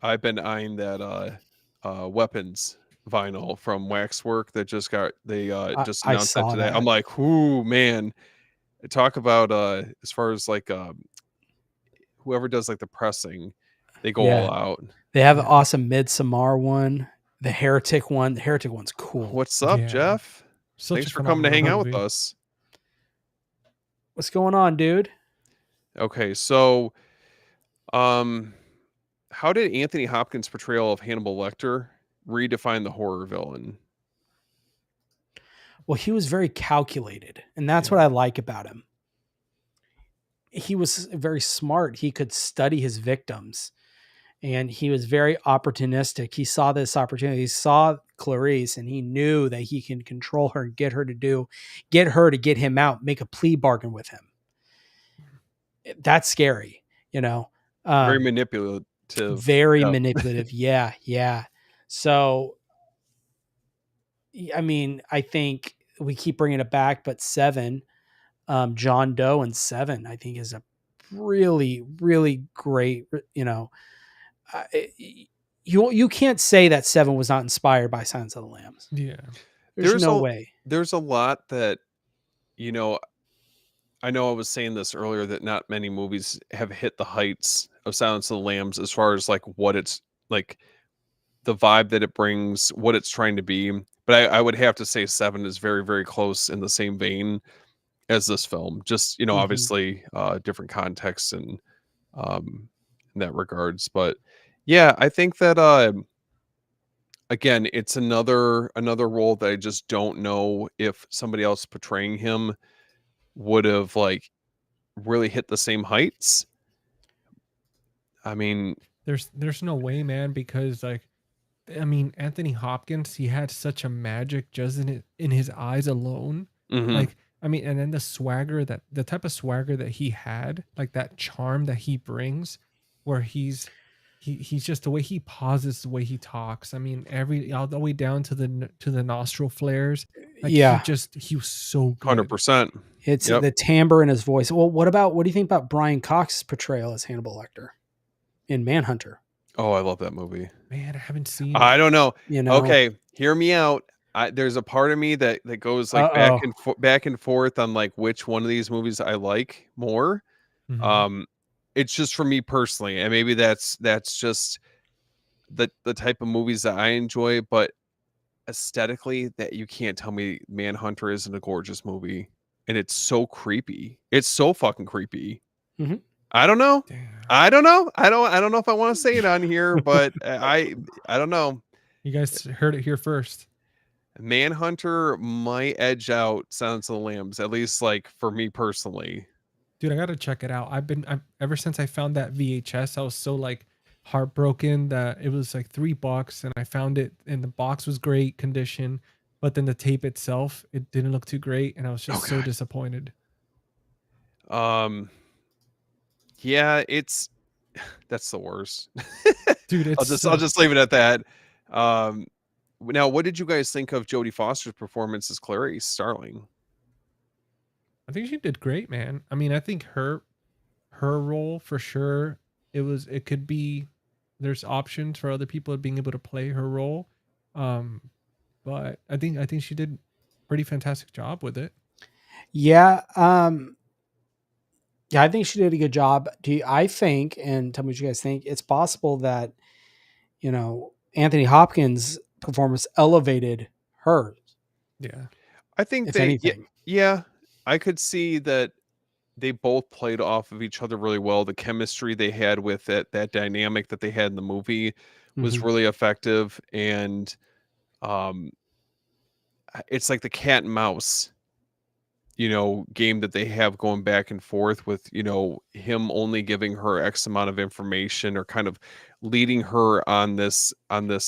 I've been eyeing that weapons vinyl from Waxwork that just got just I announced that saw today. that. I'm like, ooh man. Talk about as far as like whoever does like the pressing, they go Yeah. all out. They have an Yeah. awesome Midsommar one, the Heretic one. The Heretic one's cool. What's up, Yeah. Jeff? Such Thanks a for coming to hang phenomenal out with movie. us. What's going on, dude? Okay, so how did Anthony Hopkins' portrayal of Hannibal Lecter redefine the horror villain? Well, he was very calculated, and that's Yeah. what I like about him. He was very smart. He could study his victims, and he was very opportunistic. He saw this opportunity. He saw Clarice, and he knew that he can control her and get her to get him out, make a plea bargain with him. That's scary, you know. Very manipulative. Very Yeah. manipulative. Yeah, yeah. So, I mean, I think we keep bringing it back, but Seven, John Doe and Seven, I think is a really, really great. You know, you can't say that Seven was not inspired by Silence of the Lambs. Yeah. There's no way. There's a lot that, you know, I know I was saying this earlier that not many movies have hit the heights of Silence of the Lambs as far as like what it's like, the vibe that it brings, what it's trying to be. But I would have to say Seven is very, very close in the same vein as this film. Just, you know, Mhm. obviously different contexts and in that regards. But yeah, I think that again, it's another role that I just don't know if somebody else portraying him would have like really hit the same heights. I mean, There's no way, man, because like I mean, Anthony Hopkins, he had such a magic just in his eyes alone. mhm. Like, I mean, and then the type of swagger that he had, like that charm that he brings, where he's just the way he pauses, the way he talks. I mean, all the way down to the nostril flares. Like Yeah. he was so good. 100%. It's Yep. the timbre in his voice. Well, what do you think about Brian Cox's portrayal as Hannibal Lecter in Manhunter? Oh, I love that movie. Man, I haven't seen I it. don't know. You know, Okay, hear me out. There's a part of me that goes like Uh-oh. back and forth on like which one of these movies I like more. Mhm. It's just for me personally, and maybe that's just the type of movies that I enjoy. But aesthetically, that you can't tell me Manhunter isn't a gorgeous movie, and it's so creepy. It's so fucking creepy. Mhm. I don't know. Damn. I don't know. I don't know if I want to say it on here, but I don't know. You guys heard it here first. Manhunter might edge out Silence of the Lambs, at least like for me personally. Dude, I gotta check it out. I've ever since I found that VHS, I was so like heartbroken that it was like $3 and I found it and the box was great condition, but then the tape itself, it didn't look too great and I was Oh just so god. disappointed. Yeah, it's that's the worst. Dude, I'll it's just I'll just leave it at that. Um, now, what did you guys think of Jodie Foster's performance as Clarice Starling? I think she did great, man. I mean, I think her role for sure, it could be there's options for other people being able to play her role. Um, but I think she did pretty fantastic job with it. Yeah. Yeah, I think she did a good job. I think, and tell me what you guys think, it's possible that, Anthony Hopkins' performance elevated hers, Yeah. I think if anything. yeah, I could see that they both played off of each other really well. The chemistry they had with it, that dynamic that they had in the movie was Mhm. really effective. And um, it's like the cat and mouse, game that they have going back and forth with, him only giving her X amount of information or kind of leading her on this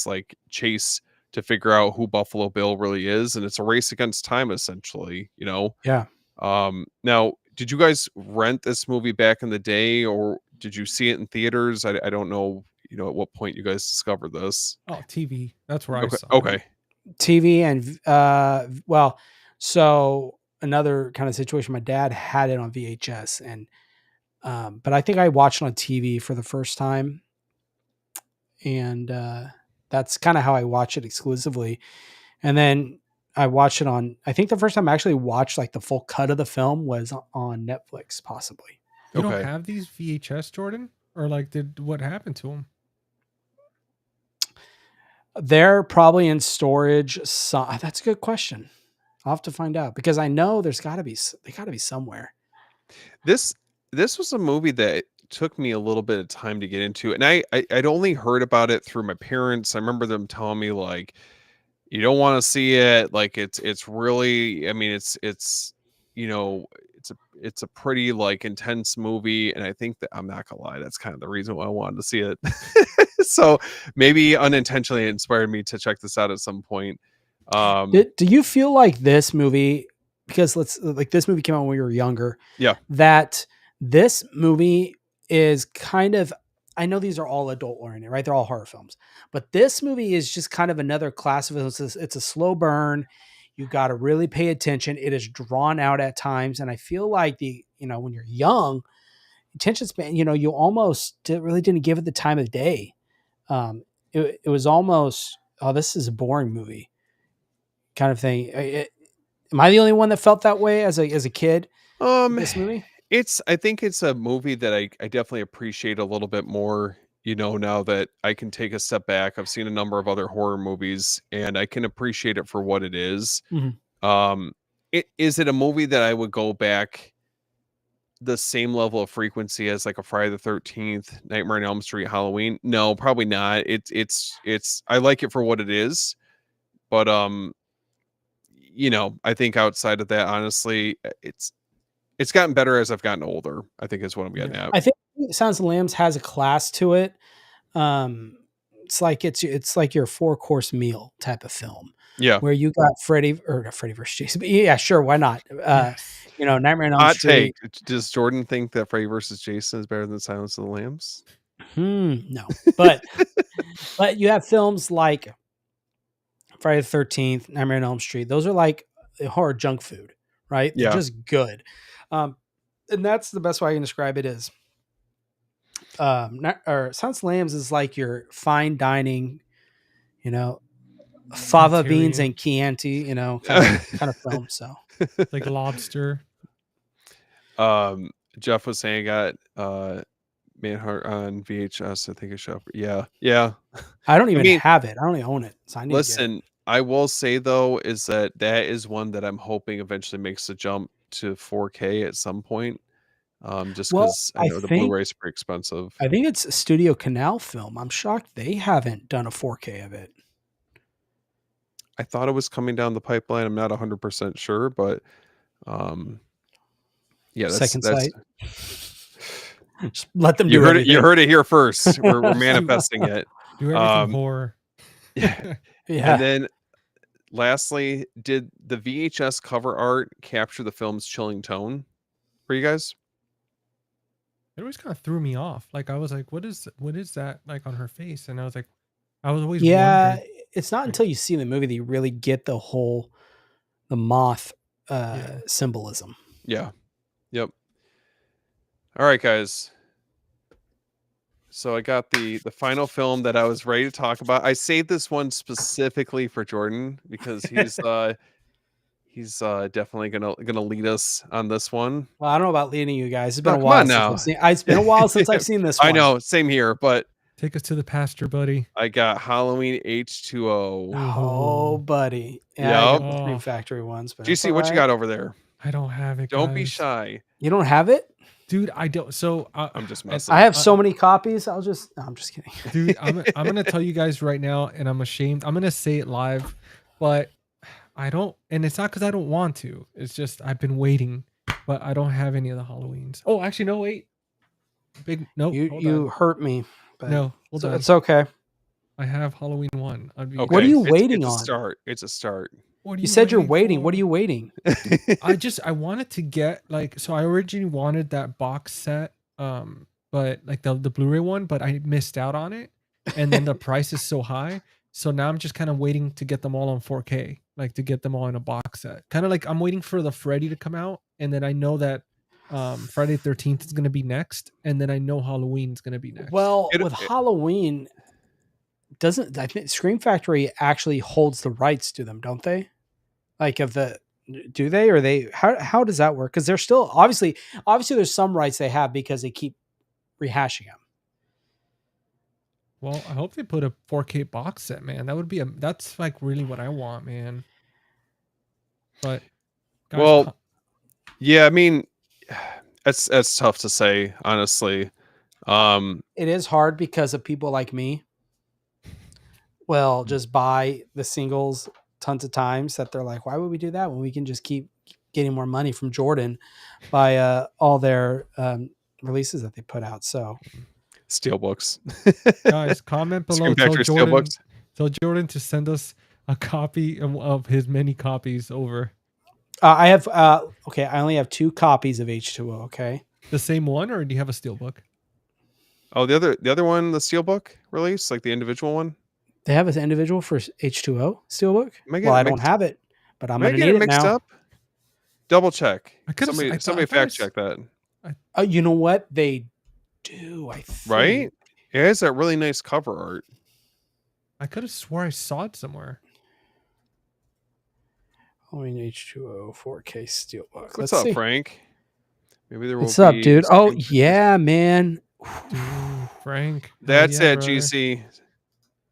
like chase to figure out who Buffalo Bill really is. And it's a race against time, essentially. Yeah. Now, did you guys rent this movie back in the day or did you see it in theaters? I don't know, at what point you guys discovered this. Oh, TV. That's where I Okay. saw it. Okay. TV and well, so another kind of situation. My dad had it on VHS, and but I think I watched it on TV for the first time, and that's kind of how I watch it exclusively. And then I watched it on. I think the first time I actually watched like the full cut of the film was on Netflix, possibly. You don't Okay. have these VHS, Jordan? Or like did what happened to them? They're probably in storage. So that's a good question. I'll have to find out because I know they got to be somewhere. This this was a movie that took me a little bit of time to get into, and I'd only heard about it through my parents. I remember them telling me like, you don't want to see it. Like it's really, I mean, you know, it's a pretty like intense movie, and I think that I'm not gonna lie, that's kind of the reason why I wanted to see it. So maybe unintentionally it inspired me to check this out at some point. Do you feel like this movie, because this movie came out when we were younger, Yeah. that this movie is kind of, I know these are all adult oriented, right? They're all horror films, but this movie is just kind of another class of films. It's a slow burn. You got to really pay attention. It is drawn out at times. And I feel like when you're young, attention span, you almost really didn't give it the time of day. It was almost, oh, this is a boring movie kind of thing. Am I the only one that felt that way as a kid with Um, this movie? I think it's a movie that I definitely appreciate a little bit more, now that I can take a step back. I've seen a number of other horror movies and I can appreciate it for what it is. Mhm. Um, is it a movie that I would go back the same level of frequency as like a Friday the 13th, Nightmare on Elm Street, Halloween? No, probably not. It's I like it for what it is, but I think outside of that, honestly, it's gotten better as I've gotten older, I think is what I'm getting Yeah. at. I think Silence of the Lambs has a class to it. It's like your 4-course meal type of film Yeah. where you got Freddy or not Freddy versus Jason. But yeah, sure, why not? Yes. Nightmare on Elm Hot take. Street. Does Jordan think that Freddy versus Jason is better than Silence of the Lambs? No, but you have films like Friday the 13th, Nightmare on Elm Street. Those are like horror junk food, right? They're Yeah. just good. And that's the best way I can describe it is Silence of the Lambs is like your fine dining, fava beans Criterion. and Chianti, kind of film. So Like Lobster. Jeff was saying I got Manhunt on VHS. I think it's shop. Yeah. Yeah. I don't even mean, have it. I don't even own it. So I need to get it. Listen, I will say though, is that is one that I'm hoping eventually makes the jump to 4K at some point. Just Well, because I know the Blu-ray is pretty expensive. I think it's a Studio Canal film. I'm shocked they haven't done a 4K of it. I thought it was coming down the pipeline. I'm not 100% sure, but yeah, Second that's sight. Just let them you do heard it. You everything. heard it here first. We're manifesting it. Do everything Um, horror. yeah. Yeah. And then lastly, did the VHS cover art capture the film's chilling tone for you guys? It always kind of threw me off. Like I was like, what is that like on her face? And I was like, I was always Yeah, wondering. it's not until you see the movie that you really get the moth Yeah. symbolism. Yeah. Yep. All right, guys. So I got the final film that I was ready to talk about. I saved this one specifically for Jordan because he's definitely gonna lead us on this one. Well, I don't know about leading you guys. It's been Oh, a come while on since now. I've seen. It's been a while since I've seen this one. I know, same here, but Take us to the pasture, buddy. I got Halloween H2O. Oh, buddy. Yeah, I Yep. got the Scream Oh. Factory ones. But that's GC, what you alright. got over there? I don't have it. Don't be guys. shy. You don't have it? Dude. I don't. So I'm just and messing. I have so many copies. No, I'm just kidding. dude, I'm gonna tell you guys right now, and I'm ashamed. I'm gonna say it live, but I don't. And it's not because I don't want to. It's just I've been waiting, but I don't have any of the Halloweens. Oh, actually, no. Wait. Big nope. hold You on. hurt me. But No. Hold on. it's okay. I have Halloween 1. Okay. What are you waiting it's on? a start. It's a start. What are You said you're waiting. for? What are you waiting? I wanted to get like, so I originally wanted that box set, but like the Blu-ray one, but I missed out on it, and then the price is so high, so now I'm just kind of waiting to get them all on 4K, like to get them all in a box set. Kind of like I'm waiting for the Freddy to come out, and then I know that Friday the 13th is gonna be next, and then I know Halloween's gonna be next. Well, It- with it- Halloween, I think Scream Factory actually holds the rights to them, don't they? Like do they or they how does that work? Because they're still obviously there's some rights they have because they keep rehashing them. Well, I hope they put a 4K box set, man. That would be that's like really what I want, man. But guys, Well, yeah, I mean, that's tough to say, honestly. It is hard because of people like me. Well, just buy the singles tons of times that they're like, why would we do that when we can just keep getting more money from Jordan by all their releases that they put out? So Steelbooks. guys, comment below. Scream Factory Steelbooks. Tell Jordan to send us a copy of his many copies over. I have okay. I only have 2 copies of H2O. Okay, The same one, or do you have a steelbook? Oh, the other one, the Steelbook release, like the individual one. they have an individual for H2O Steelbook. Am I getting Well, I it don't mixed- have it, but I'm Am I gonna getting need it mixed now. up? Double check. I could've- I Somebody thought I fact check that. You know what they do? I think. Right? It has that really nice cover art. I could have swore I saw it somewhere. Halloween H2O 4K Steelbook. What's Let's up, see. Frank? Maybe there will What's up, be dude? Oh something- yeah, man. Dude, Frank. hell That's yeah, it, brother. GC.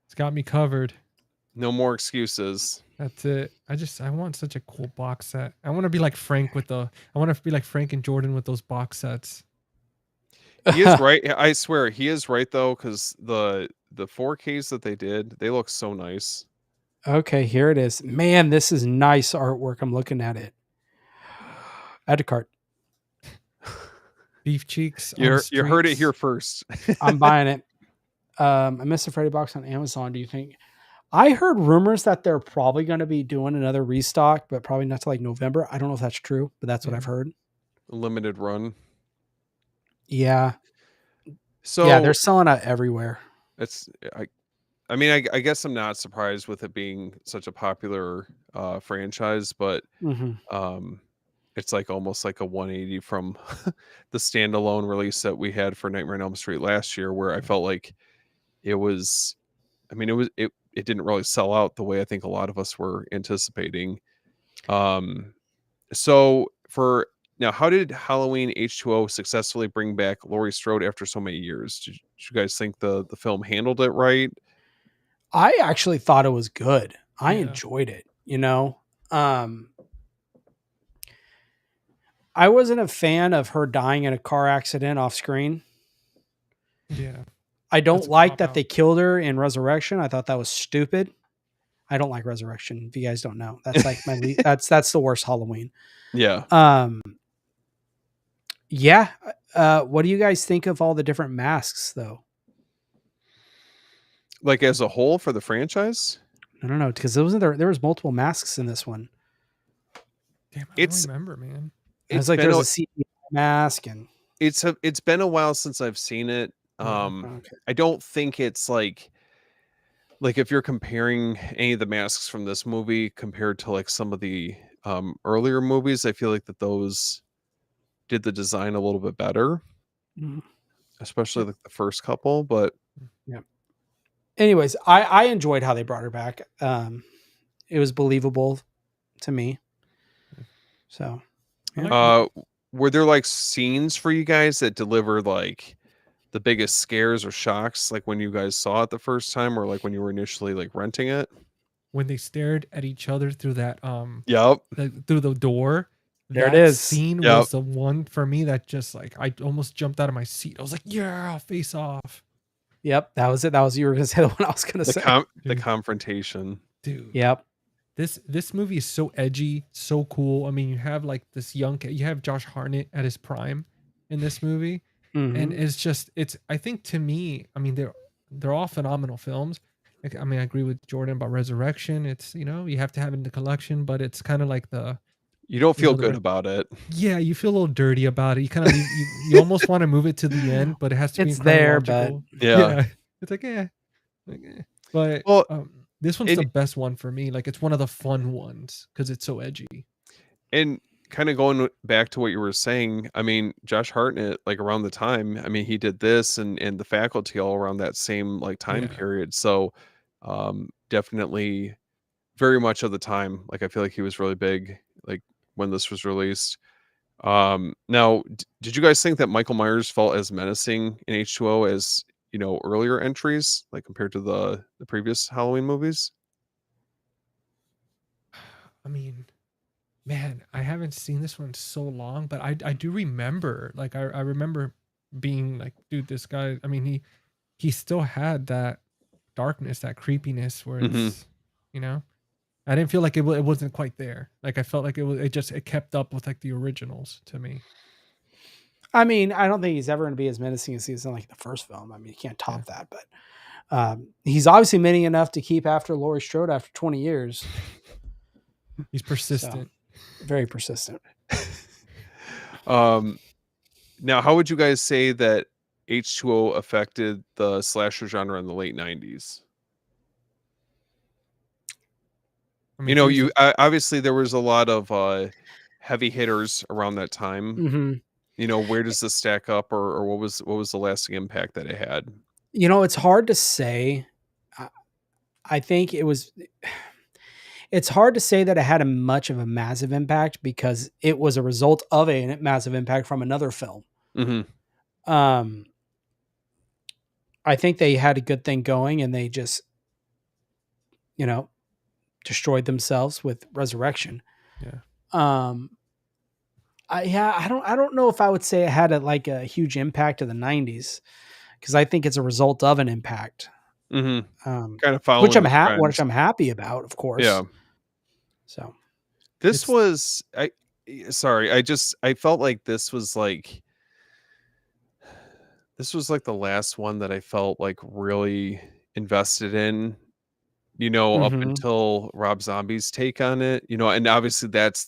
It's got me covered. No more excuses. That's it. I want such a cool box set. I want to be like Frank I want to be like Frank and Jordan with those box sets. He is right. I swear he is right though, because the 4Ks that they did, they look so nice. Okay, here it is. Man, this is nice artwork. I'm looking at it. Add to cart. Beef cheeks. on You the heard it streets. here first. I'm buying it. I missed the Freddy box on Amazon. Do you think? I heard rumors that they're probably going to be doing another restock, but probably not till like November. I don't know if that's true, but that's what Yeah. I've heard. Limited run. Yeah, So yeah, they're selling out everywhere. it's I mean, I guess I'm not surprised with it being such a popular franchise, but hmm it's like almost like a 180 from the standalone release that we had for Nightmare on Elm Street last year, where I felt like it was, I mean, it didn't really sell out the way I think a lot of us were anticipating. So for now, how did Halloween H2O successfully bring back Laurie Strode after so many years? Did you guys think the film handled it right? I actually thought it was good. I Yeah. enjoyed it. I wasn't a fan of her dying in a car accident off screen. Yeah. I don't That's a like cop that out. they killed her in Resurrection. I thought that was stupid. I don't like Resurrection. If you guys don't know, that's like that's the worst Halloween. Yeah. Yeah. What do you guys think of all the different masks though? Like as a whole for the franchise? I don't know, because there was multiple masks in this one. Damn, I It's don't remember, man. It was it's like been there a, was a CGI mask and it's been a while since I've seen it. Yeah. okay. I don't think it's like if you're comparing any of the masks from this movie compared to like some of the earlier movies, I feel like that those did the design a little bit better, Mhm. especially like the first couple, but Yeah. Anyways, I enjoyed how they brought her back. It was believable to me. So I yeah. like were there like scenes for you guys that delivered like the biggest scares or shocks like when you guys saw it the first time or like when you were initially like renting it? when they stared at each other through that Yep. through the door. There it That is. scene Yep. was the one for me that just like I almost jumped out of my seat. I was like, yeah, face off. Yep, that was it. That was you were gonna say the one I was gonna say. The Dude. confrontation. Dude. Yep. This movie is so edgy, so cool. I mean, you have like this you have Josh Hartnett at his prime in this movie. And Mhm. it's I think to me, I mean they're all phenomenal films. Like, I mean, I agree with Jordan about Resurrection. It's, you know, you have to have it in the collection, but it's kind of like You don't you know, feel good about it. yeah, you feel a little dirty about it. You kind of you almost want to move it to the end, but it has to be It's there, but chronological. Yeah. It's like, yeah. Like, eh. But Well, this one's it- the best one for me. Like, it's one of the fun ones because it's so edgy. and kind of going back to what you were saying, I mean, Josh Hartnett, like around the time, I mean, he did this and the Faculty all around that same like time Yeah. period. So definitely very much of the time. Like I feel like he was really big like when this was released. Now did you guys think that Michael Myers felt as menacing in H2O as, you know, earlier entries, like compared to the previous Halloween movies? I mean, man, I haven't seen this one in so long, but I do remember, like, I remember being like, dude, this guy, I mean, he still had that darkness, that creepiness where Mhm. it's, you know, I didn't feel like it wasn't quite there. Like, I felt like it kept up with like the originals to me. I mean, I don't think he's ever gonna be as menacing as he's in like the first film. I mean, you can't top that, but he's obviously menacing enough to keep after Laurie Strode after 20 years. He's persistent. Very persistent. Now, how would you guys say that H2O affected the slasher genre in the late 90s? I You mean, know, here's obviously there was a lot of heavy hitters around that time. Hmm. You know, where does this stack up, or what was the lasting impact that it had? You know, it's hard to say. I think it was. It's hard to say that it had a much of a massive impact because it was a result of a massive impact from another film. Hmm. I think they had a good thing going and they just, you know, destroyed themselves with Resurrection. yeah. I don't know if I would say it had a huge impact of the 90s because I think it's a result of an impact. Hmm. Um, Kind of following which I'm the which trends. I'm happy about, of course. Yeah. So This It's was sorry, I felt like this was like the last one that I felt like really invested in, you know, up mhm, until Rob Zombie's take on it, you know, and obviously that's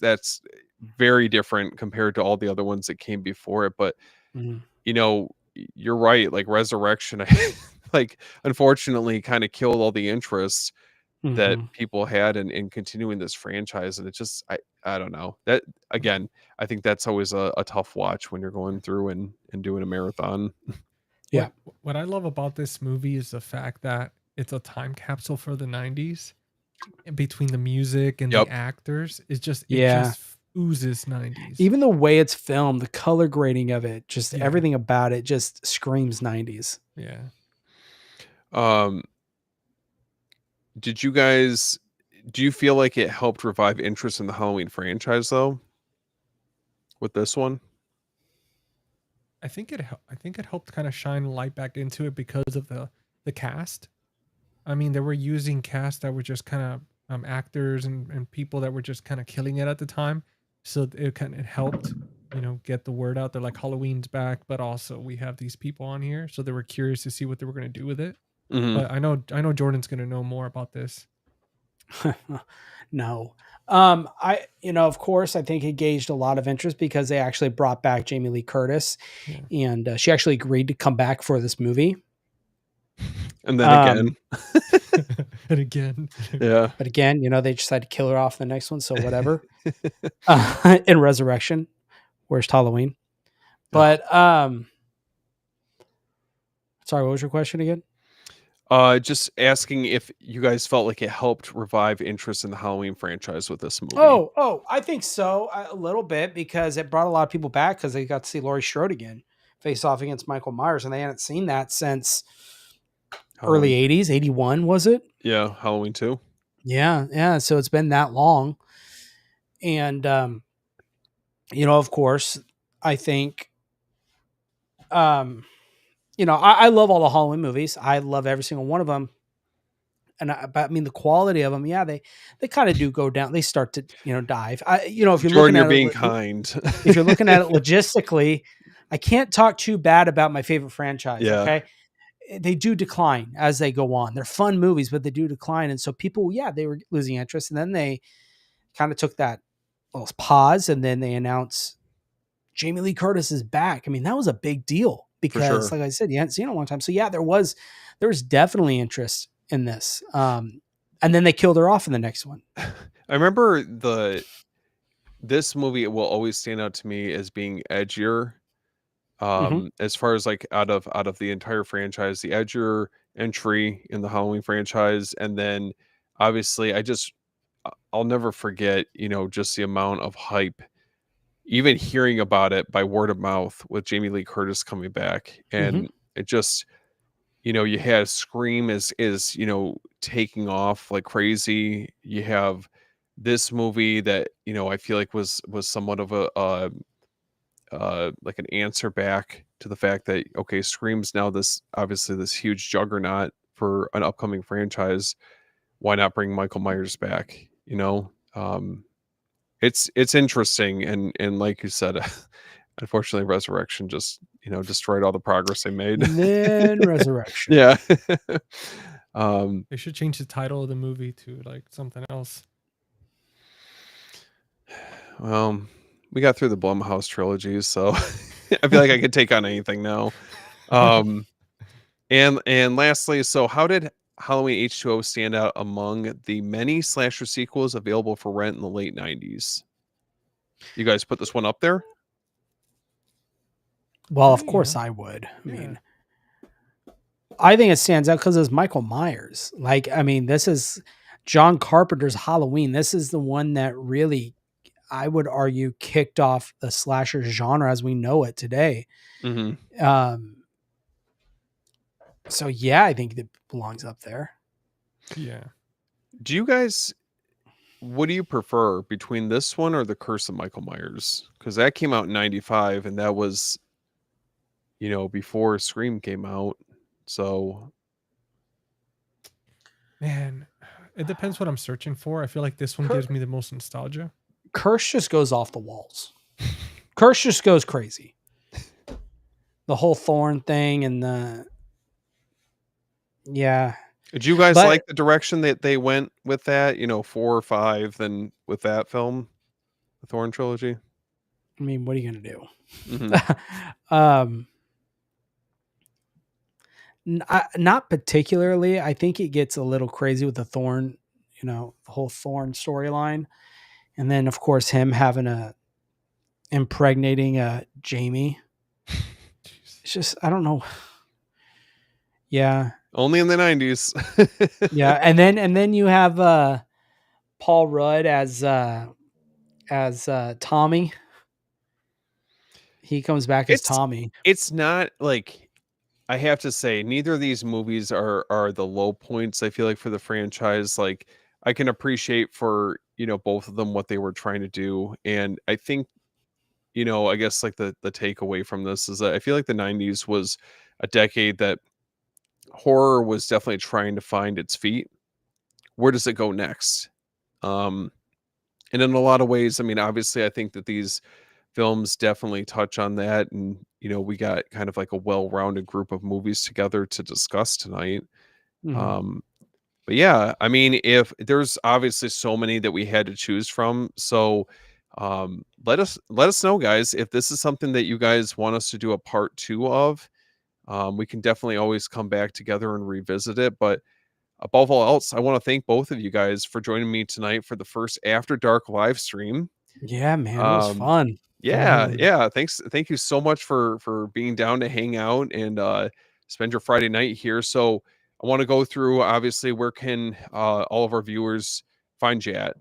very different compared to all the other ones that came before it. But, mhm, you know, you're right, like Resurrection, I like unfortunately kind of killed all the interest that mhm. people had in continuing this franchise. And it just I don't know. That again, I think that's always a tough watch when you're going through and doing a marathon. Yeah. what I love about this movie is the fact that it's a time capsule for the 90s. And between the music and Yep. the actors, it Yeah. just oozes 90s. Even the way it's filmed, the color grading of it, just Yeah. everything about it just screams 90s. Yeah. Um do you feel like it helped revive interest in the Halloween franchise though? With this one? I think it helped kind of shine light back into it because of the cast. I mean, they were using cast that were just kind of actors and people that were just kind of killing it at the time. So it helped, get the word out there, like Halloween's back, but also we have these people on here, so they were curious to see what they were going to do with it. Mhm. But I know Jordan's going to know more about this. No. Of course, I think it gauged a lot of interest because they actually brought back Jamie Lee Curtis, Yeah. and she actually agreed to come back for this movie. And then again. And again. Yeah. But again, they just had to kill her off in the next one, so whatever. In Resurrection, worst Halloween. But sorry, what was your question again? Just asking if you guys felt like it helped revive interest in the Halloween franchise with this movie. Oh, I think so, a little bit, because it brought a lot of people back because they got to see Laurie Strode again face off against Michael Myers, and they hadn't seen that since early Halloween. 80s, 81, was it? Yeah, Halloween 2. Yeah. So it's been that long. And, of course, I think, I love all the Halloween movies. I love every single one of them. But the quality of them, yeah, they kind of do go down. They start to, dive. If you're Jordan, looking you're at being it, kind. if you're looking at it logistically, I can't talk too bad about my favorite franchise. Yeah. Okay. They do decline as they go on. They're fun movies, but they do decline. And so people, they were losing interest. And then they kind of took that little pause, and then they announced Jamie Lee Curtis is back. That was a big deal because, sure. like I said, you hadn't seen it in a long time. So yeah, there was definitely interest in this. And then they killed her off in the next one. I remember this movie will always stand out to me as being edgier. As far as like out of the entire franchise, the edgier entry in the Halloween franchise, and then obviously I'll never forget, just the amount of hype, even hearing about it by word of mouth with Jamie Lee Curtis coming back, and it just, you had Scream is taking off like crazy. You have this movie that I feel like was somewhat of a like an answer back to the fact that, okay, Scream's now this huge juggernaut for an upcoming franchise. Why not bring Michael Myers back? It's interesting, and like you said, unfortunately, Resurrection just destroyed all the progress they made. And then Resurrection. Yeah. They should change the title of the movie to like something else. Well, we got through the Blumhouse trilogy, so I feel like I could take on anything now. And lastly, so how did Halloween H2O stand out among the many slasher sequels available for rent in the late 90s? You guys put this one up there? Well, of course I would. I think it stands out because it's Michael Myers. This is John Carpenter's Halloween. This is the one that really, I would argue, kicked off the slasher genre as we know it today. So yeah, I think it belongs up there. Yeah. Do you guys, what do you prefer between this one or The Curse of Michael Myers? Because that came out in 95, and that was, before Scream came out. So, man, it depends what I'm searching for. I feel like this one gives me the most nostalgia. Curse just goes off the walls. Curse just goes crazy. The whole Thorn thing and yeah. Did you guys like the direction that they went with that? 4 or 5, then with that film, the Thorn trilogy? What are you going to do? Not particularly. I think it gets a little crazy with the Thorn, the whole Thorn storyline. And then, of course, him having impregnating Jamie. It's just, I don't know. Yeah. Only in the 90s. Yeah. And then you have Paul Rudd as Tommy. He comes back as Tommy. It's not like, I have to say, neither of these movies are the low points, I feel like, for the franchise. Like, I can appreciate for, both of them what they were trying to do. And I think, I guess like the takeaway from this is that I feel like the 90s was a decade that horror was definitely trying to find its feet. Where does it go next? And in a lot of ways, I mean, obviously, I think that these films definitely touch on that, and we got kind of like a well-rounded group of movies together to discuss tonight. Mhm. But yeah, I mean, if there's obviously so many that we had to choose from, so let us know, guys, if this is something that you guys want us to do a part 2 of. We can definitely always come back together and revisit it. But above all else, I want to thank both of you guys for joining me tonight for the first After Dark live stream. Yeah, man, it was Um, fun. yeah, yeah. Thank you so much for being down to hang out and spend your Friday night here. So I want to go through, obviously, where can all of our viewers find you at?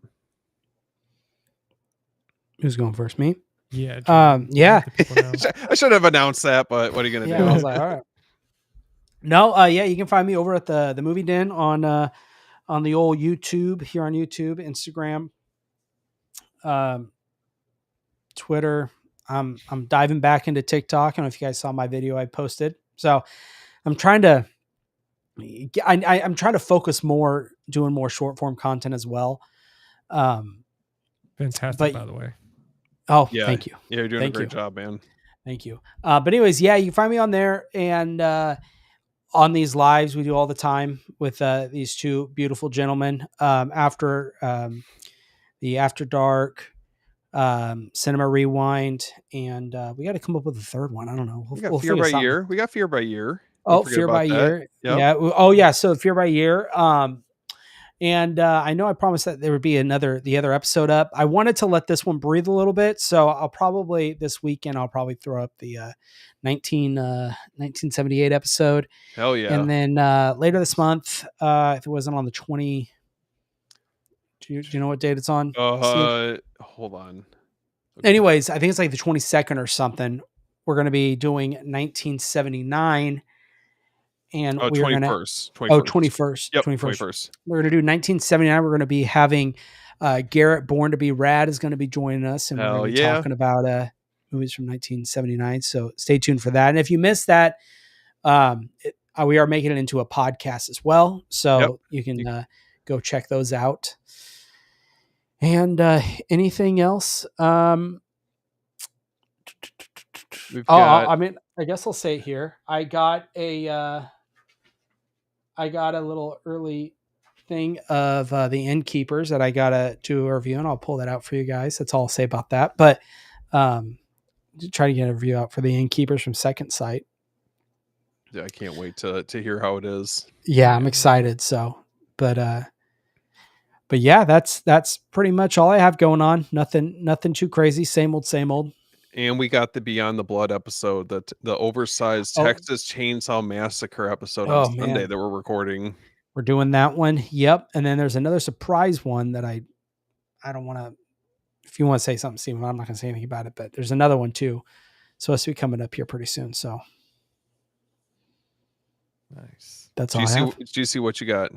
Who's going first? Me? Yeah. Jordan, Yeah. let the people know. I should have announced that, but what are you gonna Yeah, do? I was like, all right. No, yeah, you can find me over at the Movie Den on the old YouTube, here on YouTube, Instagram, Twitter. I'm diving back into TikTok. I don't know if you guys saw my video I posted. So I'm trying to I'm trying to focus more, doing more short form content as well. Fantastic, But by the way. oh, Yeah, thank you. yeah, you're doing Thank a great you. job, man. Thank you. But anyways, yeah, you can find me on there, and on these lives we do all the time with these two beautiful gentlemen. After the After Dark, Cinema Rewind, and we got to come up with a third one. I don't know. We got We'll Fear figure by something. Year. We got Fear by Year. Don't Oh, forget Fear by about that. Year. Yep. Yeah. Oh, yeah. So Fear by Year. And I know I promised that there would be the other episode up. I wanted to let this one breathe a little bit, so I'll probably this weekend I'll probably throw up the 1978 episode, Hell yeah. and then later this month, if it wasn't on the 20, do you know what date it's on, Steve? Hold on. Anyways, I think it's like the 22nd or something. We're going to be doing 1979, and Oh, we are going to 21st. 21st. Yep, 21st. 21st. We're going to do 1979. We're going to be having Garrett Born to be Rad is going to be joining us, and we're Hell going to be yeah. talking about movies from 1979. So stay tuned for that. And if you missed that, we are making it into a podcast as well, so you can go check those out. And anything else? We've got I mean, I guess I'll say it here. I got a little early thing of the Innkeepers that I gotta do a review, and I'll pull that out for you guys. That's all I'll say about that. But try to get a review out for the Innkeepers from Second Sight. I can't wait to hear how it is. Yeah, I'm excited. So, but yeah, that's pretty much all I have going on. Nothing too crazy. Same old, same old. And we got the Beyond the Blood episode, the oversized Texas Chainsaw Massacre episode on Sunday that we're recording. We're doing that one. Yep. And then there's another surprise one that I don't want to, if you want to say something, Steven, I'm not going to say anything about it, but there's another one too. Supposed to be coming up here pretty soon. So Nice. That's all I have. Do you see what you got?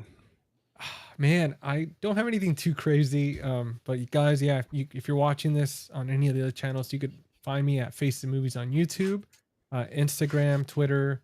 Man, I don't have anything too crazy. But you guys, yeah, if you're watching this on any of the other channels, you could find me at Face the Movies on YouTube, Instagram, Twitter,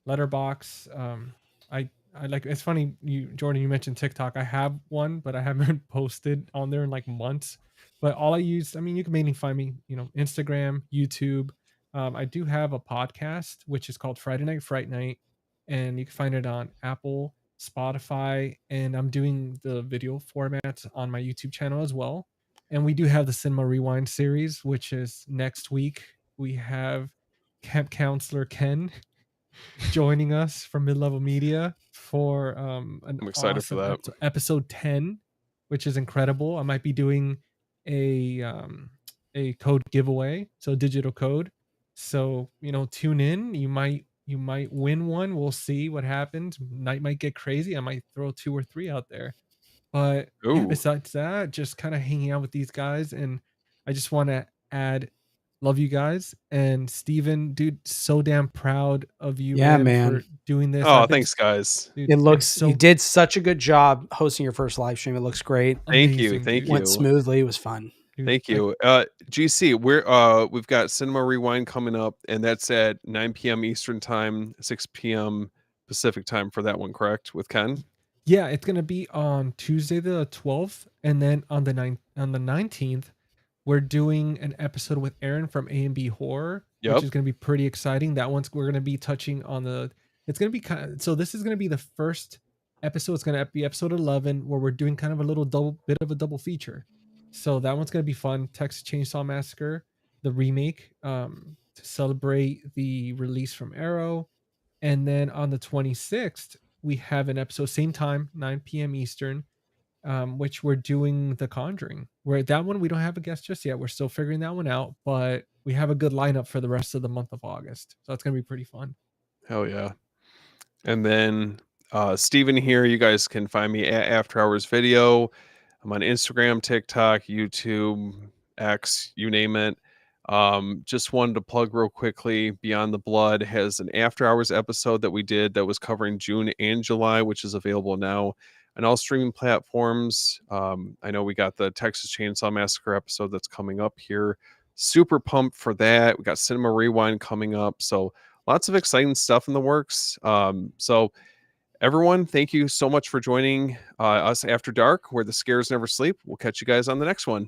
Letterbox. I like, it's funny, Jordan, you mentioned TikTok. I have one, but I haven't posted on there in like months. But all I use, I mean, you can mainly find me, Instagram, YouTube. I do have a podcast which is called Friday Night Fright Night, and you can find it on Apple, Spotify, and I'm doing the video formats on my YouTube channel as well. And we do have the Cinema Rewind series, which is next week. We have Camp Counselor Ken joining us from Mid-Level Media for I'm excited for that. Episode 10, which is incredible. I might be doing a code giveaway, so digital code. So, tune in. You might win one. We'll see what happens. Night might get crazy. I might throw 2 or 3 out there. But besides that, just kind of hanging out with these guys. And I just want to add, love you guys. And Steven, dude, so damn proud of you, man, for doing this. Oh, thanks, guys. Dude, it looks, you did such a good job hosting your first live stream. It looks great. Thank you. Went smoothly. It was fun. Thank you. GC, we've got Cinema Rewind coming up, and that's at 9 p.m. Eastern time, 6 p.m. Pacific time for that one, correct? With Ken? Yeah, it's gonna be on Tuesday the 12th, and then on the 19th, we're doing an episode with Aaron from A&B Horror, which Yep. is gonna be pretty exciting. That one's we're gonna be touching on the. It's gonna be kind of so. This is gonna be the first episode. It's gonna be episode 11, where we're doing kind of a little bit of a double feature. So that one's gonna be fun. Texas Chainsaw Massacre, the remake, to celebrate the release from Arrow. And then on the 26th, we have an episode, same time, 9 p.m. Eastern, which we're doing The Conjuring. Where that one, we don't have a guest just yet. We're still figuring that one out, but we have a good lineup for the rest of the month of August. So it's going to be pretty fun. Hell yeah. And then Steven here, you guys can find me at After Hours Video. I'm on Instagram, TikTok, YouTube, X, you name it. Just wanted to plug real quickly, Beyond the Blood has an After Hours episode that we did that was covering June and July, which is available now on all streaming platforms. I know we got the Texas Chainsaw Massacre episode that's coming up here. Super pumped for that. We got Cinema Rewind coming up. So lots of exciting stuff in the works. So everyone, thank you so much for joining us After Dark, where the scares never sleep. We'll catch you guys on the next one.